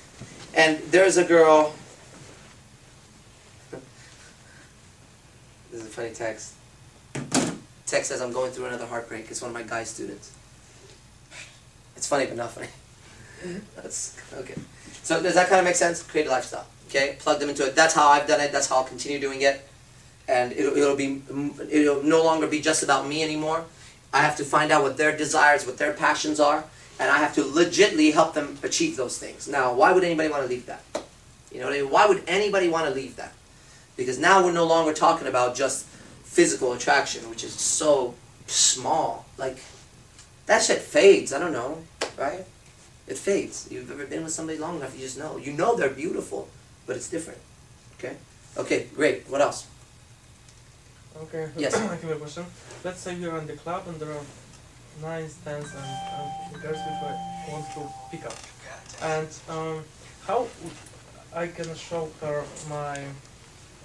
And there's a girl. This is a funny text. Text says, I'm going through another heartbreak. It's one of my guy students. It's funny, but not funny. That's okay. So does that kind of make sense? Create a lifestyle. Okay, plug them into it. That's how I've done it. That's how I'll continue doing it. And it'll no longer be just about me anymore. I have to find out what their desires, what their passions are, and I have to legitimately help them achieve those things. Now, why would anybody want to leave that? You know what I mean? Why would anybody want to leave that? Because now we're no longer talking about just physical attraction, which is so small. Like, that shit fades. I don't know, right? It fades. You've ever been with somebody long enough, you just know. You know they're beautiful, but it's different. Okay? Okay, great. What else? Okay. Yes. I have a question. Let's say you're in the club and there are 9s, 10s, and girls which I want to pick up. And how I can show her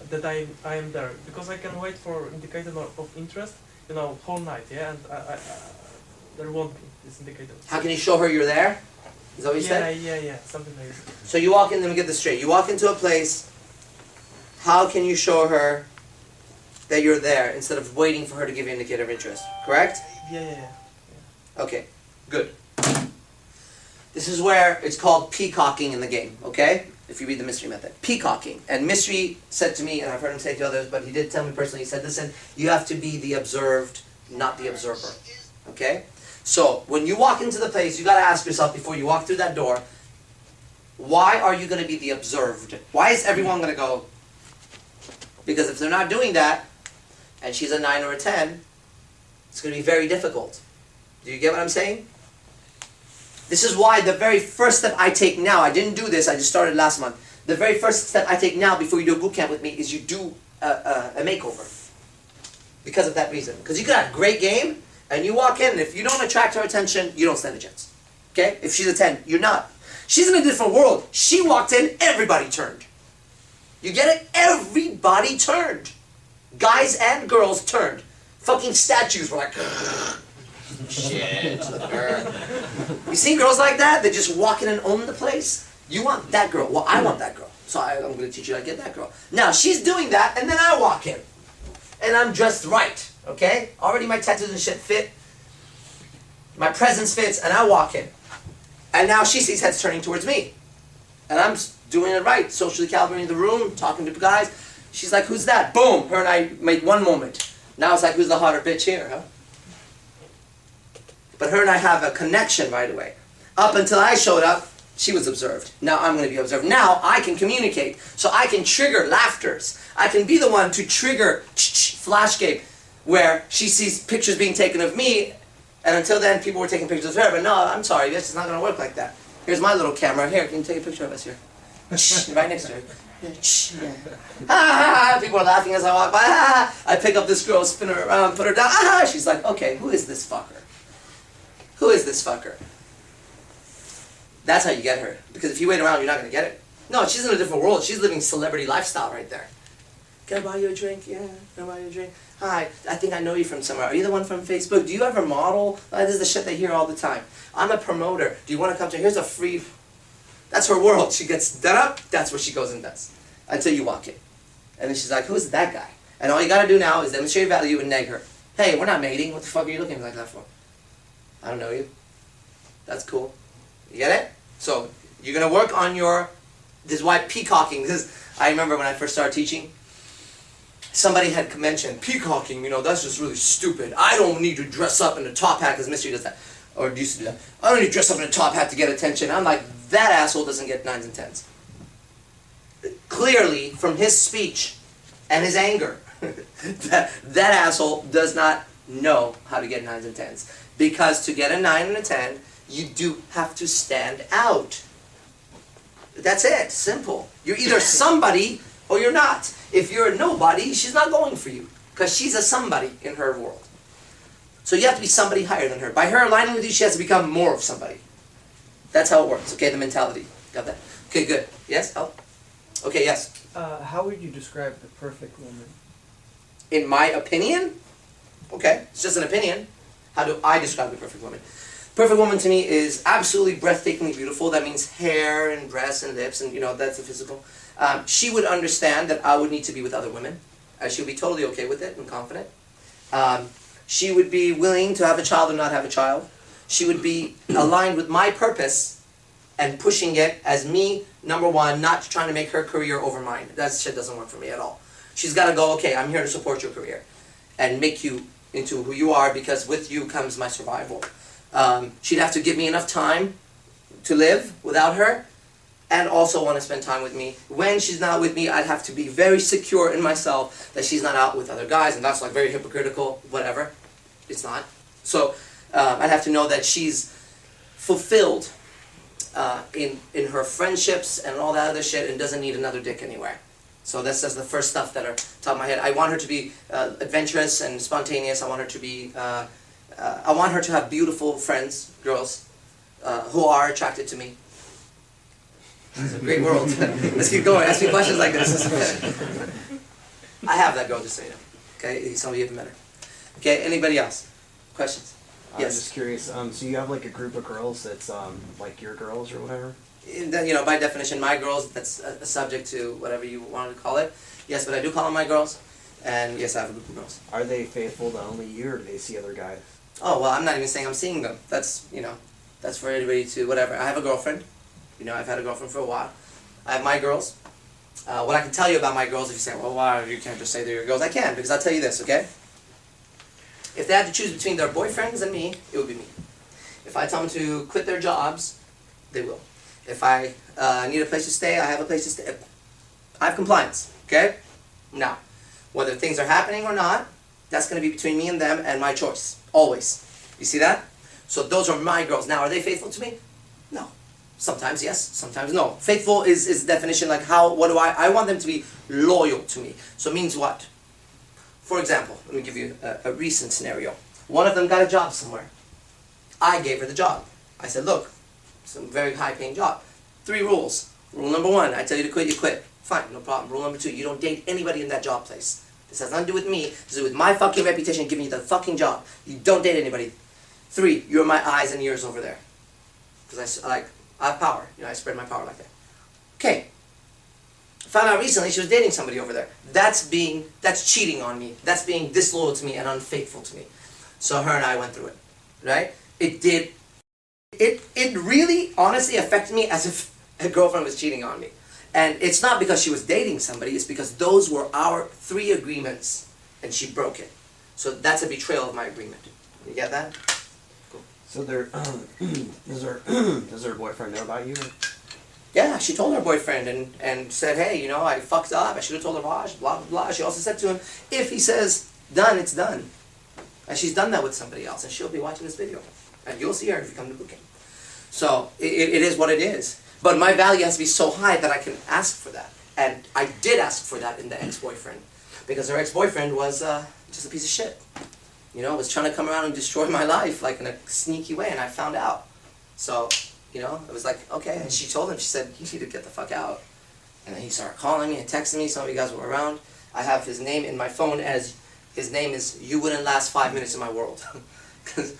that I am there? Because I can wait for indicator of interest, you know, whole night, yeah, and there won't be this indicator. How can you show her you're there? Is that what you said? Yeah, something like that. So you walk in, let me get this straight. You walk into a place, how can you show her that you're there instead of waiting for her to give you an indicator of interest? Correct? Yeah. Okay, good. This is where it's called peacocking in the game, okay? If you read the mystery method. Peacocking. And mystery said to me, and I've heard him say to others, but he did tell me personally, he said, listen, you have to be the observed, not the observer. Okay? So, when you walk into the place, you got to ask yourself before you walk through that door, why are you going to be the observed? Why is everyone going to go? Because if they're not doing that, and she's a 9 or a 10, it's going to be very difficult. Do you get what I'm saying? This is why the very first step I take now, I didn't do this, I just started last month. The very first step I take now before you do a boot camp with me is you do a makeover. Because of that reason. Because you could have a great game, and you walk in, and if you don't attract her attention, you don't stand a chance. Okay? If she's a 10, you're not. She's in a different world. She walked in, everybody turned. You get it? Everybody turned. Guys and girls turned. Fucking statues were like, shit. You see girls like that? They just walk in and own the place. You want that girl. Well, I want that girl. So I'm going to teach you how to get that girl. Now, she's doing that, and then I walk in. And I'm dressed right. Okay? Already my tattoos and shit fit. My presence fits, and I walk in. And now she sees heads turning towards me. And I'm doing it right. Socially calibrating the room, talking to guys. She's like, who's that? Boom! Her and I made one moment. Now it's like, who's the hotter bitch here, huh? But her and I have a connection right away. Up until I showed up, she was observed. Now I'm going to be observed. Now I can communicate. So I can trigger laughters. I can be the one to trigger flashcape where she sees pictures being taken of me, and until then people were taking pictures of her. But no, I'm sorry, this is not going to work like that. Here's my little camera. Here, can you take a picture of us here? Right next to her. Yeah. Ah, people are laughing as I walk by. Ah, I pick up this girl, spin her around, put her down. Ah, she's like, okay, who is this fucker? Who is this fucker? That's how you get her. Because if you wait around, you're not going to get it. No, she's in a different world. She's living celebrity lifestyle right there. Can I buy you a drink? Yeah, can I buy you a drink? Hi, I think I know you from somewhere. Are you the one from Facebook? Do you ever model? This is the shit they hear all the time. I'm a promoter. Do you want to come to, here's a free, that's her world. She gets done up, that's what she goes and does. Until you walk in. And then she's like, who's that guy? And all you got to do now is demonstrate your value and neg her. Hey, we're not mating. What the fuck are you looking like that for? I don't know you. That's cool. You get it? So, you're going to work on your, this is why peacocking, I remember when I first started teaching, somebody had mentioned, peacocking, you know, that's just really stupid. I don't need to dress up in a top hat, because Mystery does that, or used to do that. I don't need to dress up in a top hat to get attention. I'm like, that asshole doesn't get 9s and 10s. Clearly, from his speech and his anger, that asshole does not know how to get 9s and 10s. Because to get a 9 and a 10, you do have to stand out. That's it. Simple. You're either somebody or you're not. If you're a nobody, she's not going for you. Because she's a somebody in her world. So you have to be somebody higher than her. By her aligning with you, she has to become more of somebody. That's how it works. Okay, the mentality. Got that? Okay, good. Yes? Oh? Okay, yes. How would you describe the perfect woman? In my opinion? Okay, it's just an opinion. How do I describe the perfect woman? Perfect woman to me is absolutely breathtakingly beautiful. That means hair and breasts and lips and, you know, that's the physical. She would understand that I would need to be with other women. She would be totally okay with it and confident. She would be willing to have a child or not have a child. She would be aligned with my purpose and pushing it as me, number one, not trying to make her career over mine. That shit doesn't work for me at all. She's got to go, okay, I'm here to support your career and make you into who you are, because with you comes my survival. She'd have to give me enough time to live without her and also want to spend time with me. When she's not with me, I'd have to be very secure in myself that she's not out with other guys, and that's like very hypocritical, whatever. It's not. So I'd have to know that she's fulfilled in her friendships and all that other shit and doesn't need another dick anywhere. So that's just the first stuff that are top of my head. I want her to be adventurous and spontaneous. I want her to be, I want her to have beautiful friends, girls, who are attracted to me. It's a great world. Let's keep going. Ask me questions like this. I have that girl, just so you know. Okay, some of you have met her. Okay, anybody else? Questions? I'm just curious. So you have like a group of girls that's like your girls or whatever? You know, by definition, my girls, that's a subject to whatever you want to call it. Yes, but I do call them my girls. And yes, I have a group of girls. Are they faithful to only you, or do they see other guys? Oh, well, I'm not even saying I'm seeing them. That's, you know, that's for anybody to, whatever. I have a girlfriend. You know, I've had a girlfriend for a while. I have my girls. What I can tell you about my girls, if you say, well, why you can't just say they're your girls? I can, because I'll tell you this, okay? If they had to choose between their boyfriends and me, it would be me. If I tell them to quit their jobs, they will. If I need a place to stay, I have a place to stay. I have compliance, okay? Now, whether things are happening or not, that's going to be between me and them and my choice, always. You see that? So those are my girls. Now, are they faithful to me? No. Sometimes yes, sometimes no. Faithful is definition like how, what do I want them to be loyal to me. So it means what? For example, let me give you a recent scenario. One of them got a job somewhere. I gave her the job. I said, look, it's a very high-paying job. 3 rules. Rule number 1, I tell you to quit, you quit. Fine, no problem. Rule number 2, you don't date anybody in that job place. This has nothing to do with me. This has to do with my fucking reputation giving you the fucking job. You don't date anybody. 3, you're my eyes and ears over there. Because I have power. You know, I spread my power like that. Okay. Found out recently she was dating somebody over there. That's cheating on me. That's being disloyal to me and unfaithful to me. So her and I went through it. Right? It really, honestly affected me as if a girlfriend was cheating on me. And it's not because she was dating somebody, it's because those were our 3 agreements, and she broke it. So that's a betrayal of my agreement. You get that? Cool. So does her boyfriend know about you? Yeah, she told her boyfriend and said, hey, you know, I fucked up, I should have told her blah, blah, blah. She also said to him, if he says done, it's done. And she's done that with somebody else, and she'll be watching this video. And you'll see her if you come to boot camp. So it is what it is. But my value has to be so high that I can ask for that. And I did ask for that in the ex-boyfriend. Because her ex-boyfriend was just a piece of shit. You know, was trying to come around and destroy my life, like in a sneaky way, and I found out. So, you know, it was like, okay, and she told him, she said, you need to get the fuck out. And then he started calling me and texting me, some of you guys were around. I have his name in my phone as, his name is, you wouldn't last 5 minutes in my world. Because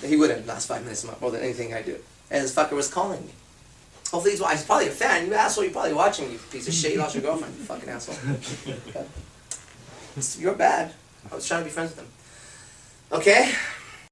he wouldn't last 5 minutes in my world than anything I do. And this fucker was calling me. Hopefully he's probably a fan, you asshole, you're probably watching me, you piece of shit, you lost your girlfriend, you fucking asshole. Okay. You're bad. I was trying to be friends with him. Okay?